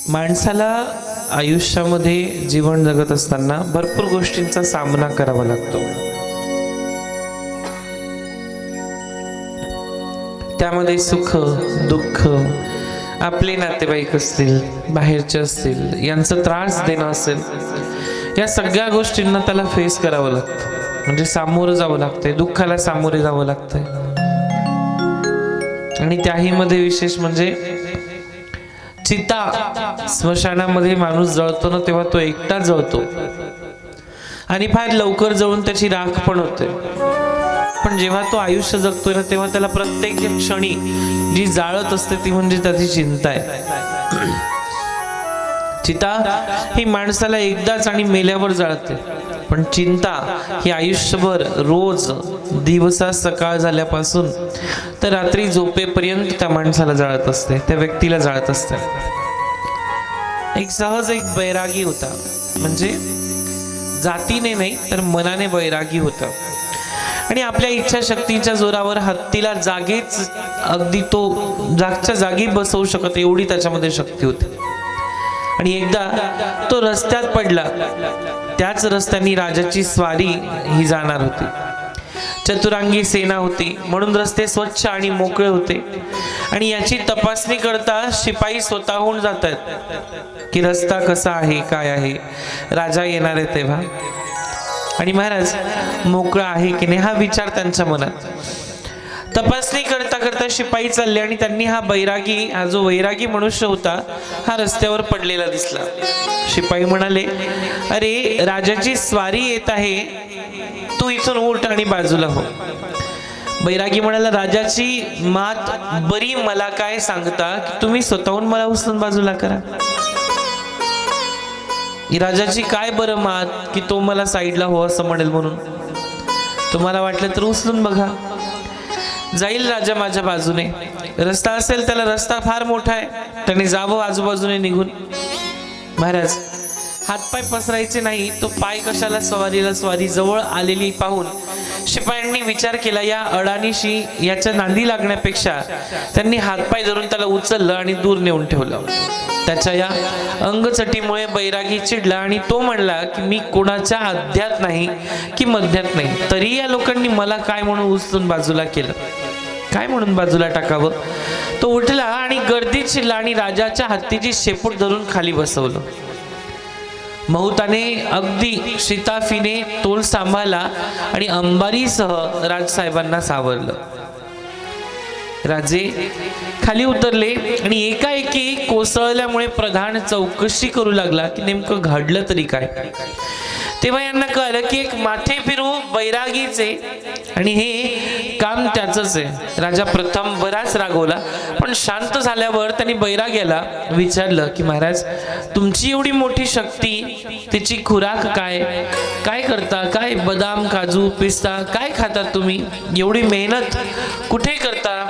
माणसाला आयुष्यामध्ये जीवन जगत असताना भरपूर गोष्टींचा सामना करावा लागतो. त्यामध्ये सुख दुःख, आपले नातेवाईक असतील, बाहेरचे असतील, यांचा त्रास देणं असेल, या सगळ्या गोष्टींना त्याला फेस करावं लागतं. म्हणजे सामोरं जावं लागतंय, दुःखाला सामोरे जावं लागतंय. आणि त्याही मध्ये विशेष म्हणजे चिता स्मशानामध्ये माणूस जळतो ना, तेव्हा तो एकटा जळतो आणि फार लवकर जळून त्याची राख पण होते. पण जेव्हा तो आयुष्य जगतोय ना, तेव्हा त्याला प्रत्येक क्षणी जी जाळत असते ती म्हणजे त्याची चिंता आहे. चिता ही माणसाला एकदाच आणि मेल्यावर जाळते, पण चिंता ही आयुष्यभर, रोज दिवसा सकाळ झाल्यापासून तर रात्री झोपेपर्यंत त्या माणसाला जाळत असते, त्या व्यक्तीला जाळत असते. एक बैरागी होता, म्हणजे जातीने नाही तर मनाने बैरागी होता. आणि आपल्या इच्छाशक्तीच्या जोरावर हत्तीला जागीच अगदी तो जागच्या जागी बसवू शकत एवढी त्याच्यामध्ये शक्ती होती. आणि एकदा तो रस्त्यात पडला. त्याच रस्त्याने राजाची स्वारी ही जाणार होती. चतुरांगी सेना होती म्हणून रस्ते स्वच्छ आणि मोकळे होते. आणि याची तपासणी करता शिपाई स्वतःहून जात आहेत की रस्ता कसा आहे, काय आहे. राजा येणार आहे तेव्हा, आणि महाराज मोकळा आहे की नाही हा विचार त्यांच्या मनात. तपासणी करता करता शिपाई चालले आणि त्यांनी हा जो वैरागी मनुष्य होता हा रस्त्यावर पडलेला दिसला. शिपाई म्हणाले, अरे राजाची स्वारी येत आहे, तू इथून उठ आणि बाजूला हो. बैरागी म्हणाला, राजाची मात बरी मला काय सांगता की तुम्ही स्वतःहून मला उचलून बाजूला करा. राजाची काय बरं मात की तो मला साईडला हो असं म्हणेल, म्हणून तुम्हाला वाटलं तर उचलून बघा. जाईल राजा माझ्या बाजूने, रस्ता असेल त्याला, रस्ता फार मोठा आहे, त्याने जावं आजूबाजूने निघून. महाराज हातपाय पसरायचे नाही, तो पाय कशाला स्वारी जवळ आलेली पाहून शिपायांनी विचार केला, या अडाणीशी याच्या नांदी लागण्यापेक्षा त्यांनी हातपाय धरून त्याला उचललं आणि दूर नेऊन ठेवलं. त्याच्या या अंगचटीमुळे बैरागी चिडला आणि तो म्हणला की मी कोणाच्या अध्यात नाही की मध्यात नाही, तरी या लोकांनी मला काय म्हणून उचलून बाजूला केलं, काय म्हणून बाजूला टाकावं. तो उठला आणि गर्दीत शिरला आणि राजाच्या हत्तीची शेपूट धरून खाली बसवलं. महूताने अगदी शिताफीने तोल सांभाळला आणि अंबारीसह राजसाहेबांना सावरलं. राजे खाली उतरले आणि एकाएकी कोसळल्यामुळे प्रधान चौकशी करू लागला की नेमकं घडलं तरी काय. तेव्हा यांना कळलं की एक माथे फिरू बैरागीचे आणि हे काम त्याचंच आहे. राजा प्रथम बराच रागवला, पण शांत झाल्यावर त्यांनी बैराग्याला विचारलं की महाराज तुमची एवढी मोठी शक्ती, त्याची खुराक काय, काय करता, काय बदाम काजू पिस्ता काय खातात तुम्ही, एवढी मेहनत कुठे करता.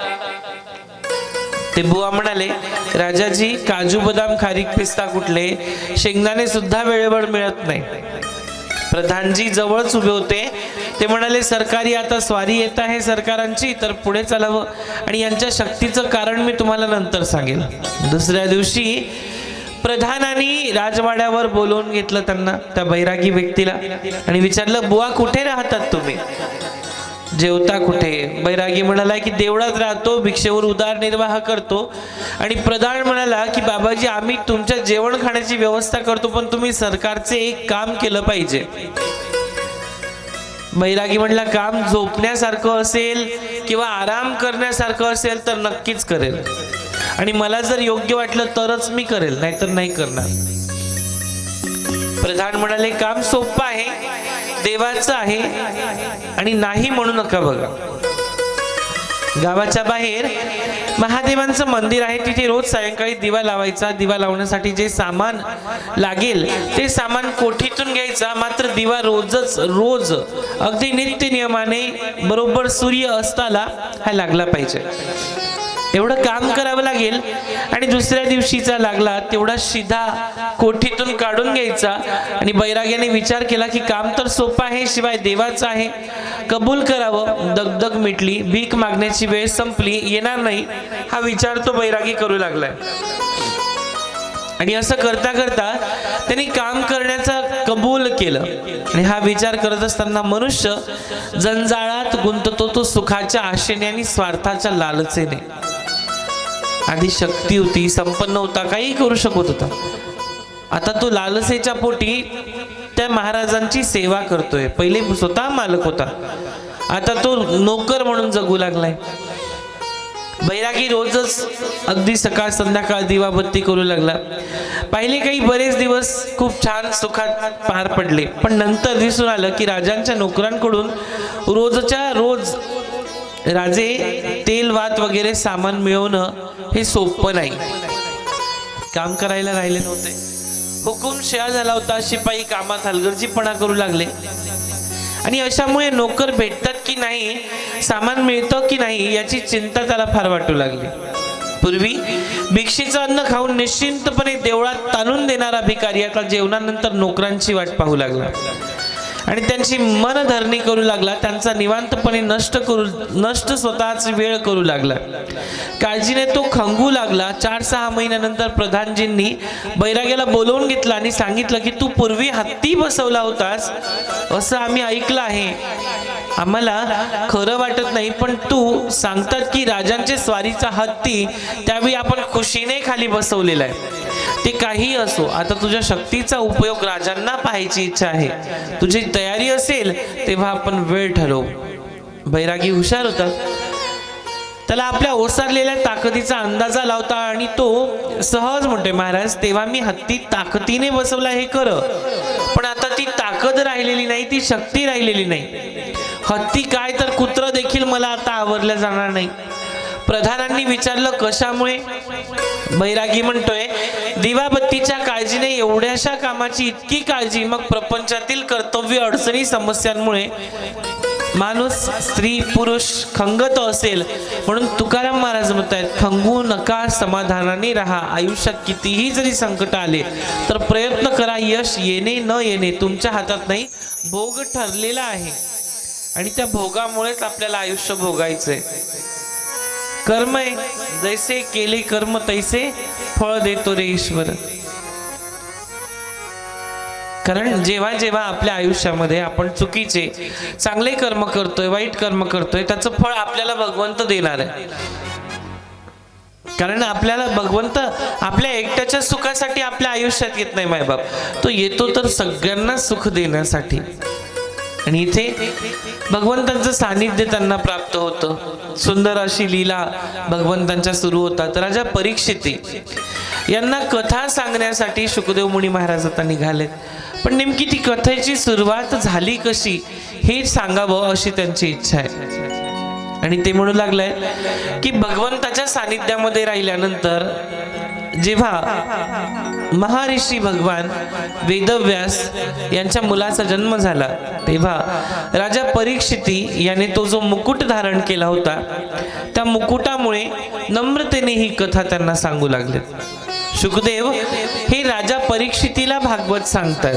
ते बुवा म्हणाले, राजाजी काजू बदाम खारीक पिस्ता कुठले, शेंगदाणे सुद्धा वेळेवर मिळत नाही. प्रधानजी जवळच उभे होते. ते म्हणाले, सरकारी आता स्वारी येत आहे सरकारांची, तर पुढे चालावं आणि यांच्या शक्तीचं कारण मी तुम्हाला नंतर सांगेल. दुसऱ्या दिवशी प्रधानांनी राजवाड्यावर बोलवून घेतलं त्यांना, त्या बैरागी व्यक्तीला, आणि विचारलं, बुवा कुठे राहतात तुम्ही, जेवता कुठे. बैरागी म्हणाला की देवळात राहतो, भिक्षेवर उदरनिर्वाह करतो. आणि प्रधान म्हणाला की बाबाजी आम्ही तुमच्या जेवण खाण्याची व्यवस्था करतो, पण तुम्ही सरकारचे एक काम केलं पाहिजे. बैरागी म्हणला, काम झोपण्यासारखं असेल किंवा आराम करण्यासारखं असेल तर नक्कीच करेल, आणि मला जर योग्य वाटलं तरच मी करेल, नाहीतर नाही करणार. प्रधान म्हणाले, काम सोपं आहे, देवाचं आहे, आणि नाही म्हणू नका. बघा गावाच्या बाहेर महादेवांचं मंदिर आहे, तिथे रोज सायंकाळी दिवा लावायचा. दिवा लावण्यासाठी जे सामान लागेल ते सामान कोठीतून घ्यायचा, मात्र दिवा रोज अगदी नित्य नियमाने बरोबर सूर्य अस्ताला हा लागला पाहिजे. एवढं काम करावं लागेल. आणि दुसऱ्या दिवशीचा लागला तेवढा शिधा कोठीतून काढून घ्यायचा. आणि बैराग्याने विचार केला की काम तर सोपं आहे, शिवाय देवाचं आहे, कबूल करावं. दगदग मिटली, भीक मागण्याची वेळ संपली, येणार नाही हा विचार तो बैरागी करू लागलाय. आणि असं करता करता त्यांनी काम करण्याचा कबूल केलं. आणि हा विचार करत असताना मनुष्य जंजाळात गुंततो तो सुखाच्या आशेने आणि स्वार्थाच्या लालसेने. आधी शक्ती होती, संपन्न होता, काही करू शकत होता. आता तो लालसेच्या पोटी त्या महाराजांची सेवा करतोय. पहिले स्वतः मालक होता, आता तो नोकर म्हणून जगू लागलाय. बैरागी रोजच अगदी सकाळ संध्याकाळ दिवाबत्ती करू लागला. पहिले काही बरेच दिवस खूप छान सुखात पार पडले, पण नंतर दिसून आलं की राजांच्या नोकरांकडून रोजच्या रोज राजे तेल वात वगैरे सामान मिळवणं हे सोपं नाही. काम करायला राहिले नव्हते. हुकूमशहा झाला होता. शिपाई कामात हलगर्जीपणा करू लागले आणि अशामुळे नोकर भेटतात की नाही, सामान मिळतं की नाही याची चिंता त्याला फार वाटू लागली. पूर्वी भिक्षेचं अन्न खाऊन निश्चिंतपणे देवळात ताणून देणारा भिकारी आता जेवणानंतर नोकरांची वाट पाहू लागला आणि त्यांची मनधरणी करू लागला. त्यांचा निवांतपणे नष्ट स्वतःच वेळ करू लागला. काळजीने तो खंगू लागला. 4-6 महिन्यानंतर प्रधानजींनी बैराग्याला बोलवून घेतला आणि सांगितलं की तू पूर्वी हत्ती बसवला होतास असं आम्ही ऐकलं आहे. आम्हाला खरं वाटत नाही, पण तू सांगतात की राजांचे स्वारीचा हत्ती त्यावेळी आपण खुशीने खाली बसवलेला आहे. ते काही असो, आता तुझ्या शक्तीचा उपयोग राजांना पाहायची इच्छा आहे. तुझी तयारी असेल तेव्हा आपण वेळ ठरवू. बैरागी हुशार होता. त्याला आपल्या ओसारलेल्या ताकदीचा अंदाजा लावता आणि तो सहज म्हणते, महाराज तेव्हा मी हत्ती ताकदीने बसवला हे खरं, पण आता ती ताकद राहिलेली नाही, ती शक्ती राहिलेली नाही. हत्ती काय तर कुत्र देखील मला आता आवरलं जाणार नाही. प्रधानांनी विचारलं कशामुळे? बैरागी म्हणतोय, दिवाबत्तीच्या काळजीने एवढ्याशा कामाची इतकी काळजी, मग प्रपंचातील कर्तव्य अडचणी समस्यांमुळे माणूस स्त्री पुरुष खंगत असेल. म्हणून तुकाराम महाराज म्हणतात, खंगू नका, समाधानाने राहा. आयुष्यात कितीही जरी संकट आले तर प्रयत्न करा. यश येणे न येणे तुमच्या हातात नाही, भोग ठरलेला आहे आणि त्या भोगामुळेच आपल्याला आयुष्य भोगायचंय. कर्म आहे, जैसे केले कर्म तैसे फळ देतो रे ईश्वर. कारण जेव्हा जेव्हा आपल्या आयुष्यामध्ये आपण चुकीचे चांगले कर्म करतोय, वाईट कर्म करतोय, त्याचं फळ आपल्याला भगवंत देणार आहे. कारण आपल्याला भगवंत आपल्या एकट्याच्या सुखासाठी आपल्या आयुष्यात येत नाही मायबाप, तो येतो तर सगळ्यांना सुख देण्यासाठी. आणि इथे भगवंतांचं सानिध्य त्यांना प्राप्त होतं. सुंदर अशी लीला भगवंतांच्या सुरू होतात. राजा परीक्षिती यांना कथा सांगण्यासाठी शुकदेव मुनी महाराज आता निघालेत, पण नेमकी ती कथेची सुरुवात झाली कशी हे सांगावं अशी त्यांची इच्छा आहे. आणि ते म्हणू लागलंय की भगवंताच्या सानिध्यामध्ये राहिल्यानंतर जेव्हा महर्षी भगवान वेदव्यास यांच्या मुलाचा जन्म झाला, तेव्हा राजा परीक्षिती याने तो जो मुकुट धारण केला होता, त्या मुकुटामुळे नम्रतेने ही कथा त्यांना सांगू लागले. शुकदेव हे राजा परीक्षितीला भागवत सांगतात.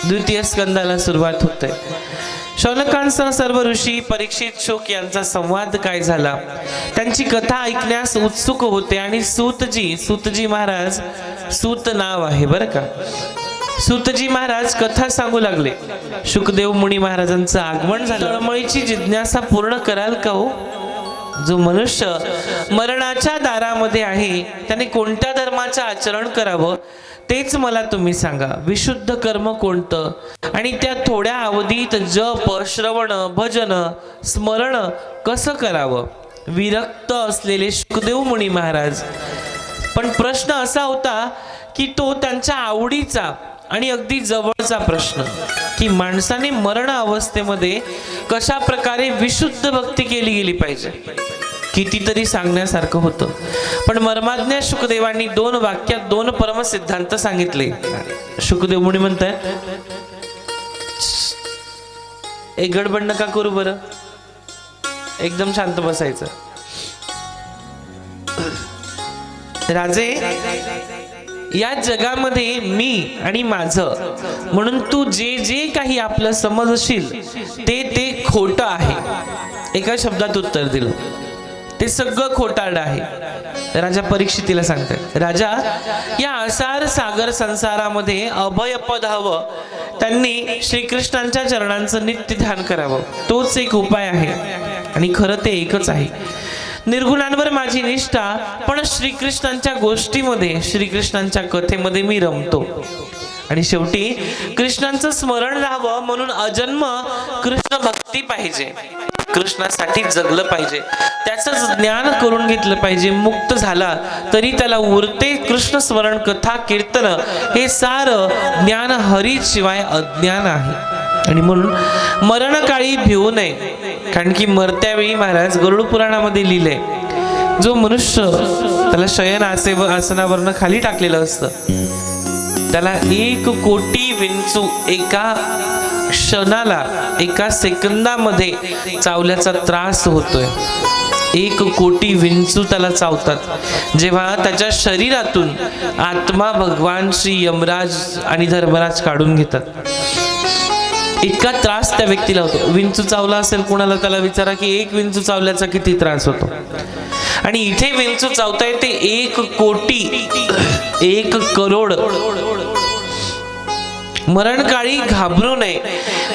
द्वितीय स्कंदाला सुरुवात होते. शौनकांसह सर्व ऋषी परीक्षित शुक यांचा संवाद काय झाला, त्यांची कथा ऐकण्यास उत्सुक होते. आणि सूतजी महाराज, सूत नाव आहे बरं का, सूतजी महाराज कथा सांगू लागले. शुकदेव मुनी महाराजांचं आगमन झालं. तळमळीची जिज्ञासा पूर्ण कराल का हो? जो मनुष्य मरणाच्या दारामध्ये आहे त्याने कोणत्या धर्माचं आचरण करावं तेच मला तुम्ही सांगा. विशुद्ध कर्म कोणतं आणि त्या थोड्या अवधीत जप, श्रवण, भजन, स्मरण कसं करावं? विरक्त असलेले शुकदेव मुनी महाराज. पण प्रश्न असा होता की तो त्यांच्या आवडीचा आणि अगदी जवळचा प्रश्न, की माणसाने मरण अवस्थेमध्ये कशा प्रकारे विशुद्ध भक्ती केली गेली पाहिजे. कितीतरी सांगण्यासारखं होतं, पण मर्माज्ञ शुकदेवांनी 2 वाक्यात 2 परमसिद्धांत सांगितले. शुकदेव मुनी म्हणतात, एक गडबड नका करू बरं, एकदम शांत बसायचं. राजे, या जगामध्ये मी आणि माझं म्हणून तू जे जे काही आपलं समजशील ते खोटं आहे. एका शब्दात उत्तर दिलं. ते सगळं खोटारडं आहे. राजा परीक्षितीला सांगतात, राजा या असार सागर संसारामध्ये अभयपद हवं, त्यांनी श्रीकृष्णांच्या चरणांचं नित्य ध्यान करावं, तोच एक उपाय आहे. आणि खरं ते एकच आहे. निर्गुणांवर माझी निष्ठा, पण श्रीकृष्णांच्या गोष्टीमध्ये, श्रीकृष्णांच्या कथेमध्ये मी रमतो. आणि शेवटी कृष्णांचं स्मरण राहावं म्हणून अजन्म कृष्ण भक्ती पाहिजे, कृष्णासाठी जगलं पाहिजे, त्याचं ज्ञान करून घेतलं पाहिजे. मुक्त झाला तरी त्याला उरते कृष्ण स्मरण, कथा, कीर्तन, हे सारं ज्ञान हरीशिवाय अज्ञान आहे. आणि म्हणून मरणकाळी भिवू नये, कारण की मरत्या वेळी महाराज गरुड पुराणामध्ये लिहिले, जो मनुष्य त्याला शयन आसनावरनं खाली टाकलेलं असतं, त्याला 1 कोटी विंचू एका क्षणाला, एका सेकंदामध्ये चावल्याचा त्रास होतोय. 1 कोटी विंचू त्याला चावतात. जेव्हा त्याच्या शरीरातून आत्मा भगवान श्री यमराज आणि धर्मराज काढून घेतात, इतका त्रास त्या व्यक्तीला होतो. विंचू चावला असेल कोणाला, त्याला विचारा की 1 विंचू चावल्याचा किती त्रास होतो. आणि इथे विंचू चावताय ते 1 कोटी, 1 करोड. मरणकाळी घाबरू नये.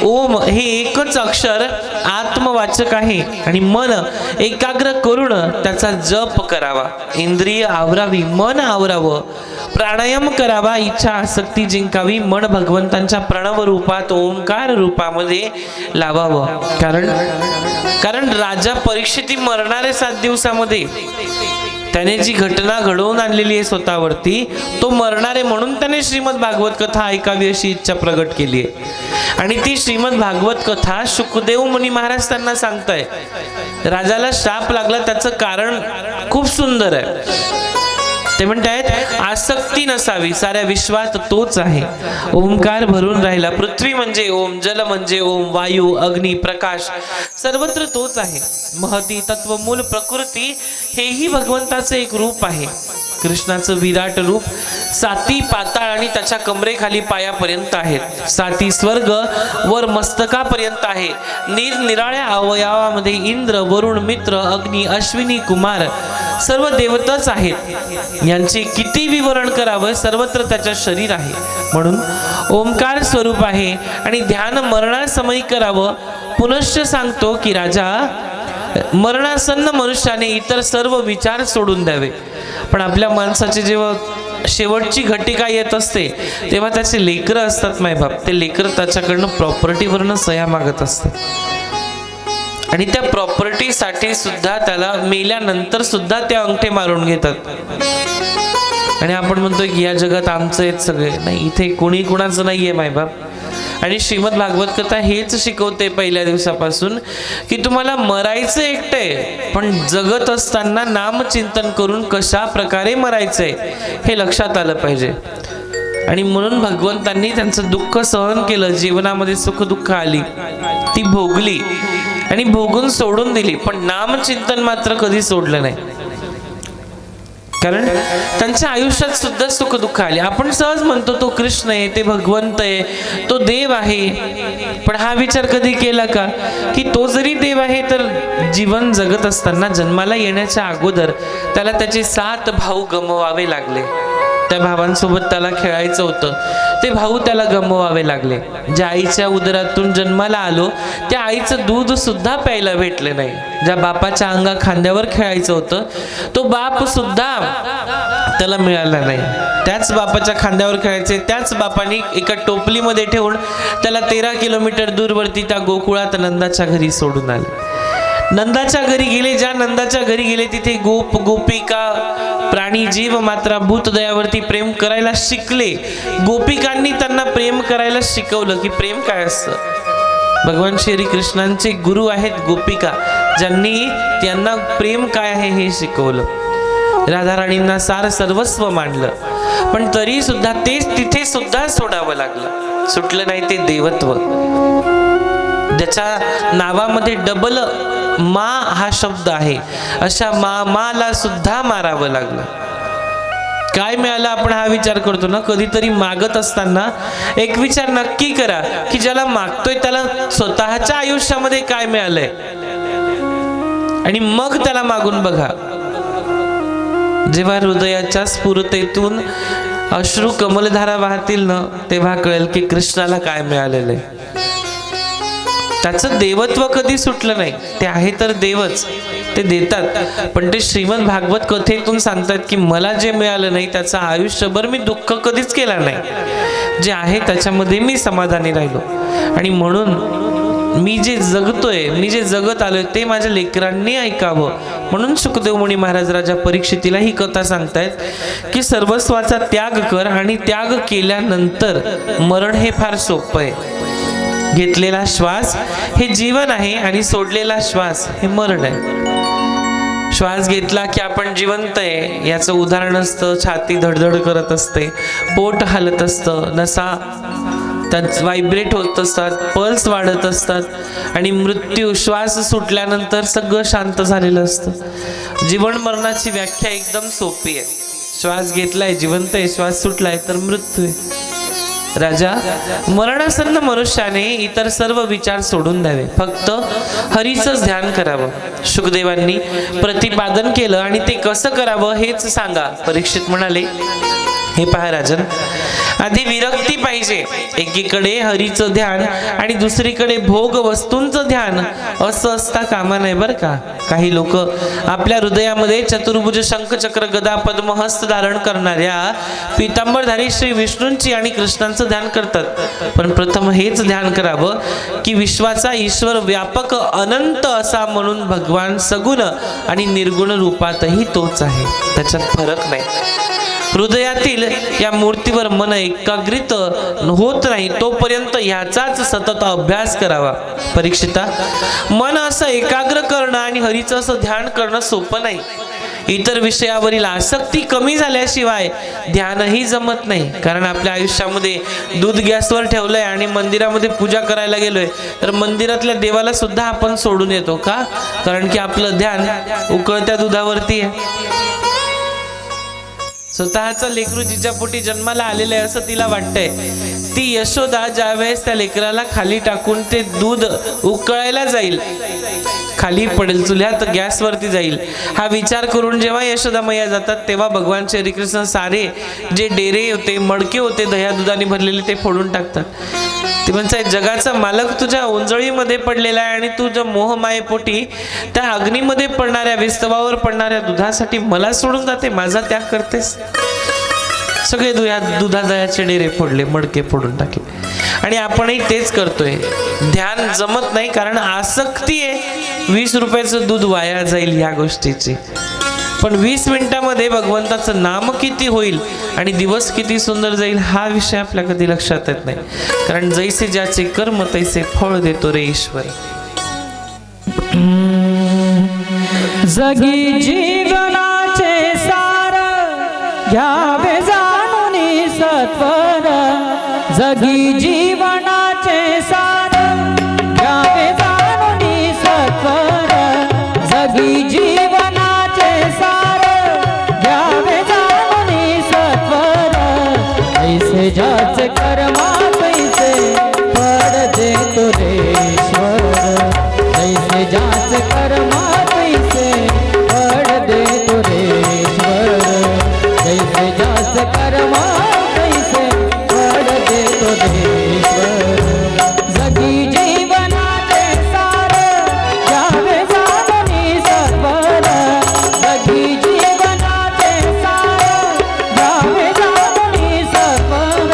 ओम हे एकच अक्षर आत्मवाचक आहे आणि मन एकाग्र करून त्याचा जप करावा. इंद्रिय आवरावी, मन आवरावं, प्राणायाम करावा, इच्छा आसक्ती जिंकावी, मन भगवंतांच्या प्रणव रूपात, ओंकार रूपामध्ये लावावं. कारण राजा परीक्षिती मरणारे 7 दिवसामध्ये, त्याने जी घटना घडवून आणलेली आहे स्वतःवरती, तो मरणारे म्हणून त्याने श्रीमद भागवत कथा ऐकावी अशी इच्छा प्रगट केली आहे. आणि ती श्रीमद भागवत कथा शुकदेव मुनी महाराज त्यांना सांगताय. राजाला शाप लागला, त्याचं कारण खूप सुंदर आहे. ते म्हणतायत, आसक्ती नसावी, साऱ्या विश्वात तोच आहे. ओंकार भरून राहिला, पृथ्वी म्हणजे ओम, जल म्हणजे ओम, वायू, अग्नी, प्रकाश, सर्वत्र तोच आहे. महती, तत्व, मूल, प्रकृती हेही भगवंताचे एक रूप आहे. कृष्णाचं विराट रूप 7 पाताळ आणि त्याच्या कमरेखाली पायापर्यंत आहेत. 7 स्वर्ग वर मस्तकापर्यंत आहे. निरनिराळ्या अवयवामध्ये इंद्र, वरुण, मित्र, अग्नी, अश्विनी, कुमार सर्व देवताच आहेत. यांचे किती विवरण करावं, सर्वत्र त्याच्या शरीर आहे. म्हणून ओंकार स्वरूप आहे आणि ध्यान मरणासमयी करावं. पुनश्च सांगतो की राजा, मरणासन्न मनुष्याने इतर सर्व विचार सोडून द्यावे. पण आपल्या माणसाची जेव्हा शेवटची घटिका येत असते, तेव्हा त्याचे लेकरं असतात मायबाप, ते लेकरं त्याच्याकडनं प्रॉपर्टीवरनं सह्या मागत असतात. आणि त्या प्रॉपर्टीसाठी सुद्धा त्याला मेल्यानंतर सुद्धा ते अंगठे मारून घेतात. आणि आपण म्हणतोय की या जगात आमचं आहेत सगळे. नाही, इथे कोणी कुणाचं नाहीये मायबाप. आणि श्रीमद भागवत कथा हेच शिकवते पहिल्या दिवसापासून की तुम्हाला मरायचं एकटंय, पण जगत असताना नामचिंतन करून कशा प्रकारे मरायचंय हे लक्षात आलं पाहिजे. आणि म्हणून भगवंतांनी त्यांचं दुःख सहन केलं. जीवनामध्ये सुख दुःख आली, ती भोगली आणि भोगून सोडून दिली, पण नामचिंतन मात्र कधी सोडलं नाही. कारण त्यांच्या आयुष्यात सुद्धा सुख दुःख आले. आपण सहज म्हणतो तो कृष्ण आहे, ते भगवंत आहे, तो देव आहे. पण हा विचार कधी केला का की तो जरी देव आहे तर जीवन जगत असताना, जन्माला येण्याच्या अगोदर त्याला त्याचे 7 भाऊ गमवावे लागले. त्या भावांसोबत त्याला खेळायचं होतं, ते भाऊ त्याला गमवावे लागले. ज्या आईच्या उदरातून जन्माला आलो त्या आईचं दूध सुद्धा प्यायला भेटलं नाही. ज्या बापाच्या अंगा खांद्यावर खेळायचं होतं तो बाप सुद्धा त्याला मिळाला नाही. त्याच बापाच्या खांद्यावर खेळायचे, त्याच बापाने एका टोपलीमध्ये ठेवून त्याला 13 किलोमीटर दूरवरती त्या गोकुळात नंदाच्या घरी सोडून आले. नंदाच्या घरी गेले, ज्या नंदाच्या घरी गेले तिथे गोप, गोपिका, प्राणी, जीव मात्रा, भूत दयावरती प्रेम करायला शिकले. गोपिकांनी त्यांना प्रेम करायला शिकवलं की प्रेम काय असतं. भगवान श्री कृष्णांचे गुरु आहेत गोपिका, ज्यांनी त्यांना प्रेम काय आहे हे शिकवलं. राधाराणींना सार सर्वस्व मानलं, पण तरी सुद्धा तेच तिथे सुद्धा सोडावं लागलं. सुटलं नाही ते देवत्व. ज्याच्या नावामध्ये डबल मा हा शब्द आहे, अशा माला सुद्धा मारावं लागलं. काय मिळालं आपण हा विचार करतो ना कधीतरी. मागत असताना एक विचार नक्की करा की ज्याला मागतोय त्याला स्वतःच्या आयुष्यामध्ये काय मिळालंय. आणि मग त्याला मागून बघा. जेव्हा हृदयाच्या स्फुरतेतून अश्रू कमलधारा वाहतील ना, तेव्हा कळेल की कृष्णाला काय मिळालेलं आहे. त्याचं देवत्व कधी सुटलं नाही. ते आहे तर देवच, ते देतात. पण ते श्रीमद भागवत कथेतून सांगतात की मला जे मिळालं नाही त्याचं आयुष्यभर मी दुःख कधीच केला नाही. जे आहे त्याच्यामध्ये मी समाधानी राहिलो. आणि म्हणून मी जे जगतोय, मी जे जगत आलोय ते माझ्या लेकरांनी ऐकावं. म्हणून सुखदेव मुनी महाराज राजा परीक्षितीला ही कथा सांगतायत की सर्वस्वाचा त्याग कर, आणि त्याग केल्यानंतर मरण हे फार सोपं आहे. घेतलेला श्वास हे जीवन आहे आणि सोडलेला श्वास हे मरण आहे. श्वास घेतला की आपण जिवंत आहे याचं उदाहरण असतं. छाती धडधड करत असते, पोट हालत असतं, नसा त्यात व्हायब्रेट होत असतात, पल्स वाढत असतात. आणि मृत्यू, श्वास सुटल्यानंतर सगळं शांत झालेलं असतं. जीवन मरणाची व्याख्या एकदम सोपी आहे. श्वास घेतलाय जिवंत आहे, श्वास सुटलाय तर मृत्यू आहे. राजा, मरणासन्न मनुष्याने इतर सर्व विचार सोडून द्यावे, फक्त हरीचंच ध्यान करावं. शुकदेवांनी प्रतिपादन केलं आणि ते कसं करावं हेच सांगा. परीक्षित म्हणाले, हे पहा राजन, आधी विरक्ती पाहिजे. एकीकडे हरीचं ध्यान आणि दुसरीकडे भोग वस्तूंचं ध्यान असं असता कामा नये बरं का. काही लोक आपल्या हृदयामध्ये चतुर्भुज शंख चक्र गदा पद्म हस्त धारण करणाऱ्या पितांबरधारी श्री विष्णूंची आणि कृष्णांचं ध्यान करतात. पण प्रथम हेच ध्यान करावं की विश्वाचा ईश्वर व्यापक अनंत असा म्हणून भगवान सगुण आणि निर्गुण रूपातही तोच आहे, त्याच्यात फरक नाही. हृदयातील या मूर्तीवर मन एकाग्रित होत नाही तोपर्यंत ह्याचाच सतत अभ्यास करावा. परीक्षिता, मन असं एकाग्र करणं आणि हरीचं असं ध्यान करणं सोपं नाही. इतर विषयावरील आसक्ती कमी झाल्याशिवाय ध्यानही जमत नाही. कारण आपल्या आयुष्यामध्ये दूध गॅसवर ठेवलंय आणि मंदिरामध्ये पूजा करायला गेलोय तर मंदिरातल्या देवाला सुद्धा आपण सोडून येतो का? कारण की आपलं ध्यान उकळत्या दुधावरती आहे. स्वतःचा लेकरू जिच्या पोटी जन्माला आलेलं आहे असं तिला वाटतंय. ती यशोदा ज्या वेळेस त्या लेकराला खाली टाकून ते दूध उकळायला जाईल, खाली पडेल, चुल्यात गॅसवरती जाईल, हा विचार करून जेव्हा यशोदा मैया जातात तेव्हा भगवान श्रीकृष्ण सारे जे डेरे होते, मडके होते दह्या दुधाने भरलेले ते फोडून टाकतात. ते म्हणतात, जगाचा मालक तुझ्या ओंजळीमध्ये पडलेला आहे आणि तुझ्या मोहमायेपोटी त्या अग्नीमध्ये पडणाऱ्या, विस्तवावर पडणाऱ्या दुधासाठी मला सोडून जाते, माझा त्याग करतेस. सगळे दुधा दह्याचे डेरे फोडले, मडके फोडून टाकले. आणि आपणही तेच करतोय. ध्यान जमत नाही कारण आसक्ती आहे 20 रुपयाचं दूध वाया जाईल या गोष्टीची. पण 20 मिनिटामध्ये भगवंताचं नाम किती होईल आणि दिवस किती सुंदर जाईल हा विषय आपल्या कधी लक्षात येत नाही. कारण जैसे ज्याचे कर्म तैसे फळ देतो रे ईश्वर. जगी जीवनाचे सार घ्यावे जाणून सत्वर. जगी जीवनाचे सार घ्यावे जाणून सत्वर. जगी जीवनाचे सार घ्यावे जाणून सत्वर. ऐसे ज्याचे कर्मा तैसे फळ देतो रे ईश्वर. ऐसे ज्याचे कर्मा तैसे फळ देतो रे ईश्वर. ऐसे ज्याचे कर्मा तैसे फळ देतो रे ईश्वर. जगी जीवनाचे सार घ्यावे जाणून सत्वर. जगी जीवनाचे सार घ्यावे जाणून सत्वर.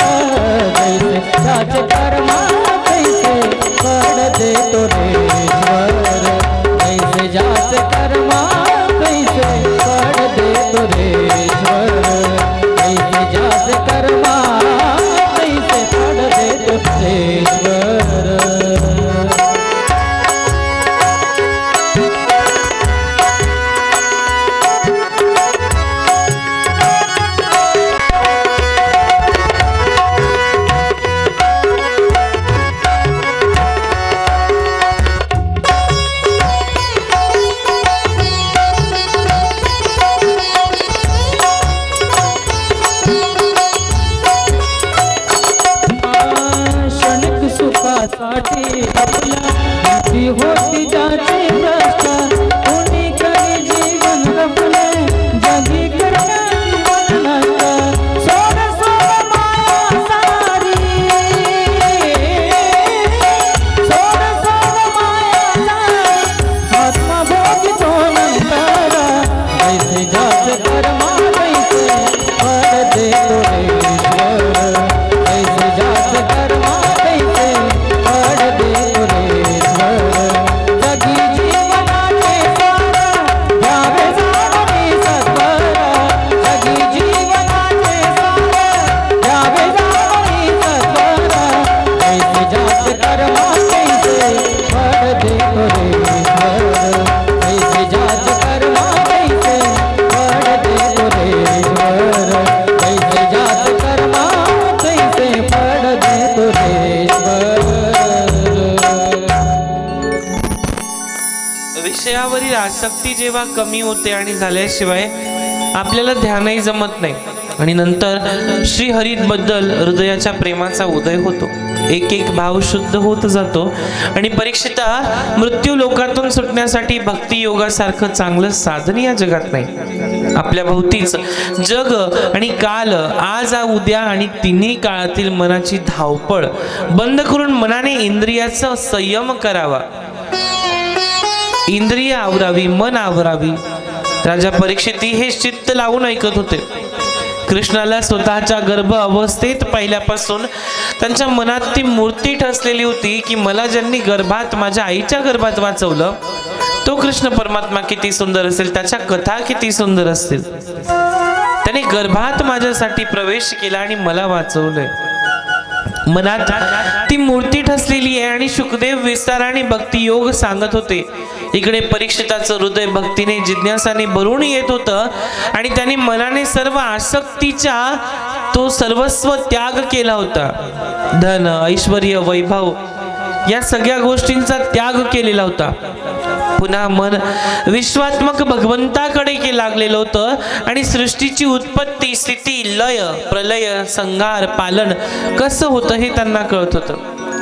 जैसे ज्याचे कर्मा तैसे फळ देतो रे ईश्वर. ऐसे ज्याचे कर्मा तैसे फळ देतो रे ईश्वर. ऐसे ज्याचे कर्मा तैसे फळ देतो रे ईश्वर. क्षणिक सुखासाठी आपल्या बुद्धी होती ज्याची भ्रष्ट. कोणी वस्तूंवरील आसक्ती जेव्हा कमी होते आणि झाल्याशिवाय आपल्याला ध्यानही जमत नाही आणि नंतर श्रीहरीबद्दल हृदयाच्या प्रेमाचा उदय होतो, एक एक भाव शुद्ध होत जातो आणि परीक्षिता, मृत्यू लोकातून सुटण्यासाठी भक्ती योगासारखं चांगलं साधन या जगात नाही. आपल्या भोवतीच जग आणि काल, आज उद्या आणि तिन्ही काळातील मनाची धावपळ बंद करून मनाने इंद्रियाचा संयम करावा, इंद्रिय आवरावी, मन आवरावी. राजा परीक्षिती हे चित्त लावून ऐकत होते. कृष्णाला स्वतःच्या गर्भ अवस्थेत पाहिल्यापासून त्यांच्या मनात ती मूर्ती ठसलेली होती की मला ज्यांनी गर्भात, माझ्या आईच्या गर्भात वाचवलं तो कृष्ण परमात्मा किती सुंदर असेल, त्याच्या कथा किती सुंदर असतील. त्याने गर्भात माझ्यासाठी प्रवेश केला आणि मला वाचवलंय. मनात ती मूर्ती ठसलेली आहे आणि शुकदेव विस्तार आणि भक्ती योग सांगत होते. इकडे परीक्षिताचं हृदय भक्तीने, जिज्ञासाने भरून येत होतं आणि त्याने मनाने सर्व आसक्तीचा तो सर्वस्व त्याग केला होता. धन, ऐश्वर्य, वैभव या सगळ्या गोष्टींचा त्याग केलेला होता. पुन्हा मन विश्वात्मक भगवंताकडे लागलेलं होतं आणि सृष्टीची उत्पत्ती, स्थिती, लय, प्रलय, संहार, पालन कसं होतं हे त्यांना कळत होतं.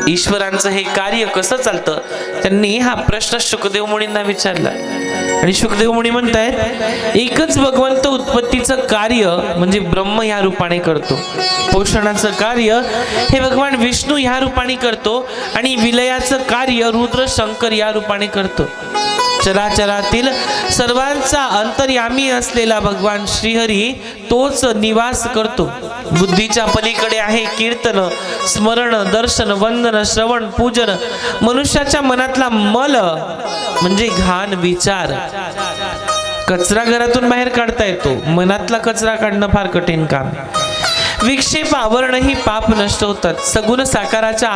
ईश्वरांचं हे कार्य कसं चालतं, त्यांनी हा प्रश्न शुकदेव मुनींना विचारला आणि शुकदेव मुनी म्हणतायत, एकच भगवंत उत्पत्तीचं कार्य म्हणजे ब्रह्म ह्या रूपाने करतो, पोषणाचं कार्य हे भगवान विष्णू ह्या रूपाने करतो आणि विलयाचं कार्य रुद्र शंकर या रूपाने करतो. चराचरातील सर्वांचा अंतर्यामी असलेला भगवान श्रीहरी तोच निवास करतो. बुद्धीच्या पलीकडे आहे कीर्तन, स्मरण, दर्शन, वंदन, श्रवण, पूजन. मनुष्याच्या मनातला मल म्हणजे घाण विचार, कचरा घरातून बाहेर काढता येतो, मनातला कचरा काढणं फार कठीण काम. विक्षेप आवरणही पाप नष्ट होतात. सगुण साकाराच्या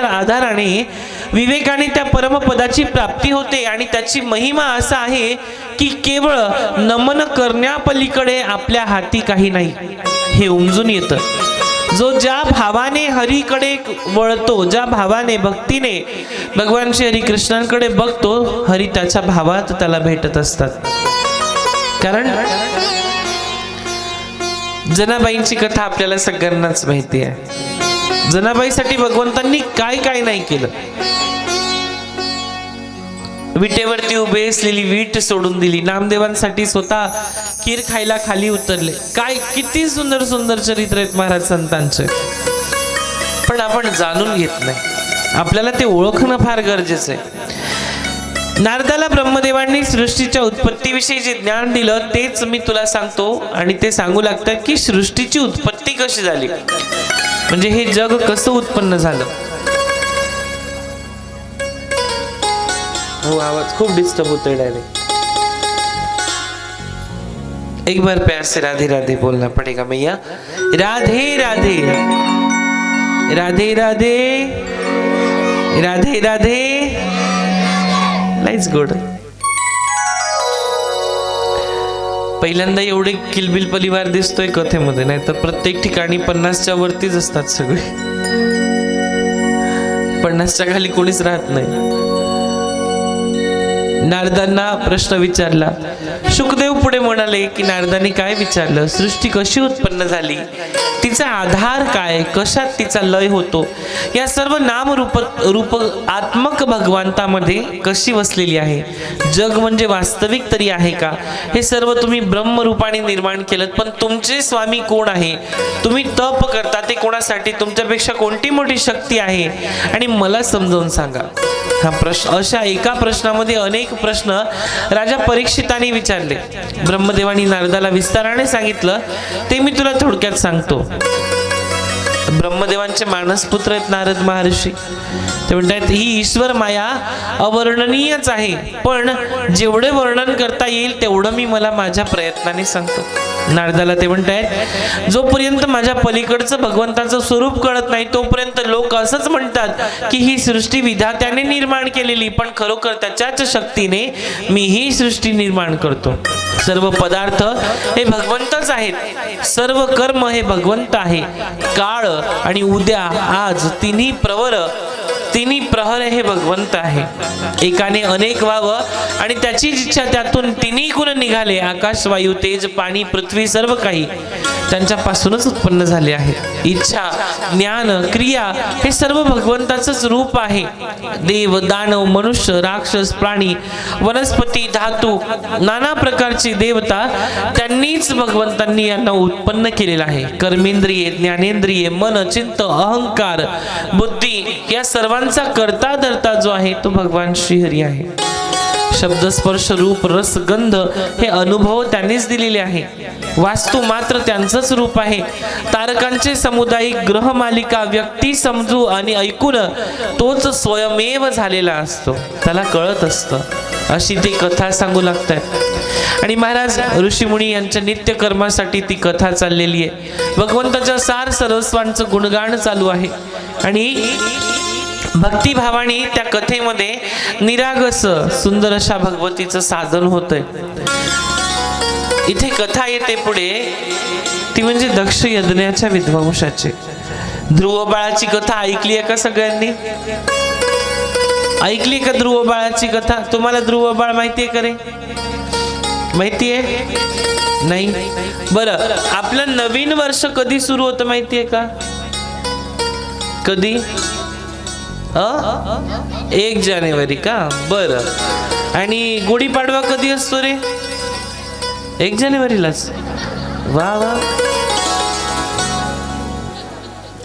आधाराने विवेकाने त्या परमपदाची प्राप्ती होते आणि त्याची महिमा असा आहे की केवळ नमन करण्यापलीकडे आपल्या हाती काही नाही हे उमजून येतं. जो ज्या भावाने हरीकडे वळतो, ज्या भावाने भक्तीने भगवान श्री हरी कृष्णांकडे बघतो, हरी त्याच्या भावात त्याला भेटत असतात. कारण जनाबाईंची कथा आपल्याला सगळ्यांनाच माहिती आहे. जनाबाईसाठी भगवंतांनी काय काय नाही केलं. विटेवरती उभे असलेली वीट सोडून दिली. नामदेवांसाठी स्वतः खीर खायला खाली उतरले. काय किती सुंदर सुंदर चरित्र आहेत महाराज संतांचे, पण आपण जाणून घेत नाही. आपल्याला ते ओळखणं फार गरजेचं आहे. नारदाला ब्रह्मदेवांनी सृष्टीच्या उत्पत्तीविषयी जे ज्ञान दिलं तेच मी तुला सांगतो आणि ते सांगू लागतात की सृष्टीची उत्पत्ती कशी झाली, म्हणजे हे जग कसं उत्पन्न झालं. हो, आवाज खूप डिस्टर्ब होतोय डायरेक्ट. एक बार प्यार से राधे राधे बोलना पड़ेगा मैया. राधे राधे राधे राधे राधे राधे. Nice good. पहिल्यांदा एवढे किलबिल परिवार दिसतोय कथेमध्ये, नाही तर प्रत्येक ठिकाणी 50च्या वरतीच असतात सगळे. 50च्या खाली कोणीच राहत नाही. नारदांना प्रश्न विचारला. शुकदेव पुढे म्हणाले की नारदांनी काय विचारलं, सृष्टी कशी उत्पन्न झाली, तिचा आधार काय, कशात तिचा लय होतो, या सर्व नाम रूप आत्मक भगवंतामध्ये कशी वसलेली आहे. जग म्हणजे वास्तविक तरी आहे का, हे सर्व तुम्ही ब्रह्मरूपाने निर्माण केलं, पण तुमचे स्वामी कोण आहे, तुम्ही तप करता ते कोणासाठी, तुमच्यापेक्षा कोणती मोठी शक्ती आहे आणि मला समजावून सांगा. हा प्रश्न, अशा एका प्रश्नामध्ये अनेक प्रश्न राजा परीक्षिताने विचारले. ब्रह्मदेवानी नारदाला विस्ताराने सांगितलं ते मी तुला थोडक्यात सांगतो. ब्रह्मदेवांचे मानसपुत्र आहेत नारद महर्षी. ते म्हणतात ही ईश्वर माया अवर्णनीयच आहे, पण जेवढे वर्णन करता येईल तेवढं मी मला माझ्या प्रयत्नाने सांगतो. नारदाला ते म्हणतात जोपर्यंत माझ्या पलीकडचं भगवंताचं स्वरूप कळत नाही तोपर्यंत लोक असंच म्हणतात की ही सृष्टी विधात्याने निर्माण केलेली, पण खरोखर त्याच्याच शक्तीने मी ही सृष्टी निर्माण करतो. सर्व पदार्थ हे भगवंतच आहेत, सर्व कर्म हे भगवंत आहे. काळ आणि उद्या, आज तिन्ही प्रवर तिन्ही प्रहर हे भगवंत आहे. एकाने अनेक व्हावं आणि त्याची इच्छा त्यातून तिन्ही गुण निघाले. आकाश वायू तेज पाणी पृथ्वी सर्व काही त्यांच्यापासूनच उत्पन्न झाले आहे. इच्छा ज्ञान क्रिया हे सर्व भगवंताचंच रूप आहे. देव दानव मनुष्य राक्षस प्राणी वनस्पती धातू नाना प्रकारची देवता त्यांनीच भगवंतांनी यांना उत्पन्न केलेलं आहे. कर्मेंद्रिये ज्ञानेंद्रिये मन चित्त अहंकार बुद्धी या सर्वांचा करता धरता जो आहे तो भगवान श्रीहरी आहे. शब्द स्पर्श रूप रस गंध हे अनुभव त्यांनीच दिलेले आहे. वास्तू मात्र त्यांचंच रूप आहे. तारकांचे सामुदायिक ग्रह मालिका व्यक्ती समजू आणि ऐकून तोच स्वयमेव झालेला असतो, त्याला कळत असतं. अशी ती कथा सांगू लागतात. आणि महाराज ऋषीमुनी यांच्या नित्य कर्मासाठी ती कथा चाललेली आहे. भगवंताच्या सार सर्वस्वांचं गुणगान चालू आहे आणि भक्तिभावाने त्या कथेमध्ये निरागस सुंदर अशा भगवतीचं साधन होतंय. इथे कथा येते पुढे ती म्हणजे दक्ष यज्ञाच्या विध्वंसाची. ध्रुव बाळाची कथा ऐकली आहे का सगळ्यांनी? ऐकली का ध्रुव बाळाची कथा? तुम्हाला ध्रुव बाळ माहितीये का रे? माहितीये? नाही. बरं, आपलं नवीन वर्ष कधी सुरू होतं माहितीये का? कधी? 1 जानेवारी का? बरं. आणि गुढीपाडवा कधी असतो रे? 1 जानेवारीलाच. वा वा.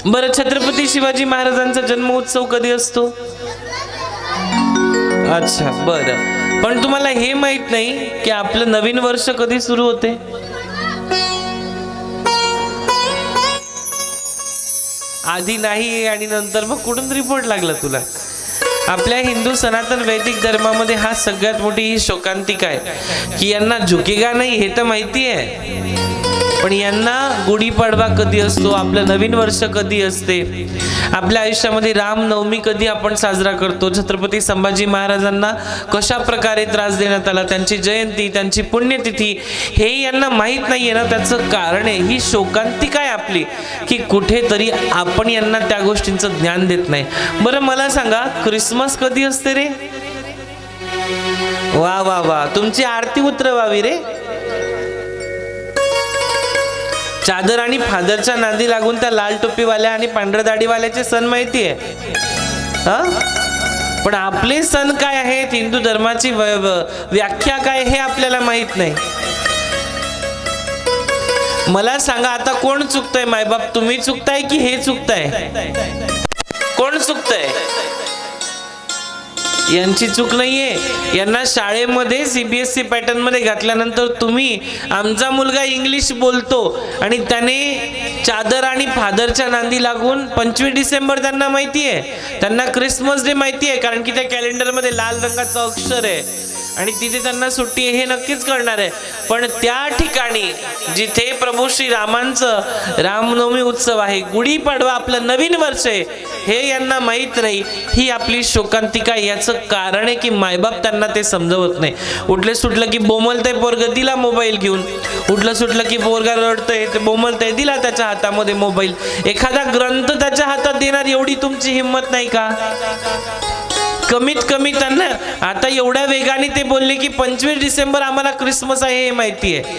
बरं, छत्रपती शिवाजी महाराजांचा जन्म उत्सव कधी असतो? अच्छा, बरं. पण तुम्हाला हे माहित नाही की आपलं नवीन वर्ष कधी सुरू होते? आधी नाही आणि नंतर मग कुठून रिपोर्ट लागला तुला? आपल्या हिंदू सनातन वैदिक धर्मामध्ये हा सगळ्यात मोठी ही शोकांतिका आहे की यांना झुकेगा नाही हे तर माहिती आहे, पण यांना गुढीपाडवा कधी असतो, आपलं नवीन वर्ष कधी असते, आपल्या आयुष्यामध्ये रामनवमी कधी आपण साजरा करतो, छत्रपती संभाजी महाराजांना कशा प्रकारे त्रास देण्यात आला, त्यांची जयंती त्यांची पुण्यतिथी हे यांना माहीत नाहीये ना. त्याचं कारण आहे ही शोकांतिका आहे आपली की कुठेतरी आपण यांना त्या गोष्टींचं ज्ञान देत नाही. बरं मला सांगा, क्रिसमस कधी असते रे? वा वा वा, तुमची आरती उतरवावी रे. चादर आणि फादरच्या नादी लागून त्या लाल टोपीवाल्या आणि पांढऱ्या दाढीवाल्याचे सण माहितीये? पण आपले सण काय आहेत, हिंदू धर्माची व्याख्या काय हे आपल्याला माहित नाही. मला सांगा आता कोण चुकतंय? मायबाप तुम्ही चुकताय की हे चुकताय? कोण चुकतंय? यांची चूक नाहीये. यांना शाळेमध्ये CBSE पॅटर्न मध्ये घातल्यानंतर तुम्ही आमचा मुलगा इंग्लिश बोलतो आणि त्याने चादर आणि फादरच्या नांदी लागून 25 डिसेंबर त्यांना माहितीये, त्यांना क्रिसमस डे माहितीये, कारण की त्या कॅलेंडर मध्ये लाल रंगाचं अक्षर आहे आणि तिथे त्यांना सुट्टी आहे हे नक्कीच कळणार आहे. पण त्या ठिकाणी जिथे प्रभू श्री रामांचं रामनवमी उत्सव आहे, गुढीपाडवा आपलं नवीन वर्ष आहे हे यांना माहीत नाही. ही आपली शोकांतिका. याचं कारण आहे की मायबाप त्यांना ते समजवत नाही. उठले सुटलं की बोमलतय पोरग, दिला मोबाईल घेऊन. उठलं सुटलं की पोरगा रडतय, ते बोमलतय, दिला त्याच्या हातामध्ये मोबाईल. एखादा ग्रंथ त्याच्या हातात देणार एवढी तुमची हिंमत नाही का? कमीत कमी त्यांना आता एवढ्या वेगाने ते बोलले की 25 डिसेंबर आम्हाला क्रिसमस आहे हे माहिती आहे.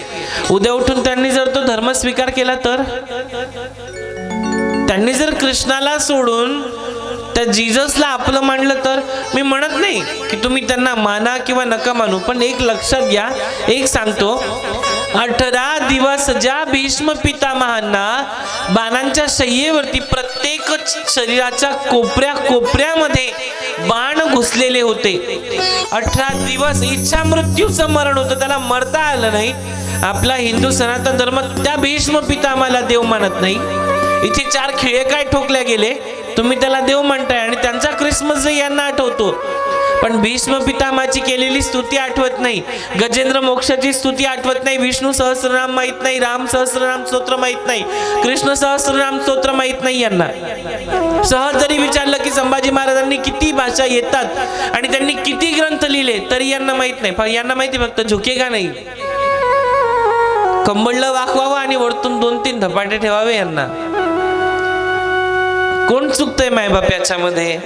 उद्या उठून त्यांनी जर तो धर्म स्वीकार केला तर, त्यांनी जर कृष्णाला सोडून त्या जीजसला आपलं मानलं तर, मी म्हणत नाही की तुम्ही त्यांना माना किंवा नका मानू, पण एक लक्षात घ्या, एक सांगतो, 18 दिवस ज्या भीष्म पितामहांना बाणांच्या शय्येवरती प्रत्येक शरीराच्या कोपऱ्यामध्ये बाण घुसलेले होते, 18 दिवस इच्छा मृत्यूचं मरण होतं, त्याला मरता आलं नाही. आपला हिंदू सनातन धर्म त्या भीष्म पितामहाला देव मानत नाही. इथे 4 खिळे काय ठोकल्या गेले, तुम्ही त्याला देव म्हणताय आणि त्यांचा क्रिसमस यांना आठवतो, पण भीष्म पितामहाची केलेली स्तुती आठवत नाही, गजेंद्र मोक्षाची स्तुती आठवत नाही, विष्णू सहस्रनाम माहित नाही, राम सहस्रनाम स्तोत्र माहित नाही, कृष्ण सहस्रनाम स्तोत्र माहित नाही यांना. सहज जरी विचारलं की संभाजी महाराजांनी किती भाषा येतात आणि त्यांनी किती ग्रंथ लिहिले तरी यांना माहित नाही. यांना माहिती फक्त झुकेगा नाही, कंबळलं वाकवावं आणि वरतून 2-3 धपाटे ठेवावे यांना. कोण चुकतंय मायबाप याच्यामध्ये?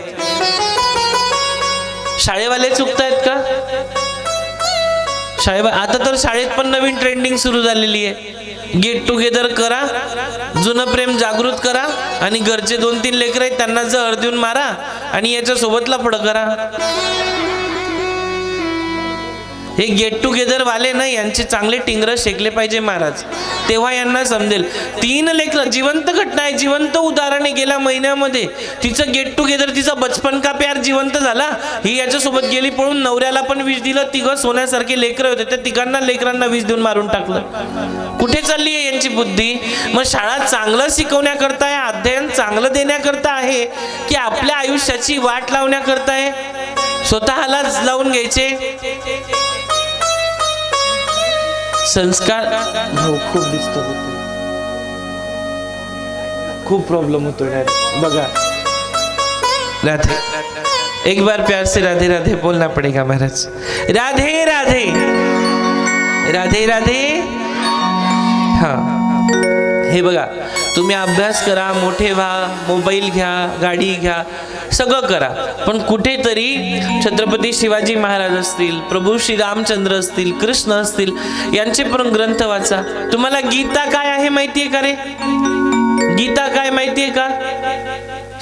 शाळेवाले चुकतायत का? आता तर शाळेत पण नवीन ट्रेंडिंग सुरू झालेली आहे. गेट टुगेदर करा, जुनं प्रेम जागृत करा आणि घरचे 2-3 लेकर आहेत त्यांना जहर देऊन मारा आणि याच्या सोबत लफडं करा. हे गेट टुगेदर वाले ना, यांचे चांगले टिंगर शेकले पाहिजे महाराज, तेव्हा यांना समजेल. 3 लेकर, जिवंत घटना आहे, जिवंत उदाहरण आहे. गेल्या महिन्यामध्ये तिचं गेट टुगेदर, तिचा बचपन का प्यार जिवंत झाला. ही याच्यासोबत गेली पळून, नवऱ्याला पण विष दिलं. 3 सोन्यासारखे लेकरं होते, त्या 3 लेकरांना विष देऊन मारून टाकलं. कुठे चालली आहे यांची बुद्धी? मग शाळा चांगलं शिकवण्याकरता आहे, अध्ययन चांगलं देण्याकरता आहे, की आपल्या आयुष्याची वाट लावण्याकरता आहे? स्वतःलाच लावून घ्यायचे संस्कार. हो, खूप डिस्टर्ब होते, खूप प्रॉब्लेम होतो बघा. राधे, एक बार प्यार से राधे राधे बोलना पड़ेगा महाराज. राधे राधे राधे राधे. हा, हे बघा, तुम्ही अभ्यास करा, मोठे व्हा, मोबाईल घ्या, गाडी घ्या, सगळं करा, पण कुठेतरी छत्रपती शिवाजी महाराज असतील, प्रभू श्री रामचंद्र असतील, कृष्ण असतील, यांचे पण ग्रंथ वाचा. तुम्हाला गीता काय आहे माहितीये का रे? गीता काय माहितीये का?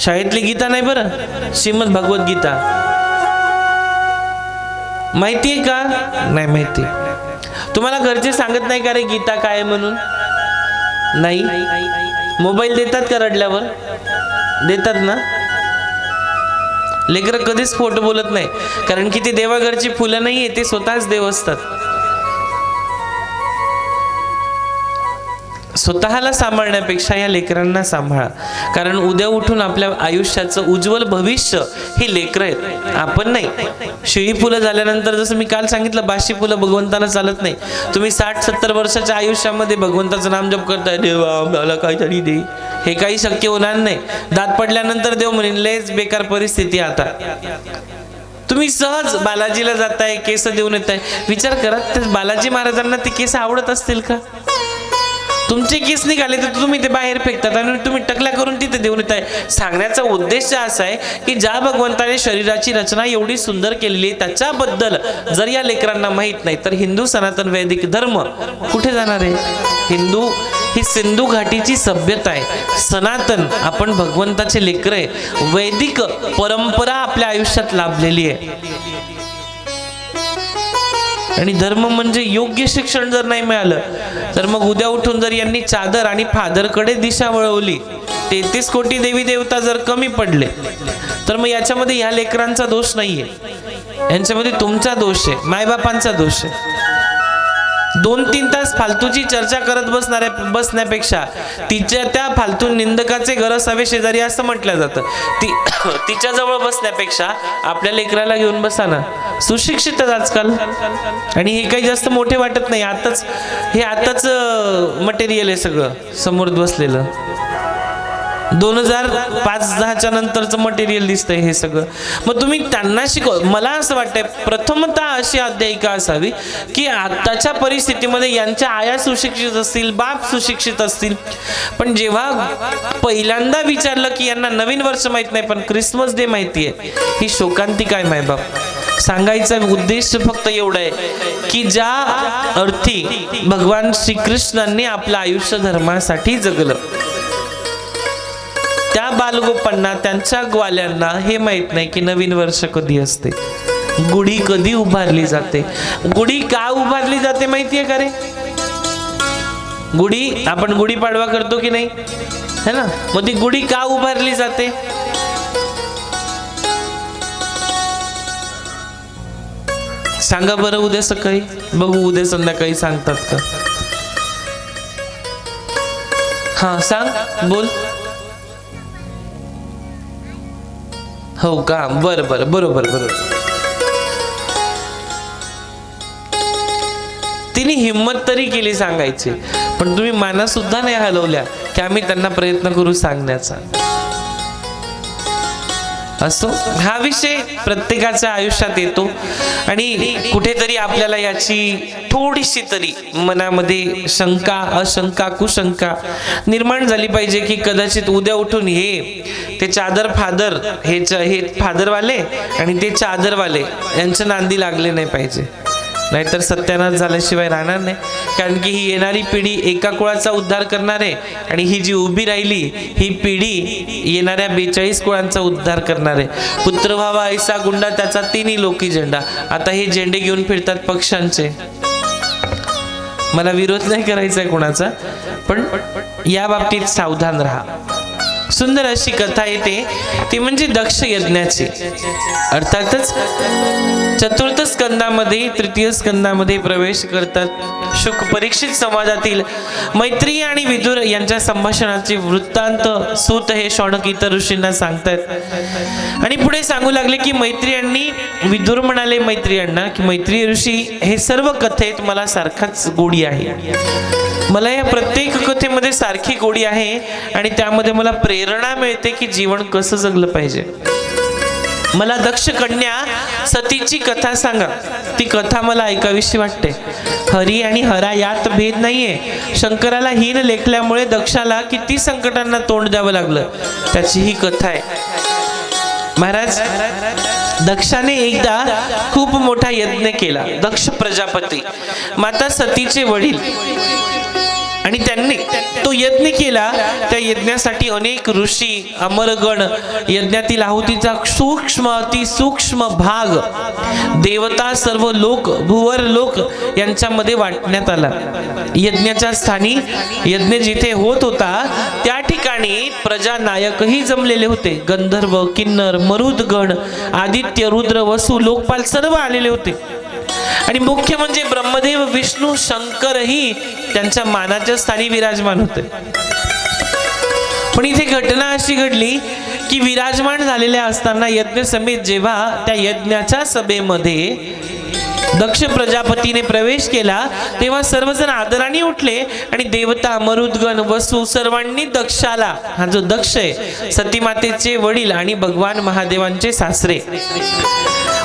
शाळेतली गीता नाही बरं, श्रीमद भगवत गीता माहितीये का? नाही माहिती. तुम्हाला घरचे सांगत नाही का रे गीता काय आहे म्हणून? नाही. मोबाईल देतात का रडल्यावर? देतात ना. लेकरं कधीच खोटं बोलत नाही, कारण की ते देवाघरची फुलं नाहीये, ते स्वतःच देव असतात. स्वतःला सांभाळण्यापेक्षा या लेकरांना सांभाळा, कारण उद्या उठून आपल्या आयुष्याचं उज्ज्वल भविष्य ही लेकरं आहेत, आपण नाही. शिळी फुलं झाल्यानंतर, जसं मी काल सांगितलं, बाशी फुलं भगवंताला चालत नाही. तुम्ही 60-70 वर्षाच्या आयुष्यामध्ये भगवंताचं नाम जप करताय, देवा मला काहीतरी दे, हे काही शक्य होणार नाही. दात पडल्यानंतर देव म्हणेल लयच बेकार परिस्थिती आता. तुम्ही सहज बालाजीला जाताय, केस देऊन येताय, विचार करा त्या बालाजी महाराजांना ते केस आवडत असतील का? तुमचे केस निघाले तर तुम्ही ते बाहेर फेकतात आणि तुम्ही टकल्या करून तिथे देऊन येताय. सांगण्याचा उद्देश असा आहे की ज्या भगवंताने शरीराची रचना एवढी सुंदर केलेली आहे, त्याच्याबद्दल जर या लेकरांना माहित नाही तर हिंदू सनातन वैदिक धर्म कुठे जाणार आहे? हिंदू ही सिंधू घाटीची सभ्यता आहे, सनातन, आपण भगवंताचे लेकर आहे. वैदिक परंपरा आपल्या आयुष्यात लाभलेली आहे. आणि धर्म म्हणजे योग्य शिक्षण जर नाही मिळालं तर मग उद्या उठून जर यांनी चादर आणि फादरकडे दिशा वळवली, 33 कोटी देवी देवता जर कमी पडले, तर मग याच्यामध्ये ह्या लेकरांचा दोष नाहीये, यांच्यामध्ये तुमचा दोष आहे, मायबापांचा दोष आहे. 2-3 तास फालतूची चर्चा करत बसण्यापेक्षा तिच्या त्या फालतू निंदकाचे घर असावे शेजारी असं म्हटलं जातं. तिच्या जवळ बसण्यापेक्षा आपल्या लेकराला घेऊन बसा ना. सुशिक्षित आजकाल, आणि हे काही जास्त मोठे वाटत नाही. आताच मटेरियल आहे सगळं समोर बसलेलं. 2005-10च्या नंतरचं मटेरियल दिसतंय हे सगळं. मग तुम्ही त्यांना शिकव. मला असं वाटतंय प्रथमतः अशी अध्यायिका असावी की आताच्या परिस्थितीमध्ये यांच्या आया सुशिक्षित असतील, बाप सुशिक्षित असतील, पण जेव्हा पहिल्यांदा विचारलं की यांना नवीन वर्ष माहित नाही पण क्रिसमस डे माहिती आहे, ही शोकांतिका आहे मायबाप. सांगायचा उद्देश फक्त एवढा आहे की ज्या अर्थी भगवान श्रीकृष्णांनी आपलं आयुष्य धर्मासाठी जगलं, त्या बालगोपांना, त्यांच्या ग्वाल्यांना हे माहित नाही की नवीन वर्ष कधी असते, गुढी कधी उभारली जाते. गुढी का उभारली जाते माहितीये का रे? गुढी आपण गुढीपाडवा करतो की नाही, है ना? मग ती गुढी का उभारली जाते? सांगा बरं. उद्या सकाळी बघू, उद्या संध्याकाळी सांगतात का? हा सांग, बोल. हो का? बरं बरं, बरोबर बरोबर. तिने हिम्मत तरी केली सांगायची, पण तुम्ही माना सुद्धा नाही हलवल्या की आम्ही त्यांना प्रयत्न करू सांगण्याचा. असो, हा विषय प्रत्येकाच्या आयुष्यात येतो आणि कुठेतरी आपल्याला याची थोडीशी तरी मनामध्ये शंका, अशंका, कुशंका निर्माण झाली पाहिजे की कदाचित उद्या उठून ते चादर फादर हे फादरवाले आणि ते चादरवाले यांच्या नांदी लागले नाही पाहिजे, नाहीतर सत्यानाश झाल्याशिवाय राहणार नाही. कारण की ही येणारी पिढी एका कुळाचा उद्धार करणार आहे आणि ही जी उभी राहिली ही पिढी येणाऱ्या 42 कुळांचा उद्धार करणार आहे. पुत्र व्हावा ऐसा गुंडा त्याचा तिन्ही लोकी झेंडा. आता हे झेंडे घेऊन फिरतात पक्षांचे. मला विरोध नाही करायचा आहे कोणाचा, पण या बाबतीत सावधान राहा. सुंदर अशी कथा येते ती म्हणजे दक्ष यज्ञाची. अर्थातच चतुर्थ स्कंदामध्ये, तृतीय स्कंदामध्ये प्रवेश करतात शुक परीक्षित समाजातील मैत्री आणि विदुर यांच्या संभाषणाचे वृत्तांत सूत हे शौनक इतर ऋषींना सांगतात आणि पुढे सांगू लागले की मैत्रियांनी, विदुर म्हणाले मैत्रियांना की मैत्री ऋषी, हे सर्व कथेत मला सारखाच गोडी आहे. मला या प्रत्येक कथेमध्ये सारखी गोडी आहे आणि त्यामध्ये मला प्रेरणा मिळते की जीवन कसं जगलं पाहिजे. मला दक्ष कन्या सतीची कथा सांगा, ती कथा मला ऐकावीशी वाटते. हरी आणि हरा यात भेद नाहीये. शंकराला हीन लेखल्यामुळे दक्षाला किती संकटांना तोंड द्यावं लागलं, त्याची ही कथा आहे. महाराज, दक्षाने एकदा खूप मोठा यज्ञ केला. दक्ष प्रजापती, माता सतीचे वडील, आणि त्यांनी तो यज्ञ केला. त्या यज्ञासाठी अनेक ऋषी, अमरगण, यज्ञातील आहुतीचा सूक्ष्म अति सूक्ष्म भाग देवता, सर्व लोक, भुवर लोक यांच्यामध्ये वाटण्यात आला. यज्ञाच्या स्थानी, यज्ञ जिथे होत होता त्या ठिकाणी प्रजानायकही जमलेले होते. गंधर्व, किन्नर, मरुदगण, आदित्य, रुद्र, वसु, लोकपाल सर्व आलेले होते. आणि मुख्य म्हणजे ब्रह्मदेव, विष्णू, शंकरही त्यांच्या मानाच्या स्थानी विराजमान होते. पण इथे घटना अशी घडली की विराजमान झालेल्या असताना यज्ञ समेत जेव्हा त्या यज्ञाच्या सभेमध्ये दक्ष प्रजापतीने प्रवेश केला तेव्हा सर्वजण आदराने उठले आणि देवता, मरुदगण, वसु सर्वांनी दक्षाला, हा जो दक्ष आहे सतीमातेचे वडील आणि भगवान महादेवांचे सासरे,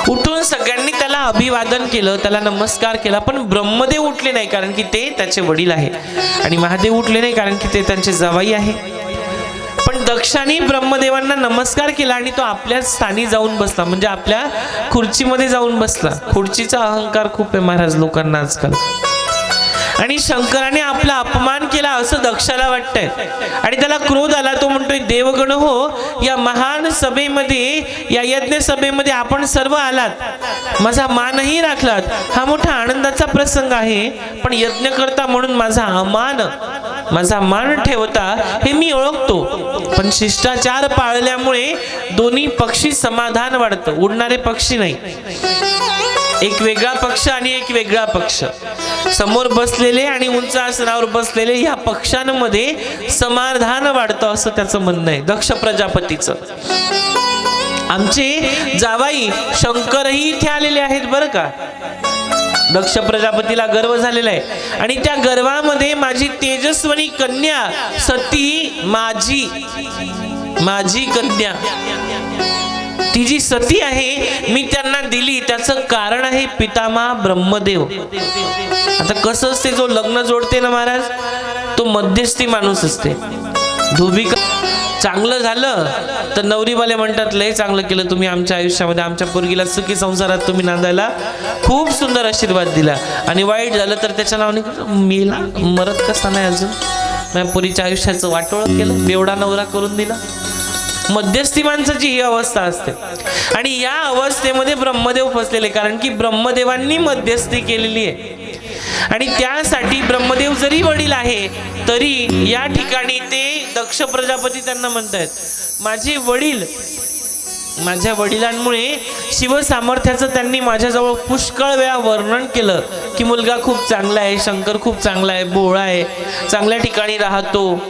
उठून सगळ्यांनी त्याला अभिवादन केलं, त्याला नमस्कार केला. पण ब्रह्मदेव उठले नाही कारण की ते त्याचे वडील आहे आणि महादेव उठले नाही कारण की ते त्यांचे जावई आहे. पण दक्षाने ब्रह्मदेवांना नमस्कार केला आणि तो आपल्या स्थानी जाऊन बसला, म्हणजे आपल्या खुर्चीमध्ये जाऊन बसला. खुर्चीचा अहंकार खूप आहे महाराज लोकांना आजकाल. आणि शंकराने आपला अपमान केला असं दक्षाला वाटतंय आणि त्याला क्रोध आला. तो म्हणतोय, देवगण हो, या महान सभेमध्ये, या यज्ञ सभेमध्ये आपण सर्व आलात, माझा मानही राखलात, हा मोठा आनंदाचा प्रसंग आहे. पण यज्ञ करता म्हणून माझा मान ठेवता हे मी ओळखतो, पण शिष्टाचार पाळल्यामुळे दोन्ही पक्षी समाधान वाढतं. उडणारे पक्षी नाही, एक वेगळा पक्ष आणि एक वेगळा पक्ष, समोर बसलेले आणि उंच आसनावर बसलेले, ह्या पक्षांमध्ये समाधान वाढतं असं त्याचं म्हणणं आहे दक्ष प्रजापतीचं. आमचे जावाई शंकरही इथे आलेले आहेत बरं का. दक्ष प्रजापतीला गर्व झालेला आहे आणि त्या गर्वामध्ये माझी तेजस्वनी कन्या सती, माझी कन्या, ती जी सती आहे मी त्यांना दिली. त्याचं कारण आहे पितामह ब्रह्मदेव. आता कसं असते, जो लग्न जोडते ना महाराज, तो मध्यस्थी माणूस असते. धोबिका चांगलं झालं तर नवरीवाले म्हणतात, लय चांगलं केलं तुम्ही आमच्या आयुष्यामध्ये, आमच्या पोरगीला सुखी संसारात तुम्ही नांदायला खूप सुंदर आशीर्वाद दिला. आणि वाईट झालं तर त्याच्या नावाने मेला, मरत कसा नाही अजून, माझ्या पोरीच्या आयुष्याचं वाटोळ केलं, बेवडा नवरा करून दिला. मध्यस्थी माणसाची ही अवस्था असते आणि या अवस्थेमध्ये ब्रह्मदेव फसलेले, कारण की ब्रह्मदेवांनी मध्यस्थी केलेली आहे. आणि त्यासाठी ब्रह्मदेव जरी वडील आहे तरी या ठिकाणी ते दक्ष प्रजापती त्यांना म्हणतात, माझे वडील, माझ्या वडिलांमुळे शिवसामर्थ्याचं त्यांनी माझ्याजवळ पुष्कळ वेळा वर्णन केलं की मुलगा खूप चांगला आहे, शंकर खूप चांगला आहे, भोळा आहे, चांगल्या ठिकाणी राहतो,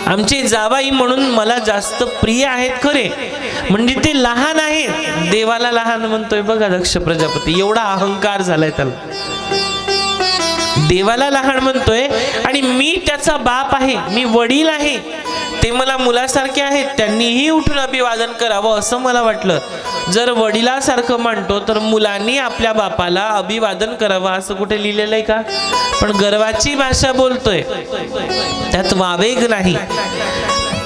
आमचे जावाई म्हणून मला जास्त प्रिय आहेत खरे, म्हणजे ते लहान आहेत, देवाला लहान म्हणतोय बघा दक्ष प्रजापती. एवढा अहंकार झालाय त्याला, देवाला लहान म्हणतोय आणि मी त्याचा बाप आहे, मी वडील आहे, ते मला मुलासारखे आहेत, त्यांनीही उठून अभिवादन करावं असं मला वाटलं. जर वडिलासारखं म्हणतो तर मुलांनी आपल्या बापाला अभिवादन करावं असं कुठे लिहिलेलं आहे का? पण गर्वाची भाषा बोलतोय, त्यात वावेग नाही.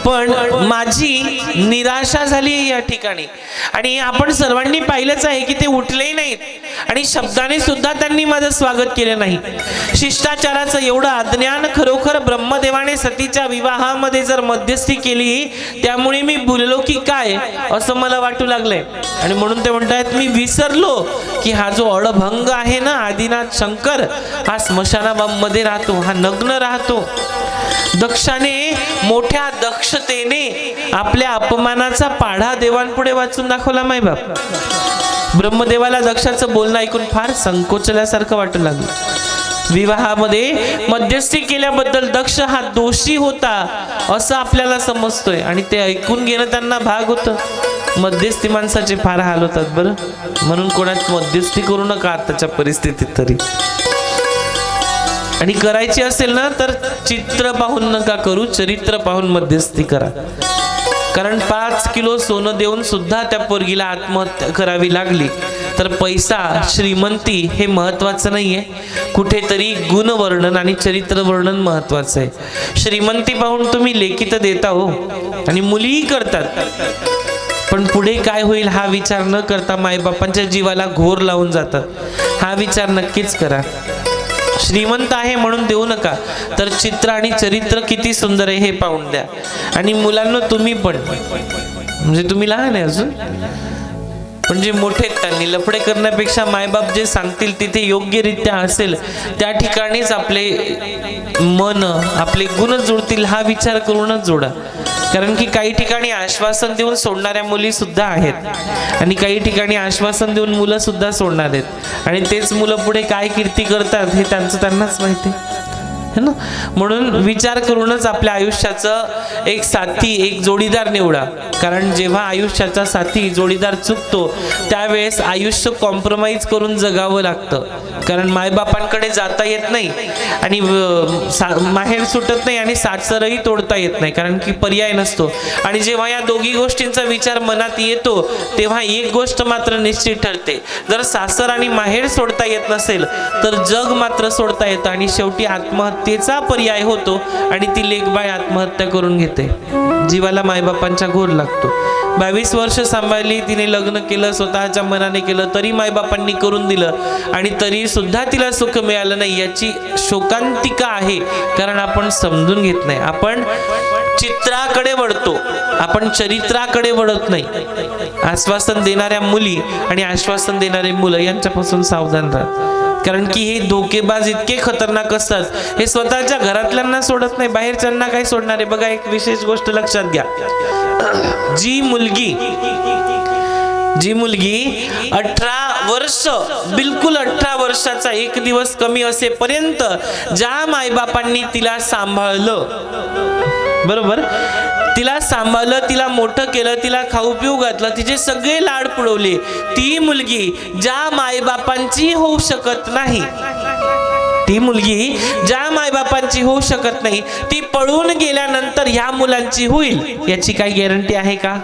पण माझी निराशा झाली या ठिकाणी. आणि आपण सर्वांनी पाहिलंच आहे की ते उठलेही नाहीत आणि शब्दाने सुद्धा त्यांनी माझं स्वागत केलं नाही. शिष्टाचाराचं एवढं अज्ञान. खरोखर ब्रह्मदेवाने सतीच्या विवाहामध्ये जर मध्यस्थी केली त्यामुळे मी भुललो की काय असं मला वाटू लागलंय. आणि म्हणून ते म्हणतायत मी विसरलो की हा जो अडभंग आहे ना, आदिनाथ शंकर, हा स्मशानामध्ये राहतो, हा नग्न राहतो. दक्षाने मोठ्या दक्षतेने आपल्या अपमानाचा पाढा देवांपुढे वाचून दाखवला मायबाप. ब्रह्मदेवाला दक्षाचं बोलणं ऐकून फार संकोचल्यासारखं वाटू लागलं. विवाहामध्ये मध्यस्थी केल्याबद्दल दक्ष हा दोषी होता असं आपल्याला समजतोय आणि ते ऐकून घेणं त्यांना भाग होतं. मध्यस्थी माणसाचे फार हाल होतात बरं. म्हणून कोणाची मध्यस्थी करू नका आताच्या परिस्थितीत तरी. आणि करायची असेल ना तर चित्र पाहून नका करू, चरित्र पाहून मध्यस्थी करा. कारण 5 किलो सोनं देऊन सुद्धा त्या पोरगीला आत्महत्या करावी लागली तर पैसा, श्रीमंती हे महत्वाचं नाहीये. कुठेतरी गुणवर्णन आणि चरित्र वर्णन महत्वाचं आहे. श्रीमंती पाहून तुम्ही लेखी तर देता हो, आणि मुलीही करतात, पण पुढे काय होईल हा विचार न करता मायबापांच्या जीवाला घोर लावून जातात. हा विचार नक्कीच करा. श्रीमंत आहे म्हणून देऊ नका, तर चित्र आणि चरित्र किती सुंदर आहे हे पाहून द्या. आणि मुलांना तुम्ही पण, म्हणजे तुम्ही लहान आहे अजून, पण जे मोठे त्यांनी लफडे करण्यापेक्षा मायबाप जे सांगतील तिथे योग्यरित्या असेल त्या ठिकाणीच आपले मन, आपले गुण जुळतील हा विचार करूनच जोडा. कारण की काही ठिकाणी आश्वासन देऊन सोडणाऱ्या मुली सुद्धा आहेत आणि काही ठिकाणी आश्वासन देऊन मुलं सुद्धा सोडणार आहेत. आणि तेच मुलं पुढे काय कीर्ती करतात हे त्यांनाच माहिती है ना. म्हणून विचार करूनच आपल्या आयुष्याचं एक साथी, एक जोडीदार निवडा. कारण जेव्हा आयुष्याचा साथी, जोडीदार चुकतो त्यावेळेस आयुष्य कॉम्प्रोमाइज करून जगावं लागतं. कारण मायबापांकडे जाता येत नाही आणि माहेर सुटत नाही आणि सासरही तोडता येत नाही, कारण की पर्याय नसतो. आणि जेव्हा या दोघी गोष्टींचा विचार मनात येतो तेव्हा एक गोष्ट मात्र निश्चित ठरते, जर सासर आणि माहेर सोडता येत नसेल तर जग मात्र सोडता येतं आणि शेवटी आत्महत्येचा पर्याय होतो आणि ती लेकबाळ आत्महत्या करून घेते. जीवाला मायबापांच्या घोर लागतो. 22 वर्ष सांभाळली, तिने लग्न केलं, स्वतःच्या मनाने केलं, तरी मायबापांनी करून दिलं आणि तरी सुद्धा तिला सुख मिळालं नाही. याची शोकांतिका आहे, कारण आपण समजून घेत नाही. आपण चित्राकडे वळतो, आपण चरित्राकडे वळत नाही. आश्वासन देणाऱ्या मुली आणि आश्वासन देणारे मुलं यांच्यापासून सावधान राहा. कारण की हे धोकेबाज इतके खतरनाक असतात, हे स्वतःच्या घरातल्यांना सोडत नाही, बाहेरच्यांना काय सोडणार आहे. बघा, एक विशेष गोष्ट लक्षात घ्या. जी मुलगी 18 वर्ष, बिलकुल 18 वर्षाचा एक दिवस कमी असेपर्यंत ज्या मायबापांनी तिला सांभाळलं, बरोबर, तिला सांभाळलं, तिला मोठं केलं, तिला खाऊ पिऊ घातलं, तिचे सगळे लाड पुरवले, ती मुलगी ज्या मायबापांची होऊ शकत नाही, ती मुलगी ज्या मायबापांची होऊ शकत नाही, ती पळून गेल्यानंतर ह्या मुलांची होईल याची काही गॅरंटी आहे का?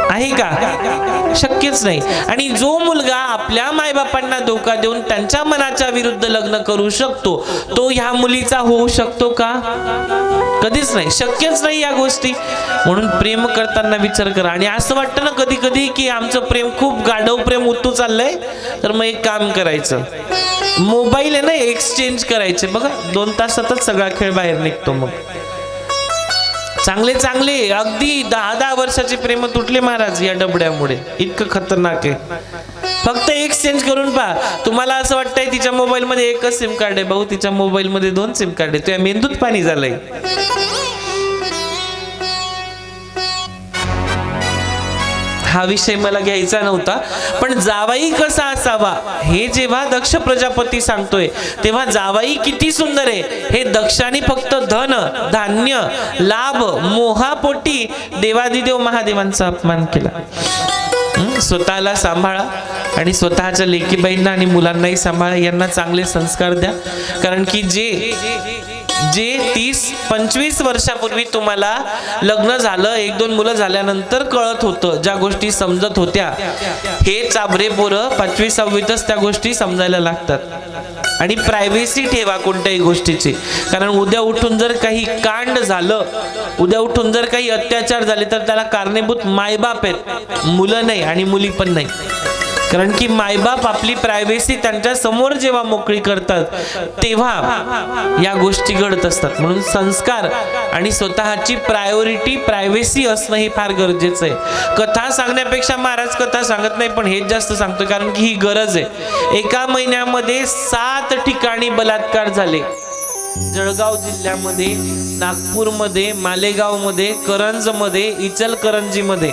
आहे का? शक्यच नाही. आणि जो मुलगा आपल्या मायबापांना धोका देऊन त्यांच्या मनाच्या विरुद्ध लग्न करू शकतो, तो ह्या मुलीचा होऊ शकतो का? कधीच नाही, शक्यच नाही या गोष्टी. म्हणून प्रेम करताना विचार करा. आणि असं वाटतं ना कधी कधी की आमचं प्रेम खूप गाढव प्रेम उतू चाललंय, तर मग एक काम करायचं, मोबाईल आहे ना एक्सचेंज करायचे. बघा 2 तासातच सगळा खेळ बाहेर निघतो. मग चांगले चांगले अगदी 10-10 वर्षाचे प्रेम तुटले महाराज या डबड्यामुळे. इतकं खतरनाक आहे. फक्त एक्सचेंज करून पहा. तुम्हाला असं वाटतंय तिच्या मोबाईल मध्ये एकच सिम कार्ड आहे, भाऊ तिच्या मोबाईल मध्ये 2 सिम कार्ड आहे. तुझ्या मेंदूत पाणी झालंय. हा विषय मला घ्यायचा नव्हता, पण जावाई कसा असावा हे जेव्हा दक्ष प्रजापती सांगतोय तेव्हा जावाई किती सुंदर आहे हे दक्षाने फक्त धन, धान्य, लाभ, मोहापोटी देवादिदेव महादेवांचा अपमान केला. स्वतःला सांभाळा आणि स्वतःच्या लेकीबाईंना आणि मुलांनाही सांभाळा. यांना चांगले संस्कार द्या. कारण की जे जे 30-25 वर्षापूर्वी तुम्हाला लग्न झालं, 1-2 मुलं झाल्यानंतर कळत होतं, ज्या गोष्टी समजत होत्या, हे चाबरे पोरं 5वी-6वीतच त्या गोष्टी समजायला लागतात. आणि प्रायव्हसी ठेवा कोणत्याही गोष्टीची, कारण उद्या उठून जर काही कांड झालं, उद्या उठून जर काही अत्याचार झाले तर त्याला कारणीभूत मायबाप आहेत, मुलं नाही आणि मुली पण नाही. कारण की मायबाप आपली प्रायव्हसी त्यांच्या समोर जेव्हा मोकळी करतात तेव्हा या गोष्टी घडत असतात. म्हणून संस्कार आणि स्वतःची प्रायोरिटी प्रायव्हसी असणं हे फार गरजेचं आहे. कथा सांगण्यापेक्षा महाराज कथा सांगत नाही, पण हेच जास्त सांगतो कारण की ही गरज आहे. एका महिन्यामध्ये 7 ठिकाणी बलात्कार झाले. जळगाव जिल्ह्यामध्ये, नागपूरमध्ये, मालेगावमध्ये, करंजमध्ये, इचलकरंजीमध्ये.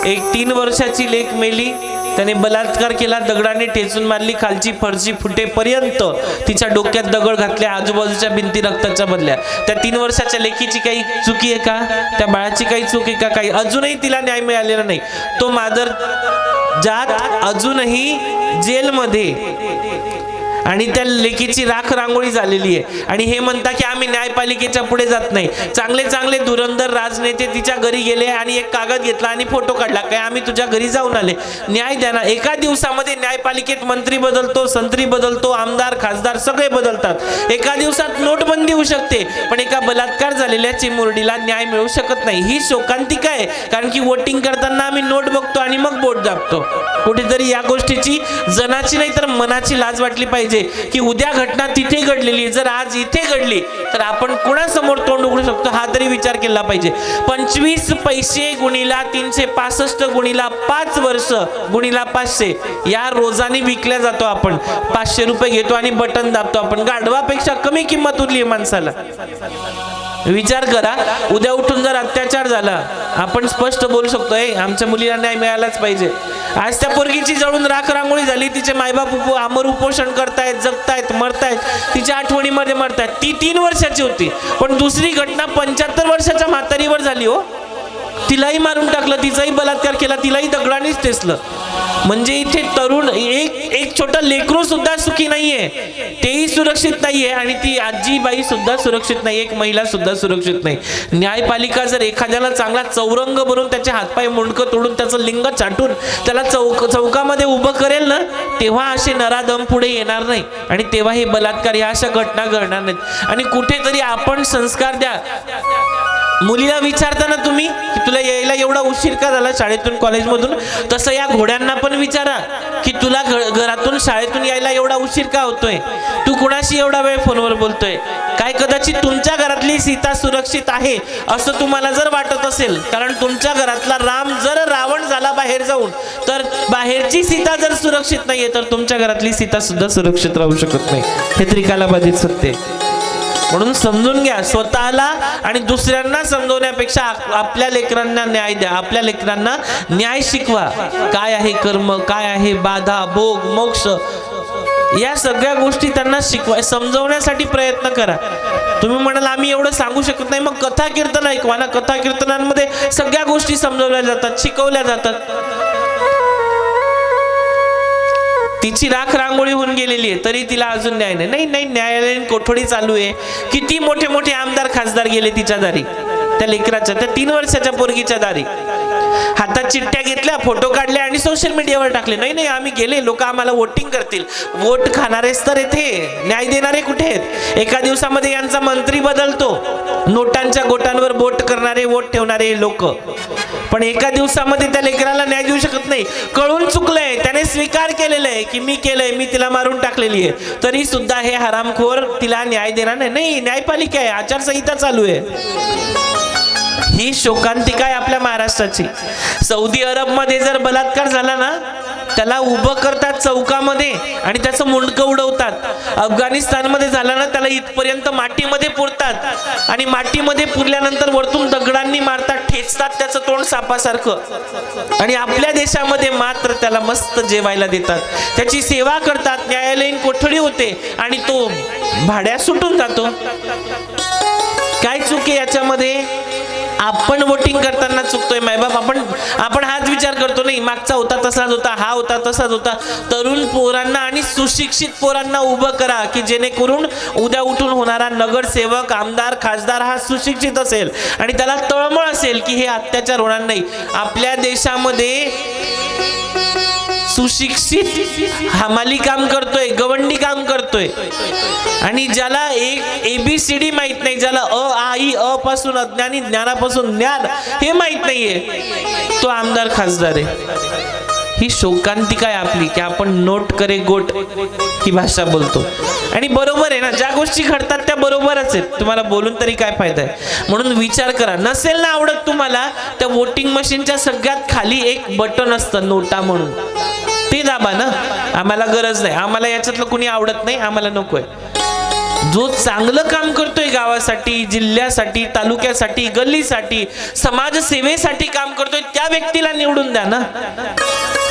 एक 3 वर्षाची लेक मेली, त्याने बलात्कार केला, दगडाने ठेचून मारली, खालची फरशी फुटेपर्यंत तिच्या डोक्यात दगड घातले, आजूबाजूच्या भिंती रक्ताच्या बदल्या. त्या 3 वर्षाच्या लेकीची काही चुकी आहे का? त्या बाळाची काही चूक आहे का? काही अजूनही तिला न्याय मिळालेला नाही. तो मादर जात अजूनही जेलमध्ये, आणि त्या लेकीची राख रांगोळी झालेली आहे. आणि हे म्हणता की आम्ही न्यायपालिकेच्या पुढे जात नाही. चांगले चांगले धुरंधर राजनेते तिच्या घरी गेले आणि एक कागद घेतला आणि फोटो काढला, काय आम्ही तुझ्या घरी जाऊन आले, न्याय द्या ना. एका दिवसामध्ये न्यायपालिकेत मंत्री बदलतो, संत्री बदलतो, आमदार खासदार सगळे बदलतात. एका दिवसात नोटबंदी होऊ शकते, पण एका बलात्कार झालेल्या चिमुरडीला न्याय मिळू शकत नाही. ही शोकांतिका आहे. कारण की वोटिंग करताना आम्ही नोट बघतो आणि मग बोट दाबतो. कुठेतरी या गोष्टीची जनाची नाही तर मनाची लाज वाटली पाहिजे की उद्या घटना तिथे घडलेली, जर आज इथे घडली तर आपण कोणासमोर तोंड उघडू शकतो हा तरी विचार केला पाहिजे. 25 पैसे गुणिला 365 गुणिला 5 वर्ष गुणिला 500 या रोजाने विकल्या जातो. आपण 500 रुपये घेतो आणि बटन दाबतो. आपण गाढवापेक्षा कमी किंमत उरली आहे माणसाला. विचार करा, उद्या उठून जर अत्याचार झाला, आपण स्पष्ट बोलू शकतो आमच्या मुलीला न्याय मिळालाच पाहिजे. आज त्या पोरगीची जळून राख रांगोळी झाली, तिचे मायबाप अमर उपोषण करतायत, जगतायत, मरतायत, तिच्या आठवणीमध्ये मरतायत. ती 3 वर्षाची होती, पण दुसरी घटना 75 वर्षाच्या म्हातारीवर झाली. हो, तिलाही मारून टाकलं, तिचाही बलात्कार केला, तिलाही दगडानेच ठेचलं. म्हणजे इथे तरुण एक छोटा लेकरू सुद्धा सुखी नाहीये, तेही सुरक्षित नाहीये, आणि ती आजीबाई सुद्धा सुरक्षित नाही, एक महिला सुद्धा सुरक्षित नाही. न्यायपालिका जर एखाद्याला चांगला चौरंग बनवून त्याचे हातपाय मुंडकं तोडून त्याचं लिंग चाटून त्याला चौकामध्ये उभं करेल ना, तेव्हा असे नराधम पुढे येणार नाही आणि तेव्हा हे बलात्कार या अशा घटना घडणार नाहीत. आणि कुठेतरी आपण संस्कार द्या. मुलीला विचारताना तुम्ही की तुला यायला एवढा उशीर का झाला शाळेतून कॉलेजमधून, तसं या घोड्यांना पण विचारा की तुला घरातून शाळेतून यायला एवढा उशीर का होतोय, तू कुणाशी एवढा वेळ फोनवर बोलतोय. काय कदाचित तुमच्या घरातली सीता सुरक्षित आहे असं तुम्हाला जर वाटत असेल, कारण तुमच्या घरातला राम जर रावण झाला बाहेर जाऊन, तर बाहेरची सीता जर सुरक्षित नाहीये तर तुमच्या घरातली सीता सुद्धा सुरक्षित राहू शकत नाही. हे त्रिकालाबाधित सत्य आहे. म्हणून समजून घ्या, स्वतःला आणि दुसऱ्यांना समजवण्यापेक्षा आपल्या लेकरांना न्याय द्या, आपल्या लेकरांना न्याय शिकवा. काय आहे कर्म, काय आहे बाधा, भोग, मोक्ष, या सगळ्या गोष्टी त्यांना शिकवा, समजवण्यासाठी प्रयत्न करा. तुम्ही म्हणाल आम्ही एवढं सांगू शकत नाही, मग कथा कीर्तन ऐकवा ना. कथा कीर्तनांमध्ये सगळ्या गोष्टी समजवल्या जातात, शिकवल्या जातात. तिची राख रांगोळी होऊन गेलेली आहे तरी तिला अजून न्याय नाही. नाही, न्यायालयीन कोठडी चालू आहे. किती मोठे मोठे आमदार खासदार गेले तिच्या दारी, त्या लेकराच्या, त्या 3 वर्षाच्या पोरगीच्या दारी. हातात चिठ्ठ्या घेतल्या, फोटो काढले आणि सोशल मीडियावर टाकले. नाही आम्ही गेले, लोक आम्हाला वोटिंग करतील. वोट खाणारेच तर येथे, न्याय देणारे कुठे आहेत? एका दिवसामध्ये यांचा मंत्री बदलतो, नोटांच्या गोटांवर बोट करणारे, वोट ठेवणारे लोक. पण एका दिवसामध्ये त्या लेकराला न्याय देऊ शकत नाही. कळून चुकलंय, त्याने स्वीकार केलेलं आहे की मी केलंय, मी तिला मारून टाकलेली आहे, तरी सुद्धा हे हरामखोर तिला न्याय देणार नाही. नाही, न्यायपालिका आहे, आचारसंहिता चालू आहे. ही शोकांतिका आहे आपल्या महाराष्ट्राची. सौदी अरब मध्ये जर बलात्कार झाला ना, त्याला उभं करतात चौकामध्ये आणि त्याचं मुंडकं उडवतात. अफगाणिस्तानमध्ये झाला ना, त्याला इथपर्यंत मातीमध्ये पुरतात आणि मातीमध्ये पुरल्यानंतर वरतून दगडांनी मारतात, ठेचतात त्याचं तोंड सापासारखं. आणि आपल्या देशामध्ये मात्र त्याला मस्त जेवायला देतात, त्याची सेवा करतात, न्यायालयीन कोठडी होते आणि तो भाड्यात सुटून जातो. काय चूक आहे याच्यामध्ये? आपण वोटिंग करताना करताना चुकतोय मायबाप, आपण हाच विचार करतो नाही, मागचा होता तसाच होता, हा होता तसाच होता. तरुण पोरांना आणि सुशिक्षित पोरांना उभं करा की जेणेकरून उद्या उठून होणारा नगरसेवक, आमदार, खासदार हा सुशिक्षित असेल आणि त्याला तळमळ असेल की हे अत्याचार होणार नाही. आपल्या देशामध्ये सुशिक्षित हमाली काम करतोय, गवंडी काम करतोय आणि ज्याला एक ABCD माहित नाही, ज्याला आ इ अ पासून अज्ञानी, ज्ञानापासून ज्ञान हे माहित नाहीये, तो आमदार खासदार आहे. ही शोकांतिका आहे आपली की आपण नोट करे गोट ही भाषा बोलतो. आणि बरोबर आहे ना, ज्या गोष्टी घडतात त्या बरोबरच आहेत, तुम्हाला बोलून तरी काय फायदा आहे. म्हणून विचार करा, नसेल ना आवडत तुम्हाला, त्या वोटिंग मशीनच्या सगळ्यात खाली एक बटन असतं नोटा म्हणून, ते दाबा ना. आम्हाला गरज नाही, आम्हाला याच्यातलं कुणी आवडत नाही, आम्हाला नकोय. जो चांगलं काम करतोय गावासाठी, जिल्ह्यासाठी, तालुक्यासाठी, गल्लीसाठी, समाजसेवेसाठी काम करतोय त्या व्यक्तीला निवडून द्या ना.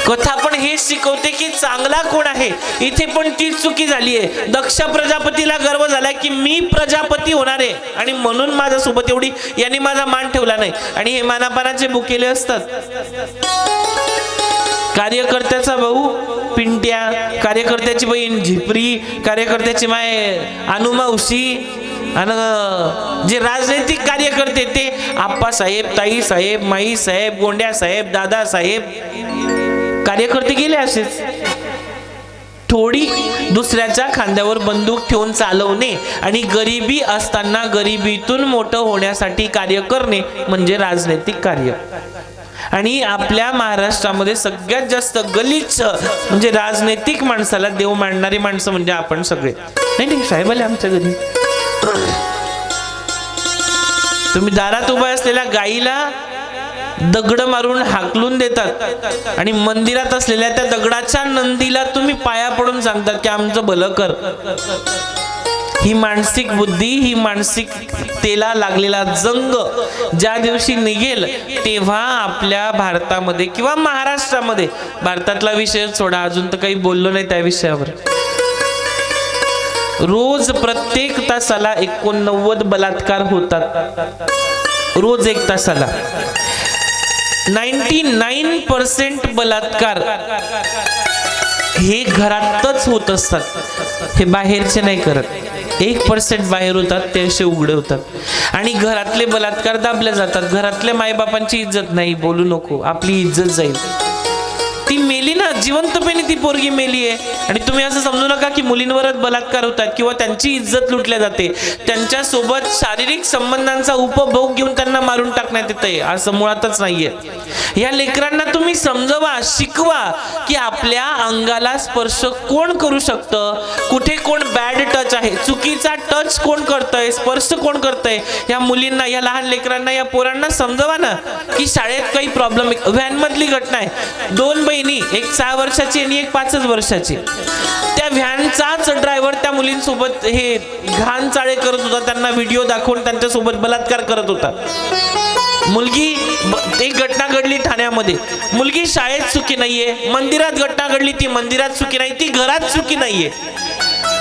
कथा पण हे शिकवते की चांगला कोण आहे. इथे पण तीच चुकी झाली आहे. दक्ष प्रजापतीला गर्व झालाय की मी प्रजापती होणार आहे आणि म्हणून माझ्यासोबत एवढी यांनी माझा मान ठेवला नाही. आणि हे मानापानाचे बुकेले असतात. कार्यकर्त्याचा भाऊ पिंट्या, कार्यकर्त्याची बहीण झिपरी, कार्यकर्त्याची माय अनुमावशी, आणि जे राजनैतिक कार्यकर्ते ते आप्पासाहेब, ताईसाहेब, माईसाहेब, गोंड्यासाहेब, दादासाहेब, कार्यकर्ते गेले असेच. थोडी दुसऱ्याच्या खांद्यावर बंदूक ठेवून चालवणे आणि गरिबी असताना गरिबीतून मोठं होण्यासाठी कार्य करणे म्हणजे राजनैतिक कार्य. आणि आपल्या महाराष्ट्रामध्ये सगळ्यात जास्त गलिच्छ म्हणजे राजनैतिक माणसाला देव मानणारी माणसं म्हणजे आपण सगळे. नाही साहेब आले आमच्या घरी. तुम्ही दारात उभा असलेल्या गाईला दगड मारून हाकलून देतात आणि मंदिरात असलेल्या त्या दगडाच्या नंदीला तुम्ही पाया पडून सांगतात की आमचं भलं कर. ही मानसिक बुद्धी, ही मानसिकतेला लागलेला जंग ज्या दिवशी निघेल तेव्हा आपल्या भारतामध्ये किंवा महाराष्ट्रामध्ये, भारतातला विषय सोडा, अजून तर काही बोललो नाही त्या विषयावर, रोज प्रत्येक तासाला 89 बलात्कार होतात. रोज 1 तासाला 99% बलात्कार हे घरातच होत असतात. हे बाहेरचे नाही करत. 1% बाहेर होतात, ते असे उघडे होतात. आणि घरातले बलात्कार दाबले जातात. घरातल्या मायबापांची इज्जत नाही, बोलू नको, आपली इज्जत जाईल. ती मेली ना, जिवंतपणे ती पोरगी मेली आहे. आणि तुम्ही असं समजू नका की मुलींवरच बलात्कार होतात किंवा त्यांची इज्जत लुटल्या जाते. त्यांच्या सोबत शारीरिक संबंधांचा उपभोग घेऊन त्यांना मारून टाकण्यात येते, असं मुळातच नाहीये. या लेकरांना तुम्ही समजवा, शिकवा की आपल्या अंगाला स्पर्श कोण करू शकतं, कुठे कोण बॅड टच आहे, चुकीचा टच कोण करतंय, स्पर्श कोण करतंय. या मुलींना, या लहान लेकरांना, या पोरांना समजवा ना की शाळेत काही प्रॉब्लेम. व्हॅन मधली घटना आहे. 2 बहिणी, एक 6 वर्षाची आणि एक 5 वर्षाची. त्या व्हॅनचाच ड्रायव्हर त्या मुलींसोबत हे घाण चाळे करत होता. त्यांना व्हिडिओ दाखवून त्यांच्यासोबत बलात्कार करत होता. मुलगी, एक घटना घडली ठाण्यामध्ये. मुलगी शाळेत चुकी नाहीये, मंदिरात घटना घडली, ती मंदिरात चुकी नाही, ती घरात चुकी नाहीये.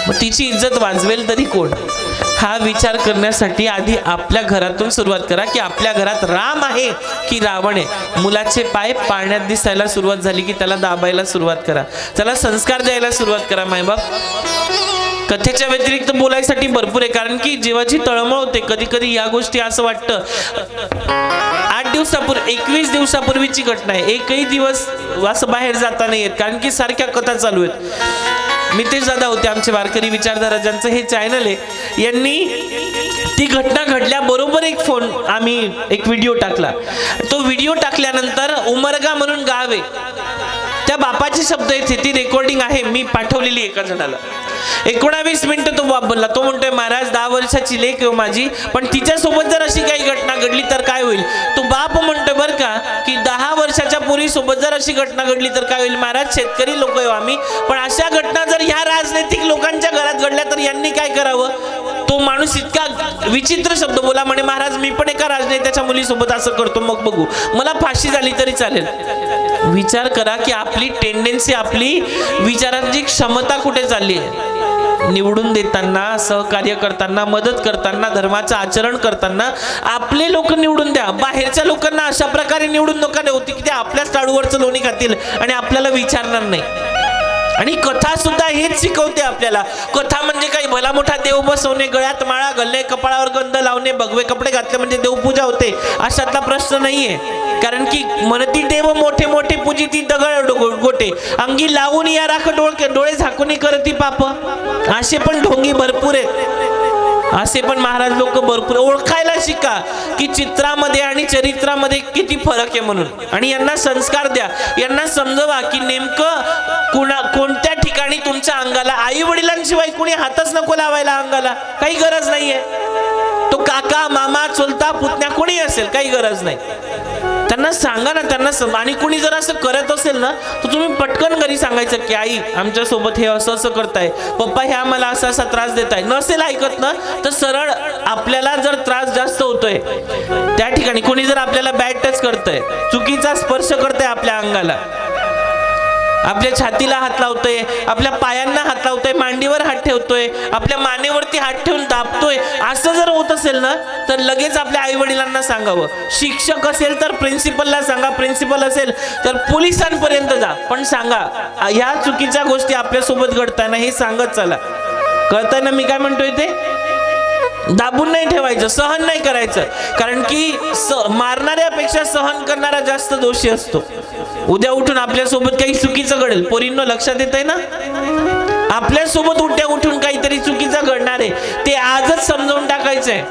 मग तिची इज्जत वाजवेल तरी कोण? हा विचार करण्यासाठी आधी आपल्या घरातून सुरुवात करा की आपल्या घरात राम आहे की रावण आहे. मुलाचे पाय पाळण्यात दिसायला सुरुवात झाली की त्याला दाबायला सुरुवात करा, त्याला संस्कार द्यायला सुरुवात करा. मायबाप, कथेच्या व्यतिरिक्त बोलायसाठी भरपूर आहे. कारण की जीवाची तळमळ होते कधी कधी या गोष्टी. असं वाटतं 8 दिवसापूर्वी, 21 दिवसापूर्वीची घटना आहे. एकही दिवस असं बाहेर जाता नाही येत कारण की सारख्या कथा चालू आहेत. मितेश दादा होते आमचे वारकरी विचारधारा ज्यांचं हे चॅनल आहे, यांनी ती घटना घडल्याबरोबर आम्ही एक व्हिडिओ टाकला. तो व्हिडिओ टाकल्यानंतर उमरगा म्हणून गाव आहे, त्या बापाचे शब्द आहेत, ती रेकॉर्डिंग आहे, मी पाठवलेली एका जणाला. 19 मिनिटं तो बाप बोलला. तो म्हणतोय महाराज 10 वर्षाची लेक आहे माझी, पण तिच्यासोबत जर अशी काही घटना घडली तर काय होईल. तो बाप म्हणतोय बरं का की 10 वर्षाच्या पोरीसोबत जर अशी घटना घडली तर काय होईल. महाराज शेतकरी लोक आहे आम्ही, पण अशा घटना जर ह्या राजनैतिक लोकांच्या घरात घडल्या तर यांनी काय करावं. तो माणूस इतका विचित्र शब्द बोला, म्हणे महाराज मी पण एका राजनेत्याच्या मुलीसोबत असं करतो, मग बघू, मला फाशी झाली तरी चालेल. विचार करा की आपली टेंडेन्सी, आपली विचारांची क्षमता कुठे चालली आहे. निवडून देताना, सहकार्य करताना, मदत करताना, धर्माचं आचरण करताना आपले लोक निवडून द्या. बाहेरच्या लोकांना अशा प्रकारे निवडून नका देऊ की ते आपल्याच टाळूवरचं लोणी खातील आणि आपल्याला विचारणार नाही. आणि कथा सुद्धा हेच शिकवते आपल्याला. कथा म्हणजे काही भला मोठा देव बसवणे, गळ्यात माळा घालणे, कपाळावर गंध लावणे, भगवे कपडे घातले म्हणजे देवपूजा होते अशातला प्रश्न नाहीये. कारण की म्हणती देव मोठे मोठे पूजिती दगड गोटे, अंगी लावून या राख डोळे झाकून करती पाप. असे पण ढोंगी भरपूर आहेत, असे पण महाराज लोक भरपूर. ओळखायला शिका की चित्रामध्ये आणि चरित्रामध्ये किती फरक आहे म्हणून. आणि यांना संस्कार द्या, यांना समजवा की नेमकं कोणत्या ठिकाणी तुमच्या अंगाला आई वडिलांशिवाय कुणी हातच नको लावायला अंगाला, काही गरज नाहीये. तो काका मामा चुलता पुतण्या कोणी असेल, काही गरज नाही. त्यांना सांगा ना, त्यांना आणि कुणी जर असं करत असेल ना तर तुम्ही पटकन घरी सांगायचं की आई आमच्या सोबत हे असं असं करताय, पप्पा हे आम्हाला असा असा त्रास देताय. नसेल ऐकत ना तर सरळ आपल्याला जर त्रास जास्त होतोय त्या ठिकाणी कोणी जर आपल्याला बॅड टच करतंय, चुकीचा स्पर्श करतंय आपल्या अंगाला, आपल्या छातीला हात लावतोय, आपल्या पायांना हात लावतोय, मांडीवर हात ठेवतोय, आपल्या मानेवरती हात ठेवून दाबतोय, असं जर होत असेल ना तर लगेच आपल्या आई वडिलांना सांगावं. शिक्षक असेल तर प्रिन्सिपलला सांगा, प्रिन्सिपल असेल तर पोलिसांपर्यंत जा, पण सांगा ह्या चुकीच्या गोष्टी आपल्यासोबत घडताना हे सांगत चला. कळतंय ना मी काय म्हणतोय ते? दाबून नाही ठेवायचं, सहन नाही करायचं. कारण की मारणाऱ्यापेक्षा सहन करणारा जास्त दोषी असतो. उद्या उठून आपल्यासोबत काही चुकीचं घडेल, पोरींनो लक्षात येत आहे ना, आपल्यासोबत उठून काहीतरी चुकीचं घडणार आहे ते आजच समजावून टाकायचंय.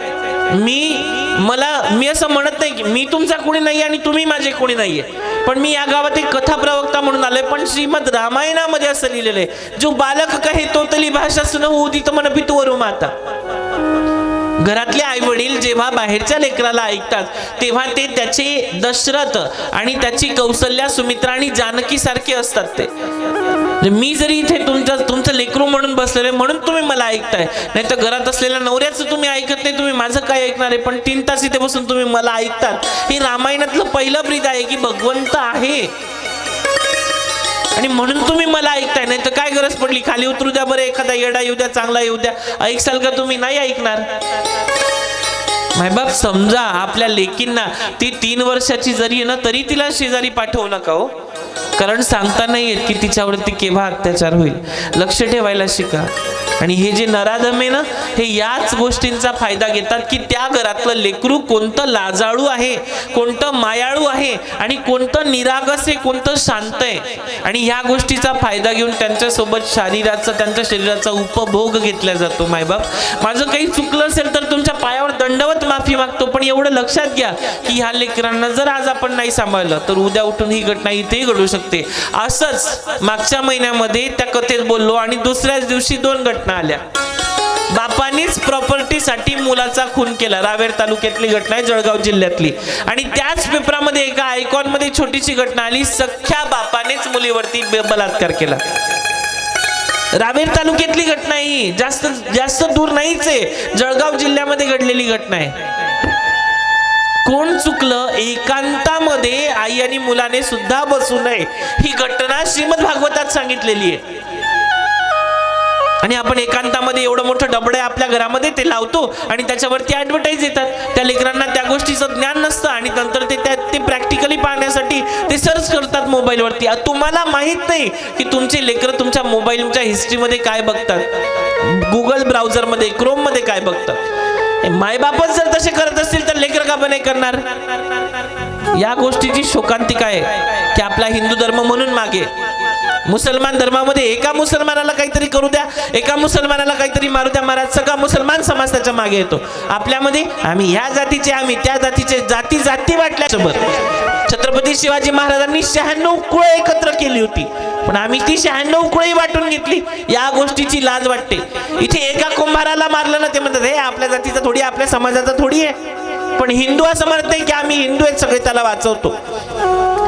मी असं म्हणत नाही की मी तुमचा कोणी नाही आणि तुम्ही माझे कोणी नाहीये, पण मी या गावात एक कथा प्रवक्ता म्हणून आलोय. पण श्रीमद रामायणामध्ये असं लिहिलेलं आहे, जो बालक कहे तोतली भाषा सुन उदित मन पितुवरू माता. घरातले आई वडील जेव्हा बाहेरच्या लेकराला ऐकतात तेव्हा ते त्याचे दशरथ आणि त्याची कौसल्या, सुमित्रा आणि जानकी सारखे असतात. ते मी जरी इथे तुमचं लेकरू म्हणून बसलेले म्हणून तुम्ही मला ऐकताय, नाही तर घरात असलेल्या नवऱ्याचं तुम्ही ऐकत नाही, तुम्ही माझं काय ऐकणार आहे. पण 3 तास इथे बसून तुम्ही मला ऐकतात. हे रामायणातलं पहिलं ब्रीद आहे की भगवंत आहे आणि म्हणून तुम्ही मला ऐकताय. नाही तर काय गरज पडली, खाली उतरू द्या बरं, एखादा येडा येऊ द्या, चांगला येऊ द्या, ऐकसाल का तुम्ही? नाही ऐकणार. मायबाप समजा आपल्या लेकींना, ती 3 वर्षाची जरी ना तरी तिला शेजारी पाठवू नका हो, कारण सांगता नाही येत की तिच्यावरती केव्हा अत्याचार होईल. लक्ष ठेवायला शिका. आणि हे जे नराधम आहे ना हे याच गोष्टींचा फायदा घेतात की त्या घरातलं लेकरू कोणतं लाजाळू आहे, कोणतं मायाळू आहे आणि कोणतं निरागस आहे, कोणतं शांत आहे. आणि ह्या गोष्टीचा फायदा घेऊन त्यांच्यासोबत त्यांच्या शरीराचा उपभोग घेतला जातो. मायबाप माझं काही चुकलं असेल तर तुमच्या पायावर दंडवत माफी मागतो, पण एवढं लक्षात घ्या की ह्या लेकरांना जर आज आपण नाही सांभाळलं तर उद्या उठून ही घटना इथेही घडू शकते. असंच मागच्या महिन्यामध्ये त्या कथेत बोललो आणि दुसऱ्याच दिवशी 2 घटना आल्या. बापानीच प्रॉपर्टीसाठी मुलाचा खून केला, रावेर तालुक्यातली घटना आहे, जळगाव जिल्ह्यातली. आणि त्याच पेपरामध्ये एका आयकॉनमध्ये छोटीशी घटना आली, सख्ख्या बापानेच मुलीवरती बलात्कार केला. रावेर तालुक्यातली घटना ही जास्त दूर नाहीच आहे, जळगाव जिल्ह्यामध्ये घडलेली घटना आहे. कोण चुकलं? एकांतामध्ये आई आणि मुलाने सुद्धा बसू नये ही घटना श्रीमद भागवतात सांगितलेली आहे. आणि आपण एकांतामध्ये एवढं मोठं डबडं आपल्या घरामध्ये ते लावतो आणि त्याच्यावरती ॲडव्हर्टाईज येतात. त्या लेकरांना त्या गोष्टीचं ज्ञान नसतं आणि नंतर ते प्रॅक्टिकली पाहण्यासाठी ते सर्च करतात मोबाईलवरती. तुम्हाला माहित नाही की तुमचे लेकरं तुमच्या मोबाईलच्या हिस्ट्रीमध्ये काय बघतात, गुगल ब्राउझरमध्ये, क्रोममध्ये काय बघतात. मायबापच जर तसे करत असतील तर लेकर का पण नाही करणार? या गोष्टीची शोकांतिका आहे की आपला हिंदू धर्म म्हणून मागे. मुसलमान धर्मामध्ये एका मुसलमानाला काहीतरी करू द्या, एका मुसलमानाला काहीतरी मारू द्या, महाराज सगळा मुसलमान समाज त्याच्या मागे येतो. आपल्यामध्ये आम्ही ह्या जातीचे, आम्ही त्या जातीचे, जाती वाटल्यासोबत छत्रपती शिवाजी महाराजांनी 96 कुळे एकत्र केली होती, पण आम्ही ती 96 कुळेही वाटून घेतली. या गोष्टीची लाज वाटते. इथे एका कुंभाराला मारलं ना ते म्हणतात हे आपल्या जातीचा थोडी, आपल्या समाजाचा थोडी आहे. पण हिंदू असं म्हणत नाही की आम्ही हिंदू आहेत सगळे, त्याला वाचवतो.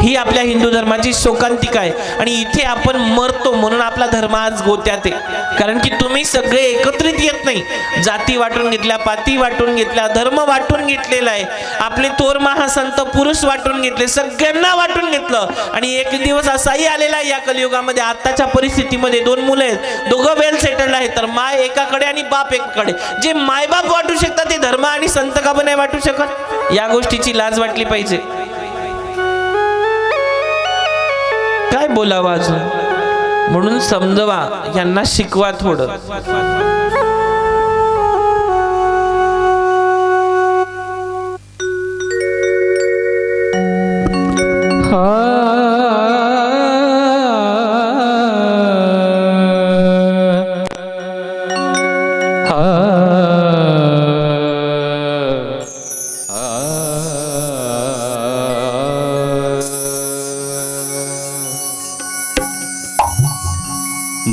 ही आपल्या हिंदू धर्माची शोकांतिका आहे आणि इथे आपण मरतो म्हणून आपला धर्म आज गोत्यात आहे। कारण की तुम्ही सगळे एकत्रित येत नाही, जाती वाटून घेतल्या, पाती वाटून घेतल्या, धर्म वाटून घेतलेला आहे, आपले थोर महासंत पुरुष वाटून घेतले, सगळ्यांना वाटून घेतलं आणि एक दिवस असाही आलेला आहे या कलियुगामध्ये, आताच्या परिस्थितीमध्ये दोन मुलं आहेत, दोघं वेल सेटल्ड आहेत, तर माय एकाकडे आणि बाप एकाकडे, जे मायबाप वाटू शकतात ते धर्म आणि संत का पण नाही वाटू शकत? या गोष्टीची लाज वाटली पाहिजे। काय बोलावं अजून, म्हणून समजवा, यांना शिकवा थोडं।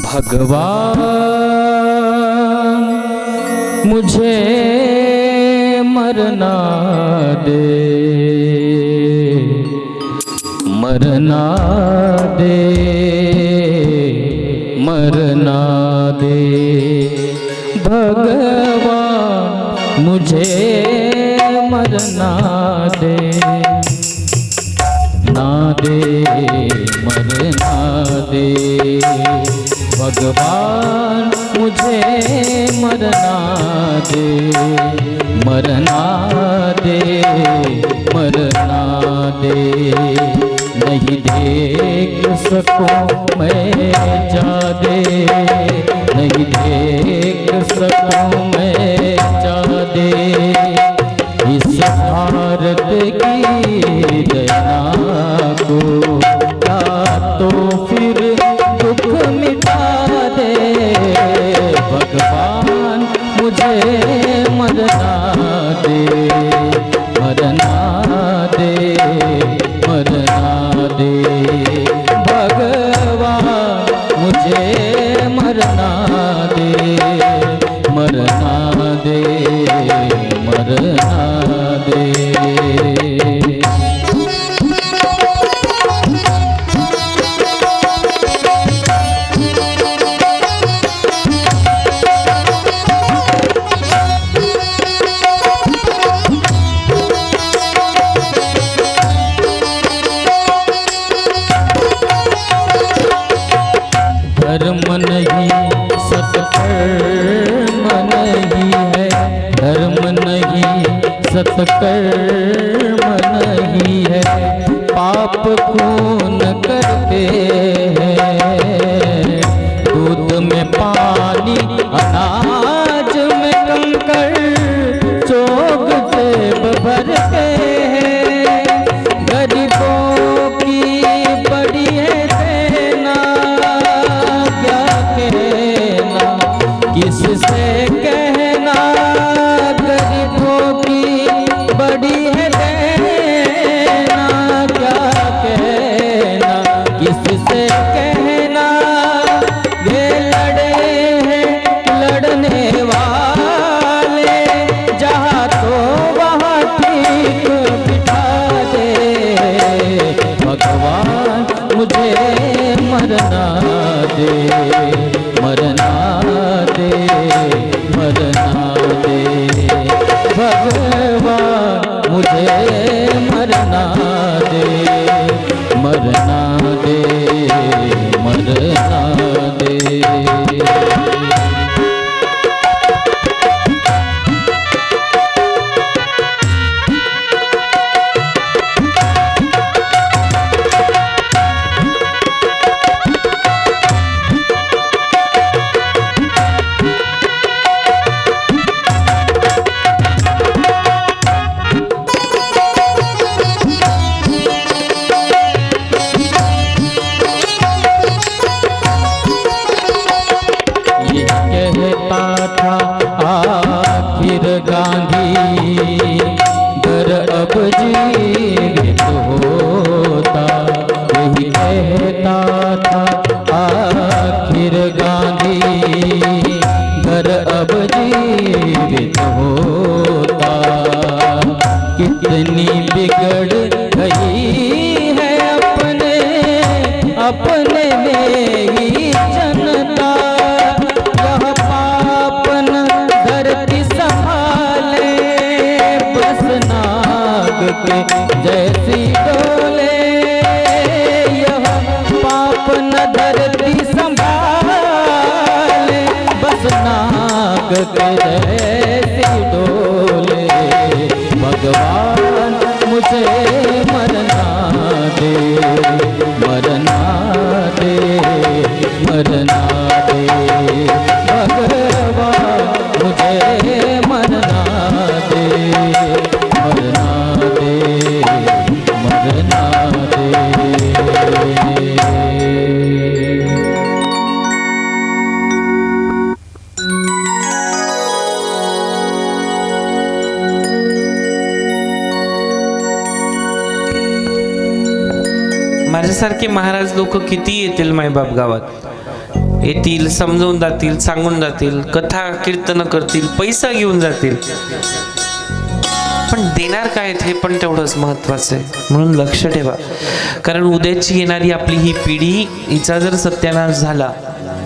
भगवान मुझे मरना दे, मरना दे, मरना दे, भगवान मुझे मरना दे, ना दे, मरना दे, भगवान मुझे मरना दे, मरना दे, मरना दे, नहीं देख सकूं मैं जादे, नहीं देख सकूं मैं जादे, इस भारत की दया को या तो फिर दुख मिटा दे, भगवान मुझे मरना दे, मरना दे, मरना दे, भगवान मुझे मरना दे, मरना दे, मरना दे। धर्म नहीं सत्कर्म नहीं है, धर्म नहीं सत्कर्म नहीं है, पाप खून करते हैं, दूध में पानी, अनाज में कंकड़, चोग सेब भरते हैं, गरीबों की बड़ी है देना, क्या कहना किससे कहना, गरीबों की बड़ी है देना, क्या कहना किससे कहना, ये लड़े हैं लड़ने वाले, जहाँ तो वहाँ ठीक बिठा दे, भगवान मुझे मरना दे, मरना दे, मरना दे, भगवान मुझे मरना दे, मरना दे, मरना दे। अपने में ही जनता, यह पापन धरती संभाले, बस नाग के जैसी डोले, यह पापन धरती संभाले, बस नाग के जैसी डोले। भगवान मुझे मरना दे, मरना दे, मरना दे, भगवान मुझे मरना दे, मरना दे, मरना दे। माझ्यासारखे महाराज लोक किती येतील मायबाप गावात, येतील, समजवून जातील, सांगून जातील, कथा कीर्तन करतील, पैसा घेऊन जातील, पण देणार काय हे पण तेवढंच महत्वाचं आहे. म्हणून लक्ष ठेवा, कारण उद्याची येणारी आपली ही पिढी, हिचा जर सत्यानाश झाला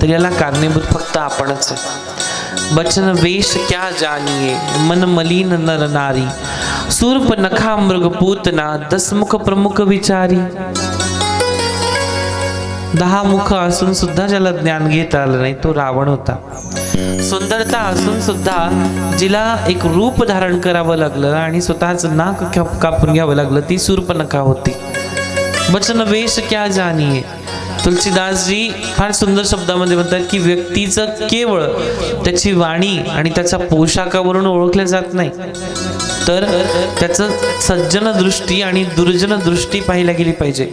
तर याला कारणीभूत फक्त आपणच आहे. बचन वेश क्या जानिये, मन मलिन नर नारी, सूर्प नखा मृग पूतना, 10 मुख प्रमुख विचारी. 10 मुख असून सुद्धा ज्याला ज्ञान घेता आलं नाही तो रावण होता. सुंदरता असून सुद्धा जिला एक रूप धारण करावं लागलं आणि स्वतःच नाक कापून घ्यावं लागलं ती शूर्पणखा होती. बचन वेश क्या जानिये. तुलसीदासजी फार सुंदर शब्दामध्ये म्हणतात की व्यक्तीचं केवळ त्याची वाणी आणि त्याच्या पोशाखावरून ओळखले जात नाही, तर त्याचं सज्जन दृष्टी आणि दुर्जन दृष्टी पाहायला गेली पाहिजे.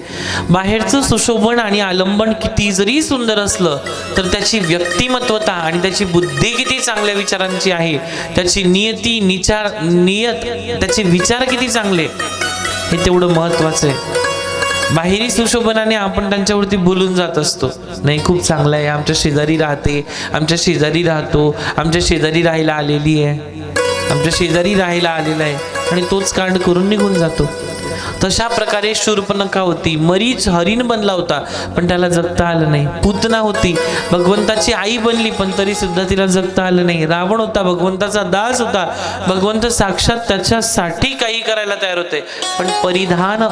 बाहेरचं सुशोभन आणि आलंबन किती जरी सुंदर असलं तर त्याची व्यक्तिमत्वता आणि त्याची बुद्धी किती चांगल्या विचारांची आहे, त्याची नियत त्याचे विचार किती चांगले हे तेवढं महत्वाचं आहे. बाहेरी सुशोभनाने आपण त्यांच्यावरती बोलून जात असतो, नाही खूप चांगलं आहे, आमच्या शेजारी राहते, आमच्या शेजारी राहतो, आमच्या शेजारी राहायला आलेली आहे, आमच्या शेजारी राहायला आलेला आहे, आणि तोच कांड करून निघून जातो. तशा प्रकारे शूर्पणखा होती. मरीच हरिण बनला होता पण त्याला जगता आलं नाही. पूतना होती, भगवंताची आई बनली पण तरी सुद्धा तिला जगता आलं नाही. रावण होता, भगवंताचा दास होता, भगवंत साक्षात त्याच्यासाठी काही करायला तयार होते, पण परिधान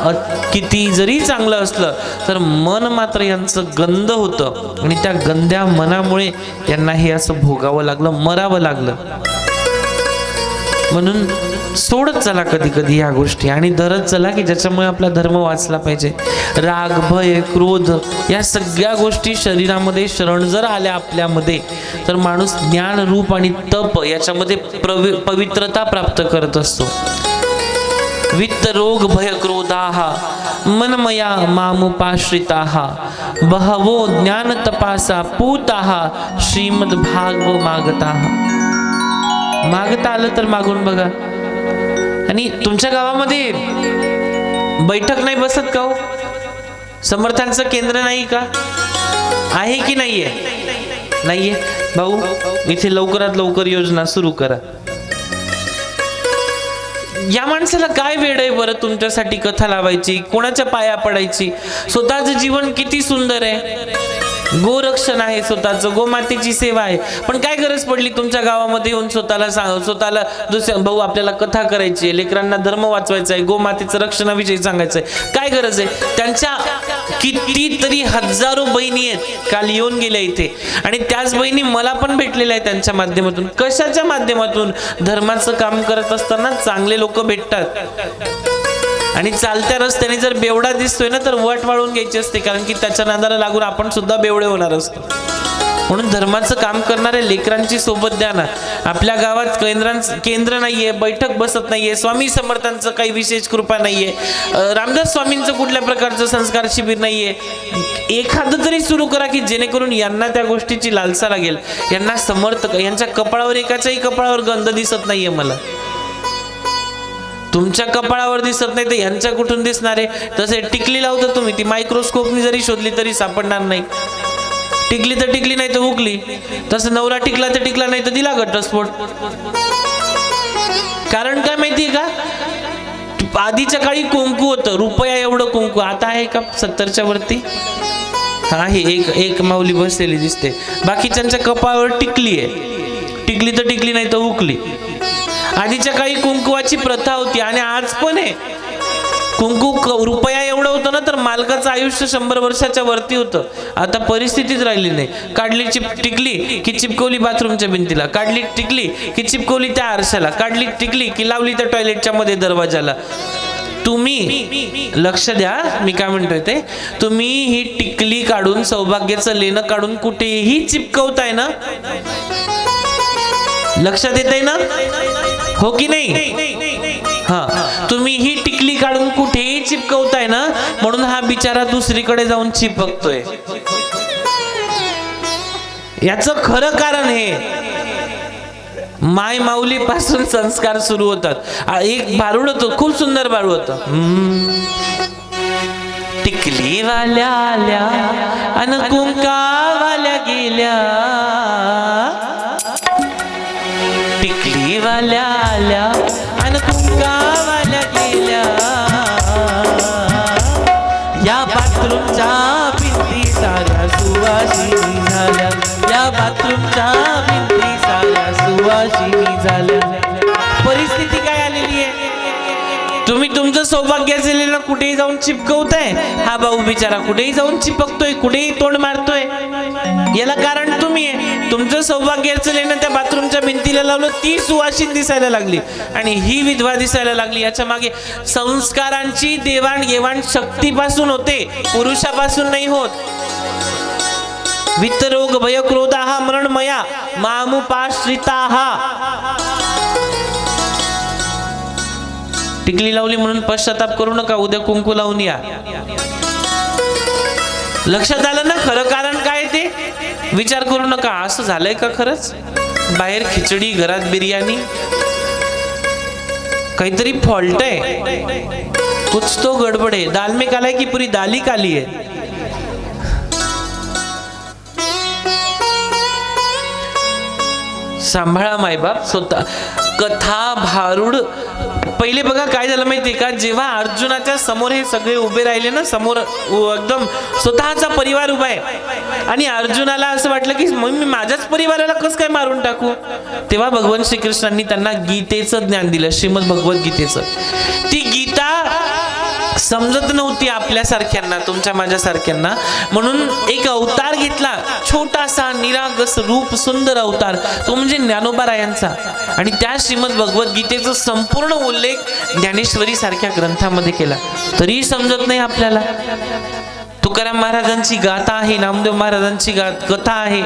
किती जरी चांगलं असलं तर मन मात्र यांचं गंध होतं, आणि त्या गंध्या मनामुळे यांना हे असं भोगावं लागलं, मरावं लागलं. म्हणून सोडत चला कधी कधी ह्या गोष्टी आणि धरत चला की ज्याच्यामुळे आपला धर्म वाचला पाहिजे. राग, भय, क्रोध या सगळ्या गोष्टी शरीरामध्ये शरण जर आल्या आपल्यामध्ये तर माणूस ज्ञान, रूप आणि तप याच्यामध्ये पवित्रता प्राप्त करत असतो. वित्त रोग भय क्रोधाः मनमया मामुपाश्रिताः बहवो ज्ञान तपासा पूताः श्रीमद भागव मागताः. मागता आलं तर मागून बघा. आणि तुमच्या गावामध्ये बैठक नाही बसत का हो? समर्थांचं केंद्र नाही का? आहे की नाहीये? नाहीये भाऊ, इथे लवकरात लवकर योजना सुरू करा. या माणसाला काय वेळ आहे बरं तुमच्यासाठी कथा लावायची, कोणाच्या पाया पडायची? स्वतःचं जीवन किती सुंदर आहे, गोरक्षण आहे, स्वतःचं गोमातेची सेवा आहे, पण काय गरज पडली तुमच्या गावामध्ये येऊन स्वतःला दुसऱ्या भाऊ आपल्याला कथा करायची आहे, लेकरांना धर्म वाचवायचा आहे, गोमातेचं रक्षणाविषयी सांगायचं आहे, काय गरज आहे? त्यांच्या कितीतरी हजारो बहिणी आहेत, काल येऊन गेल्या इथे, आणि त्याच बहिणी मला पण भेटलेल्या आहेत त्यांच्या माध्यमातून. कशाच्या माध्यमातून? धर्माचं काम करत असताना चांगले लोक भेटतात, आणि चालत्या रस्त्याने जर बेवडा दिसतोय ना तर वाट वाळून घ्यायची असते, कारण की त्याच्या नादाला लागून आपण सुद्धा बेवडे होणार असतो. म्हणून धर्माचं काम करणाऱ्या लेकरांची सोबत द्या ना. आपल्या गावात केंद्र नाहीये, बैठक बसत नाहीये, स्वामी समर्थांचं काही विशेष कृपा नाहीये, रामदास स्वामींचं कुठल्या प्रकारचं संस्कार शिबिर नाहीये. एखादं तरी सुरू करा की जेणेकरून यांना त्या गोष्टीची लालसा लागेल, यांना समर्थ. यांच्या कपाळावर, एकाच्याही कपाळावर गंध दिसत नाहीये मला. तुमच्या कपाळावर दिसत नाही तर यांच्या कुठून दिसणार आहे? तसे टिकली लावता तुम्ही, ती मायक्रोस्कोपनी जरी शोधली तरी सापडणार नाही. टिकली तर टिकली, नाही तर हुकली. तसं नवरा टिकला तर टिकला, नाही तर दिला घटस्फोट. कारण काय माहितीये का? आधीच्या काळी कुंकू होतं, रुपया एवढं कुंकू. आता आहे का 70च्या वरती? आहे एक माऊली बसलेली दिसते, बाकीच्यांच्या कपाळावर टिकली आहे. टिकली तर टिकली, नाही तर हुकली. आधीच्या काळी कुंकुवाची प्रथा होती आणि आज पण आहे. कुंकू रुपया एवढं होतं ना, तर मालकाचं आयुष्य 100 वर्षाच्या वरती होतं. आता परिस्थितीच राहिली नाही. काढली टिकली की चिपकवली बाथरूमच्या भिंतीला, काढली टिकली की चिपकवली त्या आरशाला, काढली टिकली की लावली त्या टॉयलेटच्या मध्ये दरवाजाला. तुम्ही लक्ष द्या, मी काय म्हणतोय ते, तुम्ही ही टिकली काढून, सौभाग्याचं लेणं काढून कुठेही चिपकवताय ना, लक्षात येतंय ना, हो की नाही? हा, तुम्ही ही टिकली काढून कुठेही चिपकवताय ना, म्हणून हा बिचारा दुसरीकडे जाऊन चिपकतोय. याचं खरं कारण हे माय माऊली पासून संस्कार सुरू होतात. एक बारूड होतं, खूप सुंदर बारूड होतं. टिकली वाल्या आल्या अन कुंकावाल्या गेल्या, टिकली वाल्या आल्या अन कुंकावाल्या गेल्या, या बाथरूमच्या भिंती साऱ्या सुवासिनी झाल्या, या बाथरूमच्या भिंती साऱ्या सुवासिनी झाल्या. परिस्थिती काय आलेली आहे? तुम्ही तुमचं सौभाग्याचं लेणं कुठेही जाऊन चिपकवताय, हा भाऊ बिचारा कुठेही जाऊन चिपकतोय, कुठेही तोंड मारतोय. याला कारण तुम्ही आहे. तुमचं सौभाग्याचं लेणं त्या बाथरूमच्या भिंतीला लावलं, ती सुवासिन दिसायला लागली आणि ही विधवा दिसायला लागली. याच्या मागे संस्कारांची देवाणघेवाण शक्तीपासून होते, पुरुषापासून नाही होत. वित्तरोग भयक्रोधाः मरणमया मामुपाश्रिताः. टिकली लावली म्हणून पश्चाताप करू नका, उद्या कुंकू लावून या. लक्षात आलं ना खरं कारण काय ते? विचार करू नका असं झालंय का खरंच. बाहेर खिचडी, घरात बिर्याणी, काहीतरी फॉल्ट आहे, कुछ तो गडबड आहे. दाल में काला है की पुरी दाली काली है. सांभाळा मायबाप स्वतः. कथा भारूड. पहिले बघा काय झालं माहितीये का, जेव्हा अर्जुनाच्या समोर हे सगळे उभे राहिले ना, समोर एकदम स्वतःचा परिवार उभा आहे आणि अर्जुनाला असं वाटलं की मग मी माझ्याच परिवाराला कसं काय मारून टाकू, तेव्हा भगवान श्रीकृष्णांनी त्यांना गीतेचं ज्ञान दिलं, श्रीमद भगवद्गीतेचं. ती गीता समजत नव्हती आपल्यासारख्यांना, तुमच्या माझ्यासारख्यांना, म्हणून एक अवतार घेतला, छोटासा निरागस रूप सुंदर अवतार, तो म्हणजे ज्ञानोबारायांचा. आणि त्या श्रीमद भगवद्गीतेचा संपूर्ण उल्लेख ज्ञानेश्वरी सारख्या ग्रंथामध्ये केला, तरी समजत नाही आपल्याला. तुकाराम महाराजांची गाथा आहे, नामदेव महाराजांची कथा आहे,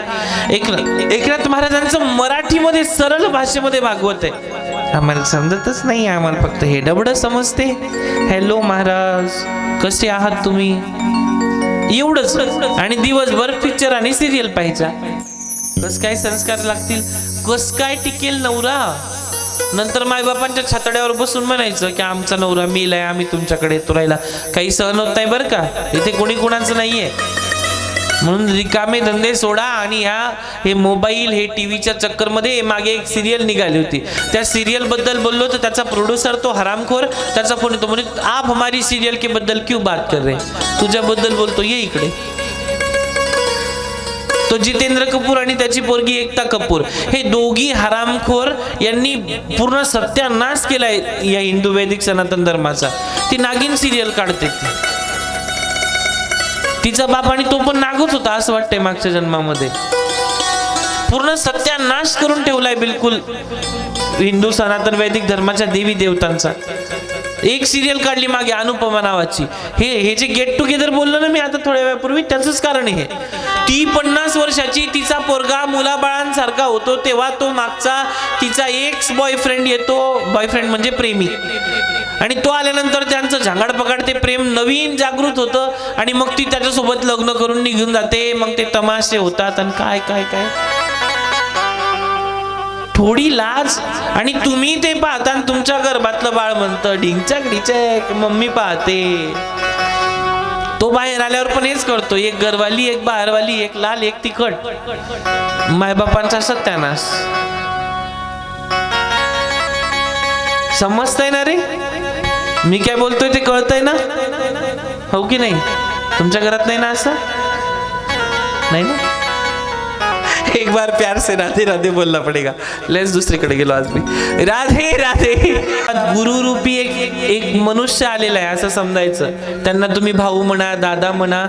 एकनाथ महाराजांचं मराठीमध्ये सरळ भाषेमध्ये भागवत आहे. आम्हाला समजतच नाही, आम्हाला फक्त हे डबडं समजते. हॅलो महाराज, कसे आहात तुम्ही, एवढंच. आणि दिवसभर पिक्चर आणि सिरियल पाहायचा. कस काय संस्कार लागतील, कस काय टिकेल नवरा. नंतर मायबापांच्या छातड्यावर बसून म्हणायचं की आमचा नवरा मेलाय, आम्ही तुमच्याकडे येतो राहिला. काही सहन होत नाही बरं का, इथे कोणी कोणाचं नाहीये. म्हणून रिकामे धंदे सोडा आणि हे मोबाईल, हे टीव्हीच्या चक्करमध्ये. मागे एक सिरियल निघाली होती, त्या सिरियल बद्दल बोललो तर त्याचा प्रोड्युसर तो हरामखोर, त्याचा फोन येतो, म्हणे आप हमारी सिरियल के बद्दल क्यों बात कर रहे, तुझ्याबद्दल बोलतो, ये इकडे. तो जितेंद्र कपूर आणि त्याची पोरगी एकता कपूर, हे दोघी हरामखोर यांनी पूर्ण सत्यानाश केलाय या हिंदू वैदिक सनातन धर्माचा. ती नागिन सिरियल काढते, तिचा बाप आणि तो पण नागच होता असं वाटतंय मागच्या जन्मामध्ये. पूर्ण सत्यानाश करून ठेवलाय बिलकुल हिंदू सनातन वैदिक धर्माच्या देवी देवतांचा. एक सिरियल काढली मागे अनुपमा नावाची. हे जे गेट टुगेदर बोललो ना मी आता थोड्या वेळापूर्वी, त्याचंच कारण आहे. ती 50 वर्षाची, तिचा पोरगा मुलाबाळांसारखा होतो, तेव्हा तो मागचा तिचा एक्स बॉयफ्रेंड येतो, बॉयफ्रेंड म्हणजे प्रेमी, आणि तो आल्यानंतर त्यांचं झांगाड पकाड ते प्रेम नवीन जागृत होतं आणि मग ती त्याच्यासोबत लग्न करून निघून जाते. मग ते तमाशे होतात आणि काय काय काय. थोडी लाज. आणि तुम्ही ते पाहता, तुमच्या गर्भातलं बाळ म्हणतं ढिंचक ढिंचक, मम्मी पाहते. तो बाहेर आल्यावर पण हेच करतो, एक घरवाली, एक बाहेरवाली, एक लाल, एक तिखट. मायबापांचा सत्यानाश. समजतंय ना रे मी काय बोलतोय, ते कळतंय ना, हो की नाही? तुमच्या घरात नाही ना असं? नहीं ना? एक बार प्यार से राधे राधे बोलना पड़ेगा. लेट्स दुसरीकडे गेलो आज मी. राधे राधे. गुरु रूपी एक मनुष्य आलेला आहे असं समजायचं. त्यांना तुम्ही भाऊ म्हणा, दादा म्हणा.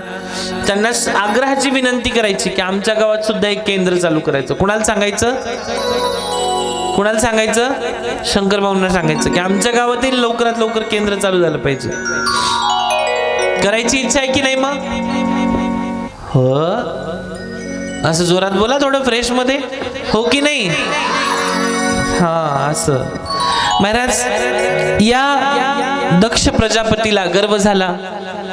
त्यांना आग्रहाची विनंती करायची की आमच्या गावात सुद्धा एक केंद्र चालू करायचं. कुणाला सांगायचं? कुणाला सांगायचं? शंकर भाऊंना सांगायचं की आमच्या गावातील लवकरात लवकर केंद्र चालू झालं पाहिजे. करायची इच्छा आहे की नाही मग? हो. असं जोरात बोला, थोडं फ्रेश मध्ये. हो की नाही? हा असं. महाराज, या दक्ष प्रजापतीला गर्व झाला.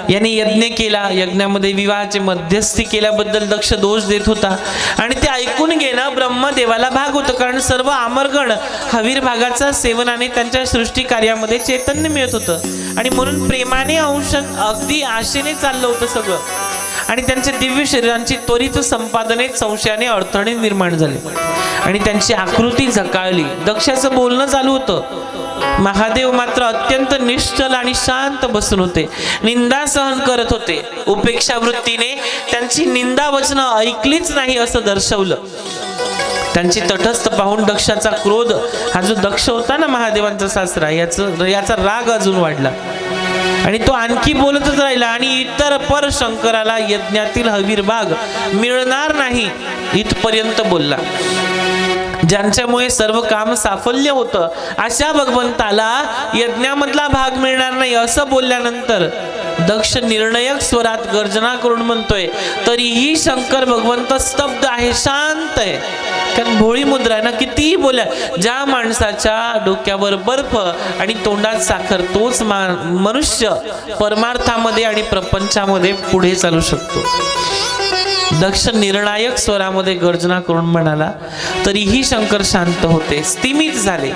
याने यज्ञ केला. यज्ञामध्ये विवाहाचे मध्यस्थी केल्याबद्दल दक्ष दोष देत होता आणि ते ऐकून घेणं ब्रह्मदेवाला भाग होतं. कारण सर्व आमरगण हवीर भागाचा सेवनाने त्यांच्या सृष्टी कार्यामध्ये चैतन्य मिळत होतं आणि म्हणून प्रेमाने अंश अगदी आशेने चाललं होतं सगळं. आणि त्यांच्या दिव्य शरीरांची त्वरित संपादने संशयाने अडथळे निर्माण झाले आणि त्यांची आकृती झकाळली. दक्षाचं बोलणं चालू होतं. महादेव मात्र अत्यंत निश्चल आणि शांत बसून होते. निंदा सहन करत होते. उपेक्षा वृत्तीने त्यांची निंदा वचनं ऐकलीच नाही असं दर्शवलं. त्यांची तटस्थ पाहून दक्षाचा क्रोध, हा जो दक्ष होता ना महादेवांचा सासरा, याचा राग अजून वाढला आणि तो आणखी बोलतच राहिला आणि इतर पर शंकराला यज्ञातील हवीर भाग मिळणार नाही इथपर्यंत बोलला. ज्यांच्यामुळे सर्व काम साफल्य होतं अशा भगवंताला यज्ञामधला भाग मिळणार नाही असं बोलल्यानंतर दक्ष निर्णयक स्वरात गर्जना करून म्हणतोय, तरीही शंकर भगवंत स्तब्ध आहे, शांत आहे. कारण भोळी मुद्रा आहे ना, कितीही बोला. ज्या माणसाच्या डोक्यावर बर्फ आणि तोंडात साखर तोच मनुष्य परमार्थामध्ये आणि प्रपंचामध्ये पुढे चालू शकतो. दक्ष निर्णायक स्वरामध्ये गर्जना करून म्हणाला, तरीही शंकर शांत होते, स्तिमित झाले.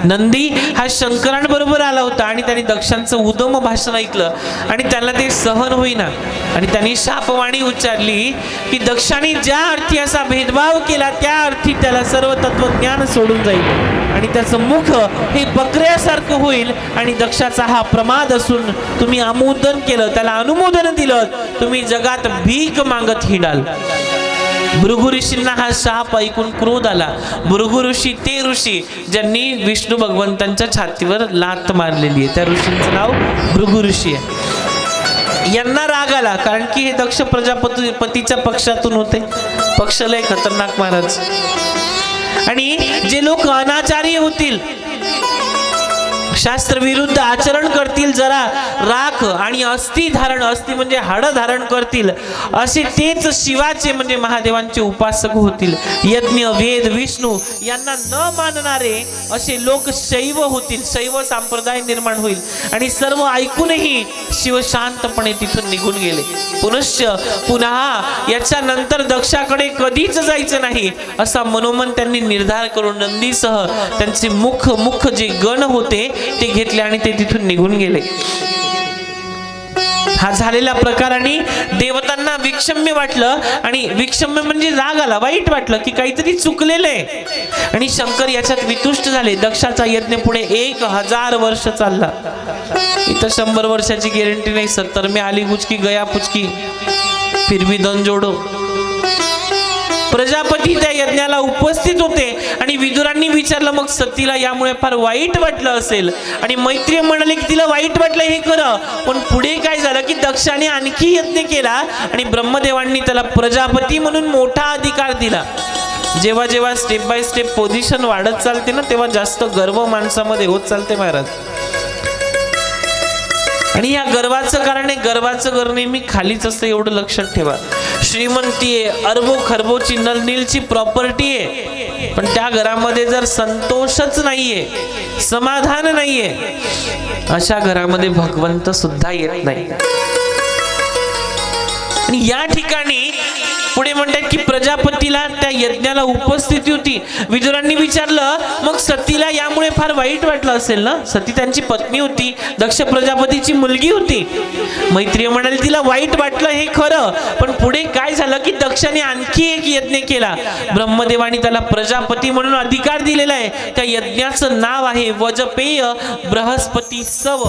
नंदी हा शंकरांबरोबर आला होता आणि त्यांनी दक्षांचं उदम भाषण ऐकलं आणि त्यांना ते सहन होईना आणि त्यांनी शापवाणी उच्चारली की दक्षाने ज्या अर्थी असा भेदभाव केला त्या अर्थी त्याला सर्व तत्वज्ञान सोडून जाईल आणि त्याचं मुख हे बकऱ्यासारखं होईल आणि दक्षाचा हा प्रमाद असून तुम्ही अनुमोदन केलं, त्याला अनुमोदन दिलं, तुम्ही जगात भीक मागत हिंडाल. भृगु ऋषींना हा शाप ऐकून क्रोध आला. भृगु ऋषी ते ऋषी ज्यांनी विष्णू भगवंतांच्या छातीवर लात मारलेली आहे, त्या ऋषींचं नाव भृगु ऋषी आहे. यांना राग आला कारण की हे दक्ष प्रजापतीच्या पक्षातून होते. पक्ष लय खतरनाक महाराज. आणि जे लोक अनाचारी होतील, शास्त्र विरुद्ध आचरण करतील, जरा राख आणि अस्थि धारण, अस्थि म्हणजे हाड धारण करतील, असे तेच शिवाचे म्हणजे महादेवांचे उपासक होतील. यज्ञ वेद विष्णू यांना न मानणारे असे लोक शैव होतील. शैव संप्रदाय निर्माण होईल आणि सर्व ऐकूनही शिव शांतपणे तिथून निघून गेले. पुन्हा याच्यानंतर दक्षाकडे कधीच जायचं नाही असा मनोमन त्यांनी निर्धार करून नंदीसह त्यांचे मुख जे गण होते ते घेतले आणि ते तिथून निघून गेले. हा झालेला प्रकाराने देवतांना विक्षम्य वाटलं आणि विक्षम्य म्हणजे राग आला, वाईट वाटलं की काहीतरी चुकलेलं आहे आणि शंकर याच्यात वितुष्ट झाले. दक्षाचा यज्ञ पुढे 1000 वर्ष चालला. इथं 100 वर्षाची गॅरंटी नाही. 70 में आली गुचकी गया पुचकी, फिर भी दन जोडो. प्रजापती त्या यज्ञाला उपस्थित होते आणि विदुरांनी विचारलं, मग सतीला यामुळे फार वाईट वाटलं असेल आणि मैत्रिय म्हणाले की तिला वाईट वाटलं हे खरं, पण पुढे काय झालं की दक्षाने आणखी यज्ञ केला आणि ब्रह्मदेवांनी त्याला प्रजापती म्हणून मोठा अधिकार दिला. जेव्हा जेव्हा स्टेप बाय स्टेप पोझिशन वाढत चालते ना, तेव्हा जास्त गर्व माणसामध्ये होत चालते महाराज. आणि या गर्वाचं कारण आहे, गर्वाचं घर नेहमी खालीच असतं, एवढं लक्षात ठेवा. श्रीमंती आहे, अरबो खरबोची नलनीलची प्रॉपर्टी आहे, पण त्या घरामध्ये जर संतोषच नाहीये, समाधान नाहीये, अशा घरामध्ये भगवंत सुद्धा येत नाही. आणि या ठिकाणी पुढे म्हणतात की प्रजापतीला त्या यज्ञाला उपस्थिती होती. विदुरांनी विचारलं, मग सतीला यामुळे फार वाईट वाटलं असेल ना? सती त्यांची पत्नी होती, दक्ष प्रजापतीची मुलगी होती. मैत्रिय म्हणाली तिला वाईट वाटलं हे खरं, पण पुढे काय झालं की दक्षाने आणखी एक यज्ञ केला. ब्रह्मदेवाने त्याला प्रजापती म्हणून अधिकार दिलेला आहे. त्या यज्ञाचं नाव आहे वजपेय बृहस्पती सव.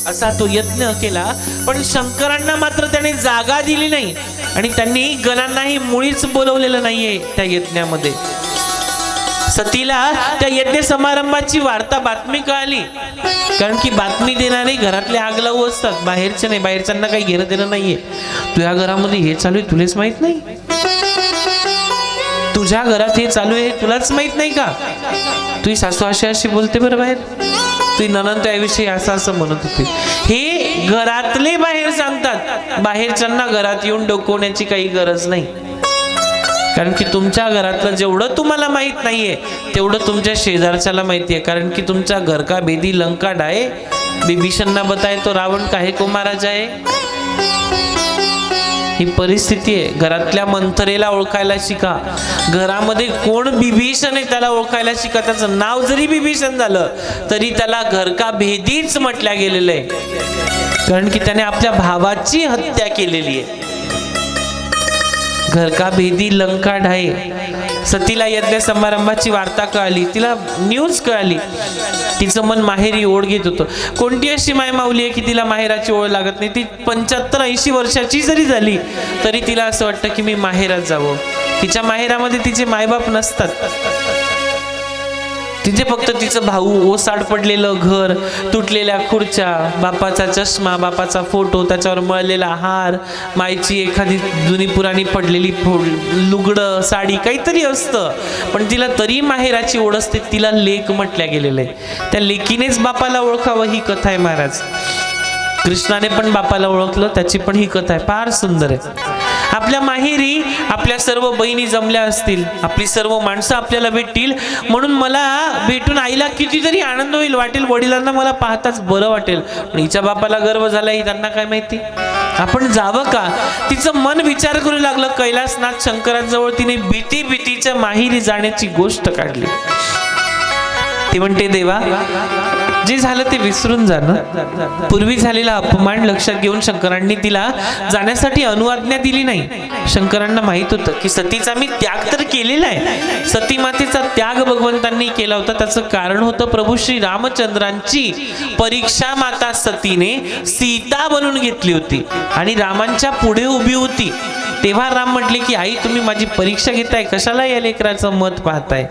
असा तो यज्ञ केला, पण शंकरांना मात्र त्याने जागा दिली नाही. आणि त्यांनी गणांनाही मुळीच बोलवलेलं नाहीये त्या यज्ञामध्ये. सतीला त्या यज्ञ समारंभाची वार्ता बातमी कळाली, कारण की बातमी देणारे घरातले आग लावू असतात, बाहेरचे नाही. बाहेरच्यांना काही घेणं देणं नाहीये. तुझ्या घरामध्ये हे चालू आहे तुलाच माहित नाही? तुझ्या घरात हे चालू आहे तुलाच माहित नाही का? तुझी सासू अशी बोलते बरं बाहेर, तुझी ननंद त्याविषयी असं म्हणत होती. हे घरातले बाहेर सांगतात, बाहेरच्यांना घरात येऊन डोकवण्याची काही गरज नाही. कारण की तुमच्या घरातलं जेवढं तुम्हाला माहित नाहीये तेवढं तुमच्या शेजारच्याला माहितीये. कारण की तुमचा घर का बेदी लंका डाये, बिभीषणना बताए तो रावण काहे को मारा जाए. ही परिस्थिती आहे. घरातल्या मंथरेला ओळखायला शिका. घरामध्ये कोण बिभीषण आहे त्याला ओळखायला शिका. त्याचं नाव जरी बिभीषण झालं तरी त्याला घर का भेदीच म्हटल्या गेलेलं आहे, कारण की त्याने आपल्या भावाची हत्या केलेली आहे. घर का भेदी लंका ढाये. सतीला यज्ञ समारंभाची वार्ता कळाली, तिला न्यूज कळाली. तिचं मन माहेरी ओढ घेत होतं. कोणती अशी माय माऊली आहे की तिला माहेराची ओढ लागत नाही? ती 75-80 वर्षाची जरी झाली तरी तिला असं वाटतं की मी माहेरात जावं. तिच्या माहेरामध्ये तिचे मायबाप नसतात. तिथे फक्त तिचं भाऊ, ओसाड पडलेलं घर, तुटलेल्या खुर्च्या, बापाचा चष्मा, बापाचा फोटो, त्याच्यावर मळलेला हार, मायची एखादी जुनी पुराणी पडलेली लुगडं, साडी, काहीतरी असतं. पण तिला तरी माहेराची ओढ असते. तिला लेक म्हटल्या गेलेलं आहे. त्या लेकीनेच बापाला ओळखावं ही कथा आहे महाराज. कृष्णाने पण बापाला ओळखलं, त्याची पण ही कथा आहे. फार सुंदर आहे. आपल्या माहेरी आपल्या सर्व बहिणी जमल्या असतील, आपली सर्व माणसं आपल्याला भेटतील, म्हणून मला भेटून आईला कितीतरी आनंद होईल, वाटेल वडिलांना मला पाहताच बरं वाटेल. पण हिच्या बापाला गर्व झाला ही त्यांना काय माहिती. आपण जावं का? तिचं मन विचार करू लागलं. कैलासनाथ शंकरांजवळ तिने भीतीच्या माहेरी जाण्याची गोष्ट काढली. ती म्हणते, देवा जे झालं ते विसरून जाणं. पूर्वी झालेला अपमान लक्षात घेऊन शंकरांनी तिला जाण्यासाठी अनुज्ञा दिली नाही. शंकरांना माहित होतं की सतीचा मी त्याग तर केलेला आहे. सती मातेचा त्याग भगवंतांनी केला होता. त्याचं कारण होतं प्रभू श्री रामचंद्रांची परीक्षा माता सतीने सीता बनून घेतली होती आणि रामांच्या पुढे उभी होती. तेव्हा राम म्हटले की आई तुम्ही माझी परीक्षा घेताय, कशाला या लेकराचं मत पाहताय.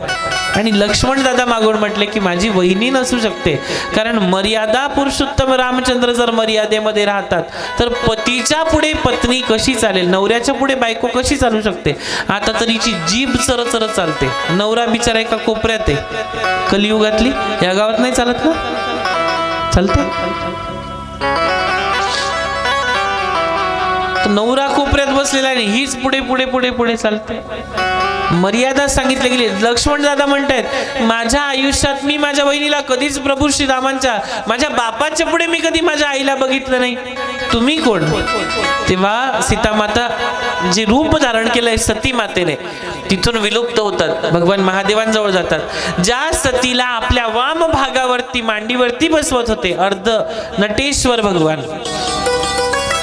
आणि लक्ष्मण दादा मागून म्हटले की माझी वहिनी नसू शकते, कारण मर्यादा पुरुषोत्तम रामचंद्र जर मर्यादेमध्ये राहतात तर पतीच्या पुढे पत्नी कशी चालेल, नवऱ्याच्या पुढे बायको कशी चालू शकते. आता तर हिची जीभ चरचर चालते. नवरा बिचारा एका कोपऱ्यात आहे. कलियुगातली या गावात नाही चालत ना, चालते. नवरा कोपऱ्यात बसलेला आहे, हीच पुढे पुढे पुढे पुढे चालते. मर्यादा सांगितली गेली. लक्ष्मण दादा म्हणतायत माझ्या आयुष्यात मी माझ्या बहिणीला कधीच प्रभू श्रीरामांच्या, माझ्या बापाच्या पुढे मी कधी माझ्या आईला बघितलं नाही. तुम्ही कोण? तेव्हा सीता माता जे रूप धारण केलंय सती मातेने तिथून विलुप्त होतात. भगवान महादेवांजवळ जातात. ज्या सतीला आपल्या वाम भागावरती मांडीवरती बसवत होते अर्ध नटेश्वर भगवान,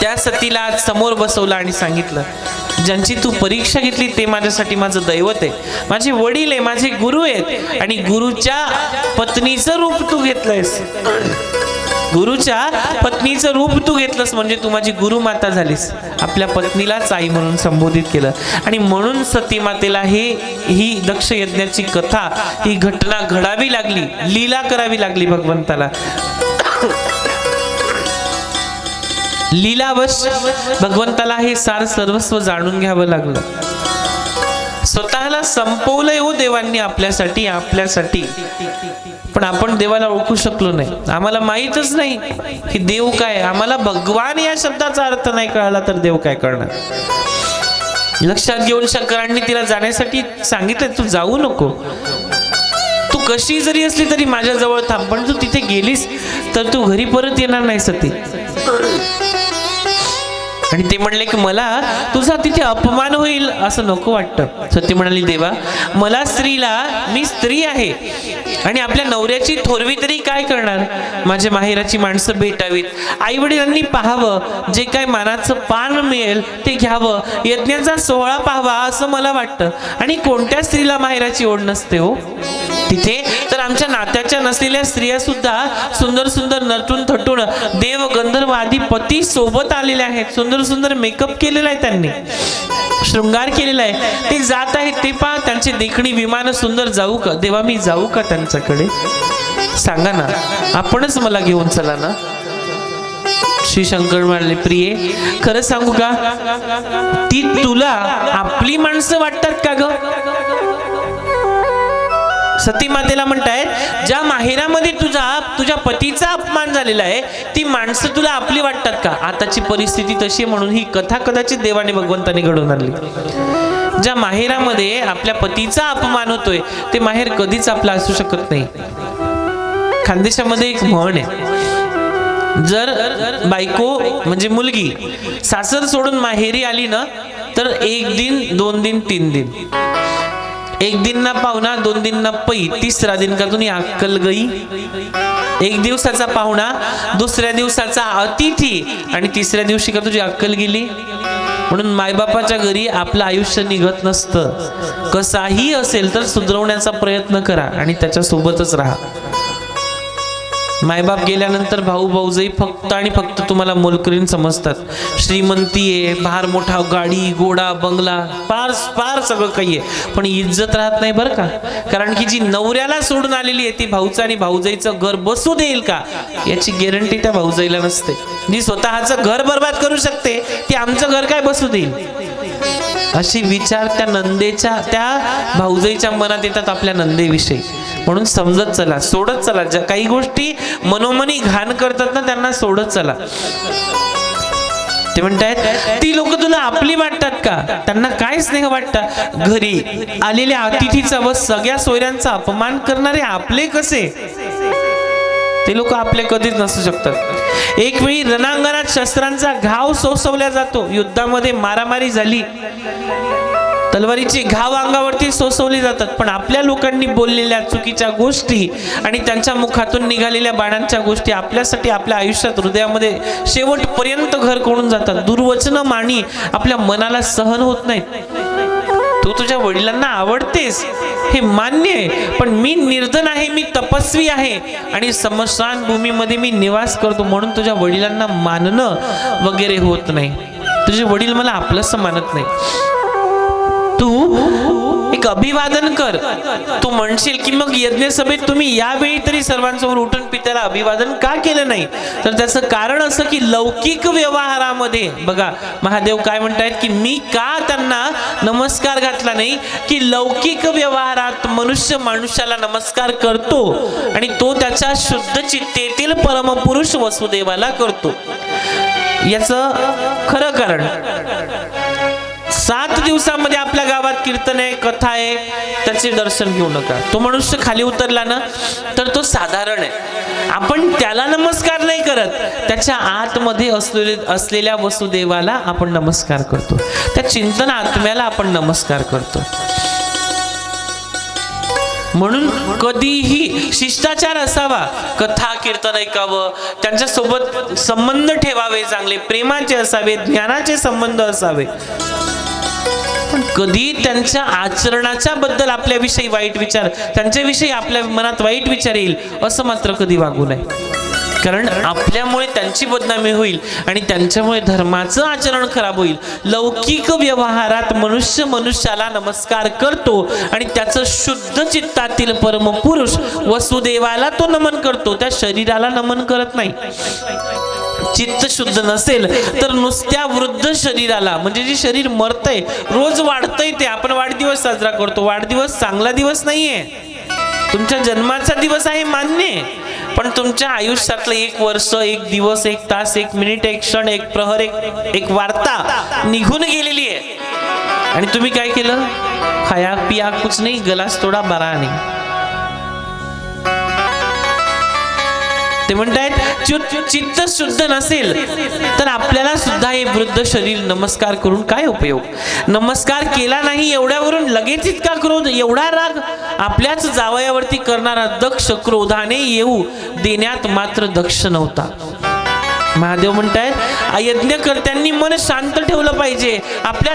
त्या सतीला आज समोर बसवलं आणि सांगितलं ज्यांची तू परीक्षा घेतली ते माझ्यासाठी माझं दैवत आहे, माझे वडील आहे, माझे गुरु आहेत. आणि गुरुच्या पत्नीचं रूप तू घेतलंयस, गुरुच्या पत्नीचं रूप तू घेतलंस म्हणजे तू माझी गुरुमाता झालीस. आपल्या पत्नीलाच आई म्हणून संबोधित केलं. आणि म्हणून सती मातेला ही दक्ष यज्ञाची कथा, ही घटना घडावी लागली, लीला करावी लागली भगवंताला. लीलावश भगवंताला हे सार सर्वस्व जाणून घ्यावं लागलं. स्वतःला संपवलंय हो देवांनी आपल्यासाठी. पण आपण देवाला ओळखू शकलो नाही. आम्हाला माहीतच नाही की देव काय. आम्हाला भगवान या शब्दाचा अर्थ नाही कळाला तर देव काय करणार. लक्षात घेऊन शंकरांनी तिला जाण्यासाठी सांगितलं तू जाऊ नको, तू कशी जरी असली तरी माझ्या जवळ थांब, पण तू तिथे गेलीस तर तू घरी परत येणार नाही सती. आणि ते म्हणले की मला तुझा तिथे अपमान होईल असं नको वाटतं. सती म्हणाली देवा मला स्त्रीला, मी स्त्री आहे आणि आपल्या नवऱ्याची थोरवी तरी काय करणार. माझ्या माहेराची माणसं भेटावीत, आई वडिलांनी पाहावं, जे काय मानाचं पान मिळेल ते घ्यावं, यज्ञाचा सोहळा पाहावा असं मला वाटतं. आणि कोणत्या स्त्रीला माहेराची ओढ नसते हो. तिथे तर आमच्या नात्याच्या नसलेल्या स्त्रिया सुद्धा सुंदर सुंदर नटून थटून देव गंधर्व आदी पती सोबत आलेले आहेत. सुंदर सुंदर मेकअप केलेला आहे, त्यांनी शृंगार केलेला आहे. ते जात आहेत, ते पहा त्यांचे देखणी विमान सुंदर. जाऊ का देवा, मी जाऊ का त्यांच्याकडे? सांगा ना, आपणच मला घेऊन चला ना. श्री शंकर म्हणाले, प्रिये खरं सांगू का, ती तुला आपली माणसं वाटतात का ग? सती मातेला म्हणतायत, ज्या माहेरामध्ये तुझ्या पतीचा अपमान झालेला आहे, ती माणसं तुला आपली वाटतात का? आताची परिस्थिती तशी आहे म्हणून ही कथा कदाचित देवाने भगवंताने घडवून आणली. ज्या माहेरामध्ये आपल्या पतीचा अपमान होतोय, ते माहेर कधीच आपलं असू शकत नाही. खानदेशामध्ये एक म्हण आहे, जर बायको म्हणजे मुलगी सासर सोडून माहेरी आली ना, तर 1 दिन 2 दिन 3 दिन, 1 दिन ना पाहुणा, 2 दिन ना पै, 3रा दिन का तुम्ही अक्कल गई. 1 दिवसाचा पाहुणा, 2ऱ्या दिवसाचा अतिथी आणि 3ऱ्या दिवशी का तुझी अक्कल गेली. म्हणून मायबापाच्या घरी आपलं आयुष्य निघत नसतं. कसाही असेल तर सुधरवण्याचा प्रयत्न करा आणि त्याच्या सोबतच राहा. मायबाप गेल्यानंतर भाऊ भाऊजाई फक्त आणि फक्त तुम्हाला मोलकरीण समजतात. श्रीमंती आहे, फार मोठा गाडी घोडा बंगला, फार फार सगळं काही आहे, पण इज्जत राहत नाही बरं का. कारण की जी नवऱ्याला सोडून आलेली आहे ती भाऊचं आणि भाऊजाईचं घर बसू देईल का याची गॅरंटी त्या भाऊजाईला नसते. जी स्वतःचं घर बर्बाद करू शकते ती आमचं घर काय बसू देईल, अशी विचार त्या नंदेच्या त्या भाऊजाईच्या मनात येतात आपल्या नंदेविषयी. म्हणून समजत चला, सोडत चला. ज्या काही गोष्टी मनोमनी घाण करतात ना, त्यांना सोडत चला. ते म्हणतायत, ती लोक तुला आपली वाटतात का? त्यांना काय स्नेह वाटतात? घरी आलेल्या अतिथीचा व सगळ्या सोयऱ्यांचा अपमान करणारे आपले कसे? ते लोक आपले कधीच नसू शकतात. एक वेळी रणांगणात शस्त्रांचा घाव सोसवला जातो. युद्धामध्ये मारामारी झाली, तलवारीचे घाव अंगावरती सोसवले जातात, पण आपल्या लोकांनी बोललेल्या चुकीच्या गोष्टी आणि त्यांच्या मुखातून निघालेल्या बाणांच्या गोष्टी आपल्यासाठी आपल्या आयुष्यात हृदयामध्ये शेवटपर्यंत घर करून जातात. दुर्वचनं मानी आपल्या मनाला सहन होत नाहीत. तू तुझ्या वडिलांना आवडतेस हे मान्य आहे, पण मी निर्धन आहे, मी तपस्वी आहे आणि समशान भूमीमध्ये मी निवास करतो, म्हणून तुझ्या वडिलांना मानणं वगैरे होत नाही. तुझे वडील मला आपलंसं मानत नाही. तू एक अभिवादन कर. तू म्हणशील की मग यज्ञसभेत तुम्ही यावेळी तरी सर्वांसमोर उठून पित्याला अभिवादन का केलं नाही? तर त्याचं कारण असं की लौकिक व्यवहारामध्ये बघा महादेव काय म्हणतायत की मी का त्यांना नमस्कार घातला नाही, की लौकिक व्यवहारात मनुष्य मनुष्याला नमस्कार करतो आणि तो त्याच्या शुद्ध चित्तेतील परमपुरुष वसुदेवाला करतो. याचं खरं कारण 7 दिवसामध्ये आपल्या गावात कीर्तन आहे, कथा आहे, त्याचे दर्शन घेऊ नका. तो मनुष्य खाली उतरला ना तर तो साधारण आहे. आपण त्याला नमस्कार नाही करत, त्याच्या आतमध्ये असलेल्या वसुदेवाला आपण नमस्कार करतो. त्या चिंतन आत्म्याला आपण नमस्कार करतो. म्हणून कधीही शिष्टाचार असावा, कथा कीर्तन ऐकावं, त्यांच्यासोबत संबंध ठेवावे, चांगले प्रेमाचे असावे, ज्ञानाचे संबंध असावे, पण कधी त्यांच्या आचरणाच्या बद्दल आपल्याविषयी वाईट विचार, त्यांच्याविषयी आपल्या मनात वाईट विचार येईल असं मात्र कधी वागू नये. कारण आपल्यामुळे त्यांची बदनामी होईल आणि त्यांच्यामुळे धर्माचं आचरण खराब होईल. लौकिक व्यवहारात मनुष्य मनुष्याला नमस्कार करतो आणि त्याचं शुद्ध चित्तातील परमपुरुष वसुदेवाला तो नमन करतो, त्या शरीराला नमन करत नाही. चित्त शुद्ध नसेल तर नुसत्या वृद्ध शरीराला, म्हणजे जे शरीर मरतंय, रोज वाढतंय, ते आपण वाढदिवस साजरा करतो. वाढदिवस चांगला दिवस नाहीये, तुमच्या जन्माचा दिवस आहे मान्य, पण तुमच्या आयुष्यातलं 1 वर्ष, 1 दिवस, 1 तास, 1 मिनिट, 1 क्षण, 1 प्रहर, एक वार्ता निघून गेलेली आहे आणि तुम्ही काय केलं? खाया पिया कुछ नाही, गलास थोडा बरा नाही. ते म्हणतायत चित्त शुद्ध नसेल तर आपल्याला सुद्धा हे वृद्ध शरीर नमस्कार करून काय उपयोग? नमस्कार केला नाही एवढ्यावरून लगेच इतका क्रोध, एवढा राग आपल्याच जावयावरती करणारा दक्ष क्रोधाने येऊ देण्यात मात्र दक्ष नव्हता. महादेव म्हणतायत यज्ञकर्त्यांनी मन शांत ठेवलं पाहिजे. आपल्या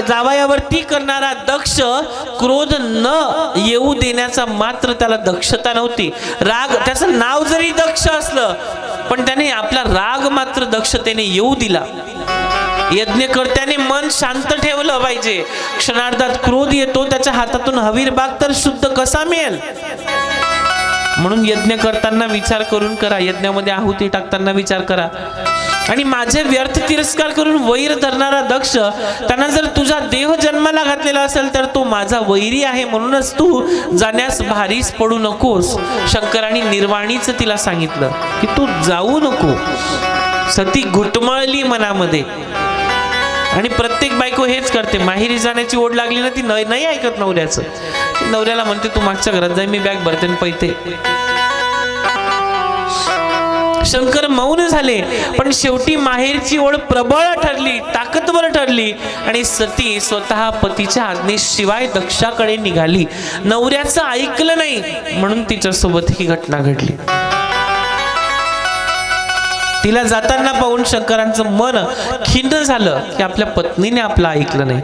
जावयावरती करणारा दक्ष क्रोध न येऊ देण्याचा मात्र त्याला दक्षता नव्हती. राग, त्याचं नाव जरी दक्ष असलं पण त्याने आपला राग मात्र दक्षतेने येऊ दिला. यज्ञकर्त्याने मन शांत ठेवलं पाहिजे. क्षणार्धात क्रोध येतो, त्याच्या हातातून हवीर भाग तर शुद्ध कसा मिळेल. म्हणून यज्ञ करताना विचार करून करा, यज्ञामध्ये आहुती टाकताना विचार करा. आणि माझे व्यर्थ तिरस्कार करून वैर धरणारा दक्ष, त्यांना जर तुझा देह जन्माला घातलेला असेल तर तो माझा वैरी आहे, म्हणूनच तू जाण्यास भारीच पडू नकोस. शंकराने निर्वाणीच तिला सांगितलं की तू जाऊ नको. सती घुटमळली मनामध्ये. आणि प्रत्येक बायको हेच करते, माहेरी जाण्याची ओढ लागली ना ती नाही ऐकत नवऱ्याचं. नवऱ्याला म्हणते तू मागच्या घरात जाई, मी बॅग भरते पैते. शंकर मौन झाले, पण शेवटी माहेरची ओढ प्रबळ ठरली, ताकदवर ठरली आणि सती स्वतः पतीच्या आज्ञेशिवाय दक्षाकडे निघाली. नवऱ्याचं ऐकलं नाही म्हणून तिच्यासोबत ही घटना घडली. तिला जाताना पाहून शंकरांचं मन खिन्न झालं की आपल्या पत्नीने आपलं ऐकलं नाही.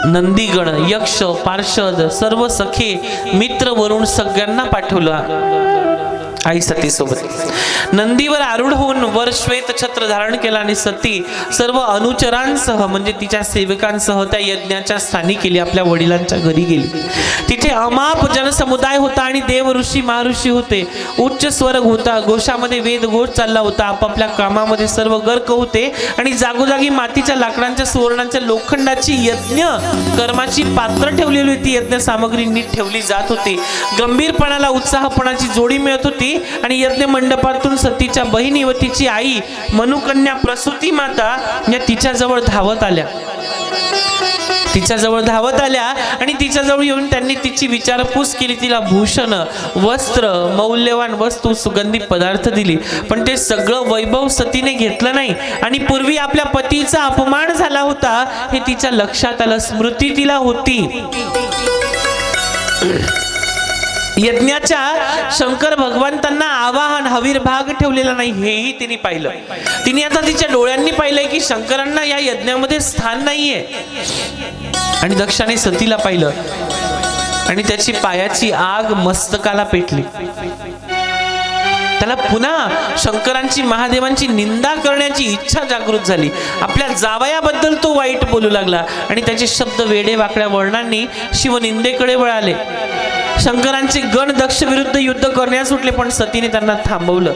नंदीगण, यक्ष, पार्षद, सर्व सखे, मित्र वरून सगळ्यांना पाठवलं आई सती सोबत. नंदीवर आरूढ होऊन वर श्वेत छत्र धारण केला आणि सती सर्व अनुचरांसह म्हणजे तिच्या सेवकांसह त्या यज्ञाच्या स्थानी गेली, आपल्या वडिलांच्या घरी गेली. तिथे अमाप जनसमुदाय होता आणि देव ऋषी महर्षी होते. उच्च स्वर्ग होता, घोषामध्ये वेद घोष चालला होता. आपापल्या कामामध्ये सर्व गर्क होते आणि जागोजागी मातीच्या लाकडांच्या, सुवर्णाच्या, लोखंडाची यज्ञ कर्माची पात्र ठेवलेली होती. यज्ञ सामग्री नीट ठेवली जात होती. गंभीरपणाला उत्साहपणाची जोडी मिळत होती. आणि यज्ञ मंडपातून सतीच्या बहिणी व तिची आई मनुकन्या प्रसूती माता या तिच्याजवळ धावत आल्या आणि तिच्याजवळ येऊन त्यांनी तिची विचारपूस केली. तिला भूषण, वस्त्र, मौल्यवान वस्तू, सुगंधी पदार्थ दिली. पण ते सगळं वैभव सतीने घेतलं नाही आणि पूर्वी आपल्या पतीचा अपमान झाला होता हे तिच्या लक्षात आलं. स्मृती तिला होती. यज्ञाच्या शंकर भगवंतांना आवाहन, हवीर भाग ठेवलेला नाही हेही तिने पाहिलं. तिने आता तिच्या डोळ्यांनी पाहिलंय की शंकरांना या यज्ञामध्ये स्थान नाहीये. आणि दक्षाने सतीला पाहिलं आणि त्याची पायाची आग मस्तकाला पेटली. त्याला पुन्हा शंकरांची, महादेवांची निंदा करण्याची इच्छा जागृत झाली. आपल्या जावयाबद्दल तो वाईट बोलू लागला आणि त्याचे शब्द वेडे वाकड्या वर्णांनी शिवनिंदेकडे वळाले. शंकरांचे गण दक्ष विरुद्ध युद्ध करण्यास सुटले पण सतीने त्यांना थांबवलं.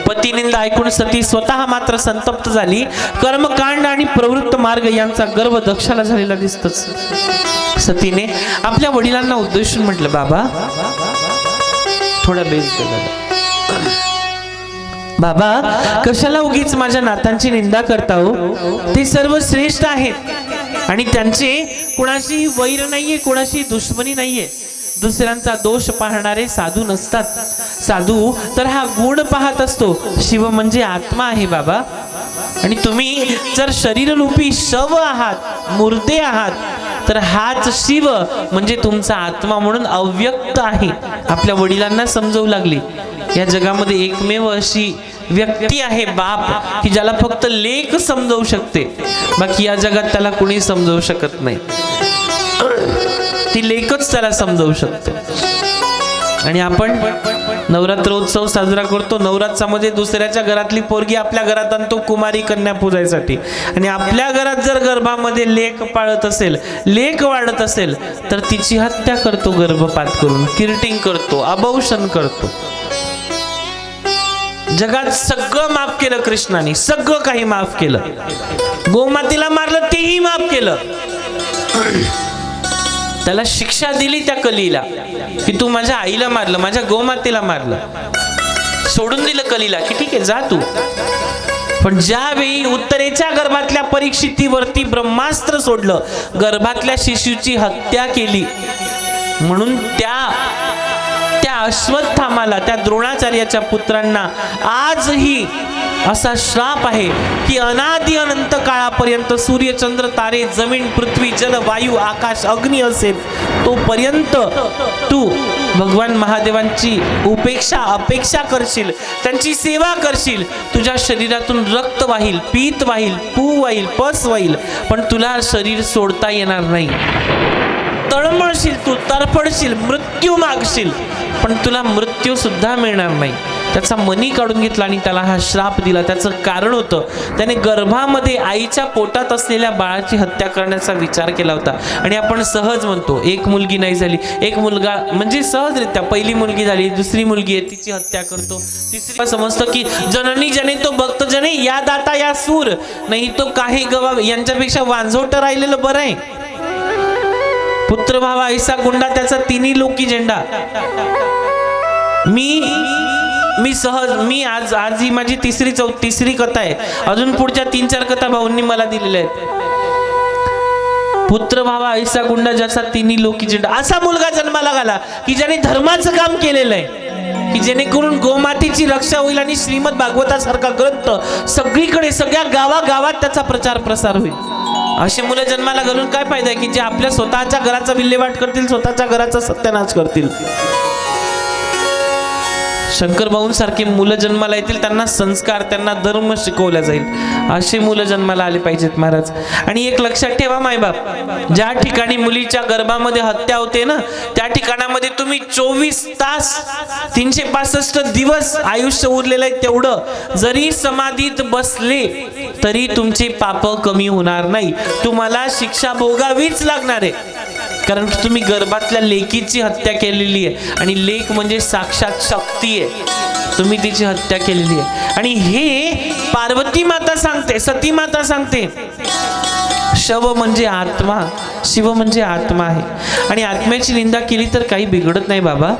पतिनिंदा ऐकून सती स्वतः मात्र संतप्त झाली. कर्मकांड आणि प्रवृत्त मार्ग यांचा गर्व दक्षाला झालेला दिसतच. सतीने आपल्या वडिलांना उद्देशून म्हटलं, बाबा थोडा बेस केला. बाबा कशाला उगीच माझ्या नातांची निंदा करता हो. ते सर्व श्रेष्ठ आहेत आणि त्यांचे कुणाशी वैर नाहीये, कुणाशी दुश्मनी नाहीये. दुसऱ्यांचा दोष पाहणारे साधू नसतात. साधू तर हा गुण पाहत असतो. शिव म्हणजे आत्मा आहे बाबा. आणि तुम्ही जर शरीररूपी शव आहात, मुर्दे आहात, तर हाच शिव म्हणजे तुमचा आत्मा म्हणून अव्यक्त आहे. आपल्या वडिलांना समजवू लागली. या जगामध्ये एकमेव अशी व्यक्ती आहे बाप की ज्याला फक्त लेक समजवू शकते, बाकी या जगात त्याला कुणी समजवू शकत नाही. ती लेकच त्याला समजवू शकते. आणि आपण नवरात्रोत्सव साजरा करतो. नवरात्रामध्ये दुसऱ्याच्या घरातली पोरगी आपल्या घरात आणतो कुमारी कन्या पूजायसाठी. आणि आपल्या घरात जर गर्भामध्ये लेक पाळत असेल, लेक वाढत असेल तर तिची हत्या करतो गर्भपात करून, किरटिंग करतो, अबॉर्शन करतो. जगात सगळं माफ केलं कृष्णाने, सगळं काही माफ केलं. गोमातेला मारलं तेही माफ केलं. त्याला शिक्षा दिली त्या कलीला की तू माझ्या आईला मारलं, माझ्या गोमातेला मारलं. सोडून दिलं कलीला की ठीक आहे जा तू. पण ज्यावेळी उत्तरेच्या गर्भातल्या परीक्षितीवरती ब्रह्मास्त्र सोडलं, गर्भातल्या शिशूची हत्या केली, म्हणून त्या अश्वत्थामाला, त्या द्रोणाचार्याच्या पुत्रांना आजही असा श्राप आहे की अनादि अनंत काळापर्यंत सूर्य, चंद्र, तारे, जमीन, पृथ्वी, जल, वायू, आकाश, अग्नी असेल तोपर्यंत तू भगवान महादेवांची अपेक्षा करशील, त्यांची सेवा करशील, तुझ्या शरीरातून रक्त वाहील, पीत वाहील, पू वाहील, पस वाहील, पण तुला शरीर सोडता येणार नाही. तळमळशील, तू तरफडशील, मृत्यू मागशील, पण तुला मृत्यू सुद्धा मिळणार नाही. त्याचा मनी काढून घेतला आणि त्याला हा श्राप दिला. त्याचं कारण होतं, त्याने गर्भामध्ये आईच्या पोटात असलेल्या बाळाची हत्या करण्याचा विचार केला होता. आणि आपण सहज म्हणतो एक मुलगी नाही झाली, एक मुलगा, म्हणजे सहजरित्या पहिली मुलगी झाली, दुसरी मुलगी आहे तिची हत्या करतो, तिसरी समजतं की जननी जने तो भक्त जने, या दाता या सूर, नाही तो काही गवा, यांच्यापेक्षा वांझोट राहिलेलं बरं आहे. पुत्र भावा ऐसा गुंडा, त्याचा तिन्ही लोकी झेंडा. मी आज ही माझी तिसरी कथा आहे. अजून पुढच्या 3-4 कथा भाऊंनी मला दिलेल्या आहेत. पुत्र भावा ऐसा गुंडा, ज्याचा तिन्ही लोकी झेंडा. असा मुलगा जन्माला आला की ज्याने धर्माचं काम केलेलं आहे, की जेणेकरून गोमातेची रक्षा होईल आणि श्रीमद भागवतासारखा ग्रंथ सगळीकडे, सगळ्या गावागावात त्याचा प्रचार प्रसार होईल. अशी मुलं जन्माला घालून काय फायदा आहे की जे आपल्या स्वतःच्या घराचा विल्हेवाट करतील, स्वतःच्या घराचा सत्यानाश करतील. शंकर भाऊंसारखी मुलं जन्माला येतील, त्यांना संस्कार, त्यांना धर्म शिकवला जाईल. अशी मुलं जन्माला आले पाहिजेत महाराज. आणि एक लक्षात ठेवा मायबाप, ज्या ठिकाणी मुलीच्या गर्भामध्ये हत्या होते ना, त्या ठिकाणामध्ये तुम्ही 24 तास 365 दिवस आयुष्य उरलेलं आहे तेवढं जरी समाधीत बसले तरी तुमचे पाप कमी होणार नाही. तुम्हाला शिक्षा भोगावीच लागणार आहे, कारण तुम्ही गर्भातल्या लेकीची हत्या केलेली आहे. आणि लेक म्हणजे साक्षात शक्ती आहे, तुम्ही तिची हत्या केलेली आहे. आणि हे पार्वती माता सांगते, सती माता सांगते, शव म्हणजे आत्मा, शिव म्हणजे आत्मा आहे. आणि आत्म्याची निंदा केली तर काही बिघडत नाही बाबा.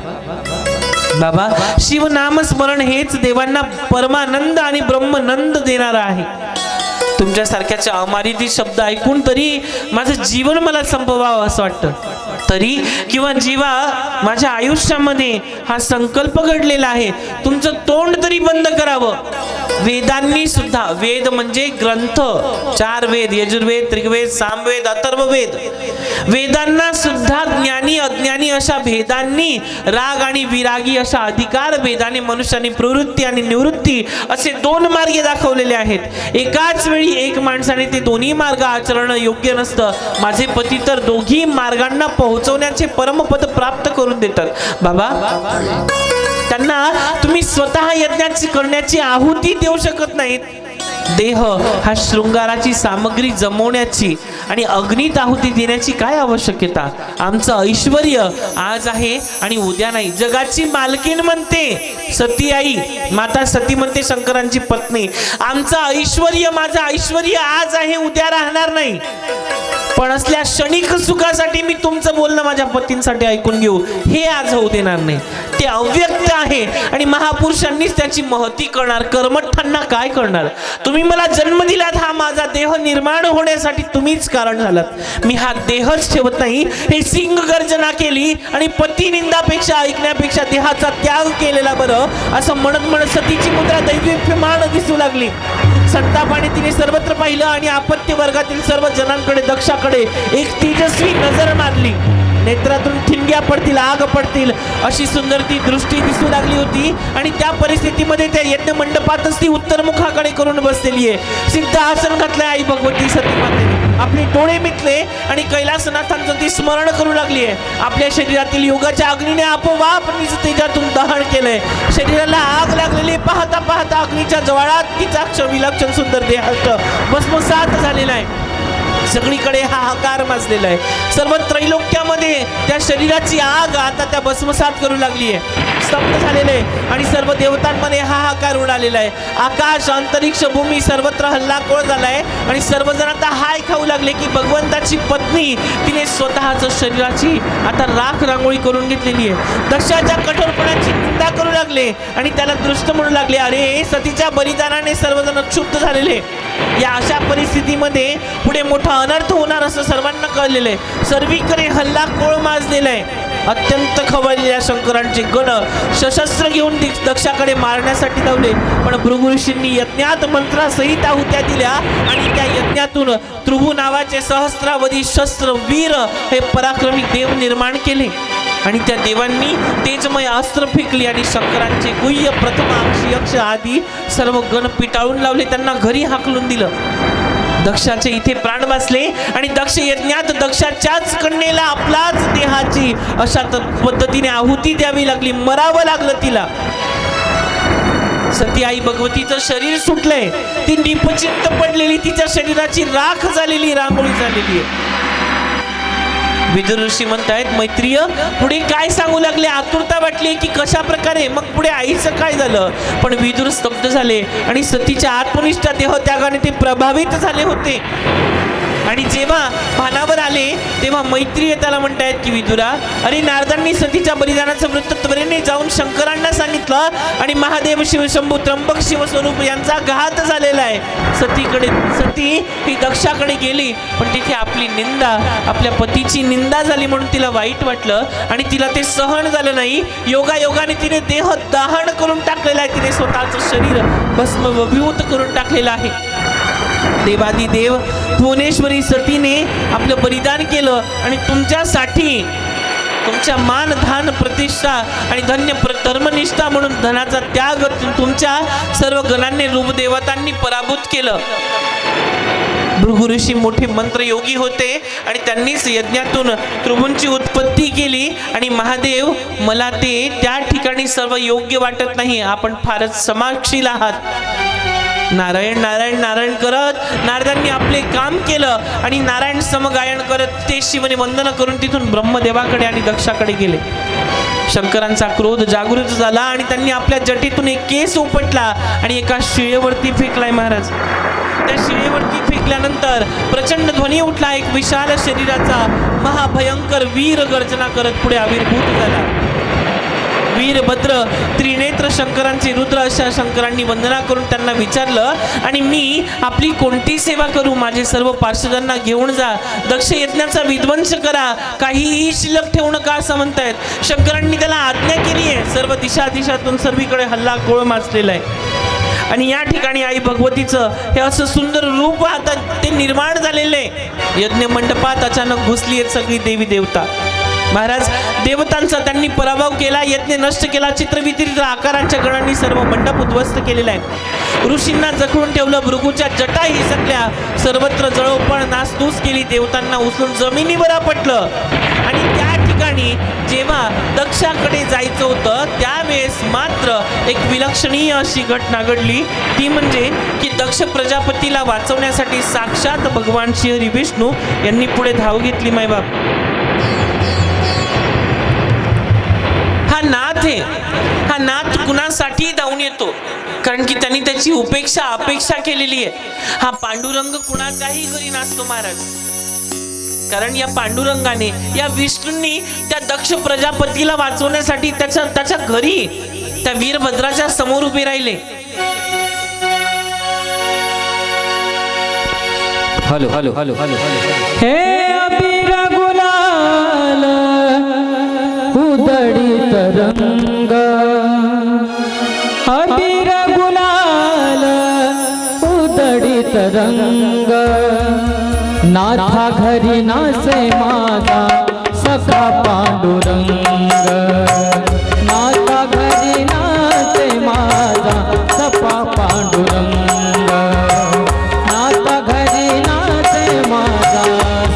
शिव नामस्मरण हेच देवांना परमानंद आणि ब्रह्मनंद देणारा आहे. तुमच्यासारख्याचे अमारिती शब्द ऐकून तरी माझं जीवन मला संपवावं असं वाटतं तरी, किंवा जीवा माझ्या आयुष्यामध्ये हा संकल्प घडलेला आहे, तुमचं तोंड तरी बंद करावं. वेदांनी सुद्धा, वेद म्हणजे ग्रंथ, 4 वेद, यजुर्वेद, ऋग्वेद, सामवेद, अथर्ववेद, वेदांना सुद्धा ज्ञानी अज्ञानी अशा भेदांनी, राग आणि विरागी अशा अधिकार भेदाने मनुष्याने प्रवृत्ती आणि निवृत्ती असे 2 मार्ग दाखवलेले आहेत. एकाच वेळी एक माणसाने ते दोन्ही मार्ग आचरणं योग्य नसतं. माझे पती तर दोघी मार्गांना पोहोचवण्याचे परमपद प्राप्त करून देतात बाबा. त्यांना तुम्ही स्वतः यज्ञाची करण्याची आहुती देऊ शकत नाहीत. देह हा शृंगाराची सामग्री जमवण्याची आणि अग्नीत आहुती देण्याची काय आवश्यकता. आमचं ऐश्वर्य आज आहे आणि उद्या नाही. जगाची मालकीण म्हणते सती आई, माता सती म्हणते शंकरांची पत्नी, आमचं ऐश्वर्य, माझं ऐश्वर्य आज आहे उद्या राहणार नाही. पण असल्या क्षणिक सुखासाठी मी तुमचं बोलणं माझ्या पतींसाठी ऐकून घेऊ हे आज होऊ देणार नाही. ते अव्यक्त आहे आणि महापुरुषांनीच त्याची महती करणार. कर्मठांना काय करणार. तुम्ही मला जन्म दिलात, हा माझा देह निर्माण होण्यासाठी तुम्हीच कारण झालात. मी हा देहच ठेवत नाही. हे सिंह गर्जना केली आणि पती निंदापेक्षा ऐकण्यापेक्षा देहाचा त्याग केलेला बरं असं म्हणत सतीची मुद्रा दैदिप्यमान दिसू लागली. संतापाने तिने सर्वत्र पाहिलं आणि आपत्य वर्गातील सर्व जनांकडे, दक्षाकडे एक तेजस्वी नजर मारली. नेत्रातून ठिणग्या पडतील, आग पडतील अशी सुंदर ती दृष्टी दिसू लागली होती. आणि त्या परिस्थितीमध्ये त्या यज्ञ मंडपातच ती उत्तर मुखाकडे करून बसलेली आहे. सिद्ध आसन घातलंय आई भगवती सती मातेने. आपले डोळे मिटले आणि कैलासनाथांचं ती स्मरण करू लागली आहे. आपल्या शरीरातील योगाच्या अग्नीने आपोआप निज तेजातून दहन केलंय. शरीराला आग लागलेली पाहता पाहता अग्नीच्या जवळात तिचा विलक्षण सुंदर देह भस्मसात झालेला आहे. सगळीकडे हाहाकार माजलेला आहे. सर्व त्रैलोक्यामध्ये त्या शरीराची आग आता त्या भस्मसात करू लागली आहे, स्तब्ध झालेले आहे. आणि सर्व देवतांमध्ये हाहाकार उडालेला आहे. आकाश, अंतरिक्ष, भूमी सर्वत्र हल्लाखोळ झालाय. आणि सर्वजण आता हाय खाऊ लागले की भगवंताची पत्नी तिने स्वतःच शरीराची आता राख रांगोळी करून घेतलेली आहे. दक्षाच्या कठोरपणाची निंदा करू लागले आणि त्याला दृष्ट म्हणू लागले. अरे सतीच्या बलिदानाने सर्वजण क्षुब्ध झालेले. या अशा परिस्थितीमध्ये पुढे मोठा अनर्थ होणार असं सर्वांना कळलेलं आहे. सर्वीकडे हल्लाखोळ माजलेला आहे. अत्यंत खवळलेल्या शंकरांचे गण सशस्त्र घेऊन दक्षाकडे मारण्यासाठी धावले. पण भृगु ऋषींनी यज्ञात मंत्रासहित आहुत्या दिल्या आणि त्या यज्ञातून त्रुभु नावाचे सहस्रावधी शस्त्र वीर हे पराक्रमी देव निर्माण केले. आणि त्या देवांनी तेजमय अस्त्र फेकली आणि शंकरांचे गुह्य प्रथम यक्ष आदी सर्व गण पिटाळून लावले. त्यांना घरी हाकलून दिलं. दक्षाचे इथे प्राण वाचले आणि दक्ष यज्ञात दक्षाच्याच कन्येला आपलाच देहाची अशा पद्धतीने आहुती द्यावी लागली. मरावं लागलं तिला. सती आई भगवतीचं शरीर सुटलंय. ती निपचित्त पडलेली, तिच्या शरीराची राख झालेली, रांगोळी झालेली आहे. विदुर ऋषी म्हणतायत, मैत्रिय पुढे काय सांगू लागले? आतुरता वाटली की कशा प्रकारे, मग पुढे आईचं काय झालं? पण विदुर स्तब्ध झाले आणि सतीच्या आत्मनिष्ठ देह त्यागाने ते प्रभावित झाले होते. आणि जेव्हा भानावर आले तेव्हा मैत्रिय त्याला म्हणतायत की विदुरा, अरे नारदांनी सतीच्या बलिदानाचं वृत्त त्वरेने जाऊन शंकरांना सांगितलं आणि महादेव शिवशंभू त्र्यंबक शिवस्वरूप यांचा घात झालेला आहे. सती ही दक्षाकडे गेली पण तिथे आपली निंदा, आपल्या पतीची निंदा झाली म्हणून तिला वाईट वाटलं आणि तिला ते सहन झालं नाही. योगायोगाने तिने देह दहन करून टाकलेला आहे. तिने स्वतःचं शरीर भस्मविभूत करून टाकलेलं आहे. देवादिदेव भुवनेश्वरी सतीने आपलं बलिदान केलं आणि तुमच्यासाठी तुमच्या मान धान प्रतिष्ठा आणि धन्य धर्मनिष्ठा म्हणून धनाचा त्याग तुमच्या सर्व गणांनी रूपदेवतांनी पराभूत केलं. भृगु ऋषी मोठे मंत्रयोगी होते आणि त्यांनीच यज्ञातून त्रिभुवनची उत्पत्ती केली. आणि महादेव, मला ते त्या ठिकाणी सर्व योग्य वाटत नाही. आपण फारच समाजशील आहात. नारायण नारायण नारायण करत नारदांनी आपले काम केलं आणि नारायण समगायन करत ते शिवने वंदन करून तिथून ब्रह्मदेवाकडे आणि दक्षाकडे गेले. शंकरांचा क्रोध जागृत झाला आणि त्यांनी आपल्या जटेतून एक केस उपटला आणि एका शिळेवरती फेकलाय. महाराज, त्या शिळेवरती फेकल्यानंतर प्रचंड ध्वनी उठला. एक विशाल शरीराचा महाभयंकर वीर गर्जना करत पुढे आविर्भूत झाला. वीरभद्र त्रिनेत्र शंकरांचे रुद्र अशा शंकरांनी वंदना करून त्यांना विचारलं, आणि मी आपली कोणती सेवा करू? माझे सर्व पार्षदांना घेऊन जा, दक्ष यज्ञाचा विध्वंस करा, काहीही शिल्लक ठेवू नका असं म्हणतायत. शंकरांनी त्याला आज्ञा केली आहे. सर्व दिशातून सर्वीकडे हल्ला गोळ माचलेला आहे. आणि या ठिकाणी आई भगवतीचं हे असं सुंदर रूप आता ते निर्माण झालेले. यज्ञ मंडपात अचानक घुसली आहेत सगळी देवी देवता. महाराज, देवतांचा त्यांनी पराभव केला, यज्ञ नष्ट केला. चित्रविचित्र आकारांच्या गणांनी सर्व मंडप उद्ध्वस्त केलेला आहे. ऋषींना जखडून ठेवलं. भृगूच्या जटा हिसकल्या. सर्वत्र जळोपण नासधूस केली. देवतांना उचलून जमिनीवर आपटलं. आणि त्या ठिकाणी जेव्हा दक्षाकडे जायचं होतं त्यावेळेस मात्र एक विलक्षणीय अशी घटना घडली. ती म्हणजे की दक्ष प्रजापतीला वाचवण्यासाठी साक्षात भगवान श्री विष्णू यांनी पुढे धाव घेतली. मायबाप, हा नाथ आहे. हा नाथ कुणासाठी धावून येतो? कारण की त्यांनी त्याची अपेक्षा केलेली आहे. हा पांडुरंग कुणाच्याही घरी नसतो महाराज. कारण या पांडुरंगाने, या विष्णूंनी त्या दक्ष प्रजापतीला वाचवण्यासाठी त्याच्या घरी त्या वीरभद्राच्या समोर उभे राहिले. हॅलो हॅलो हॅलो हॅलो हे अबीर गुलाल उदळीत रंग, अबीर गुलाल उदळीत रंग, नाथा घरी नाचे माझा सखा पांडुरंग, नाथा घरी नाचे माझा सखा पांडुरंग, नाथा घरी नाचे माझा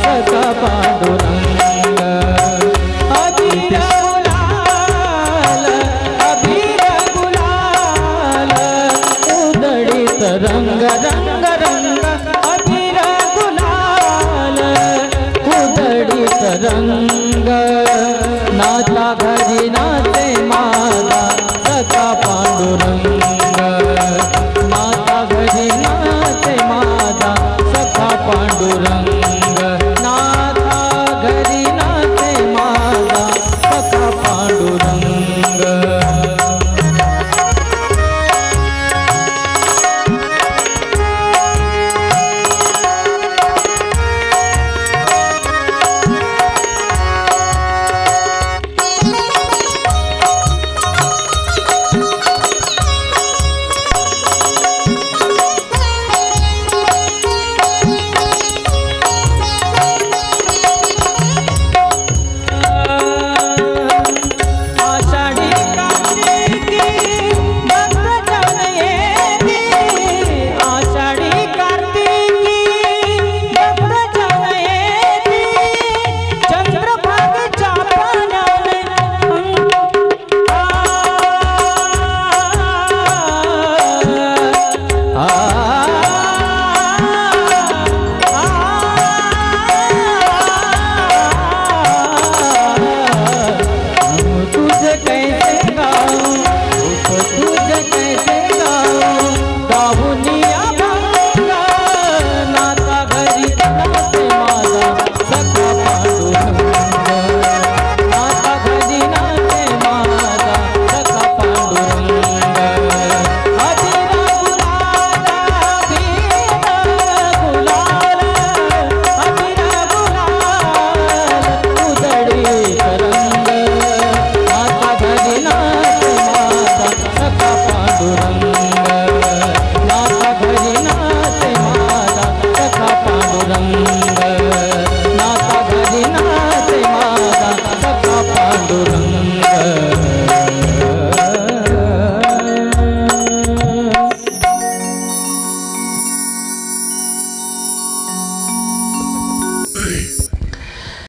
सखा पांडुरंग, अबीर गुलाल अबीर गुलाल उदळीत रंग रंग रंग, अबीर गुलाल उदळीत रंग, नाथा घरी नाचे माझा सखा पांडुरंग, नाथा घरी नाचे माझा सखा पांडुरंग.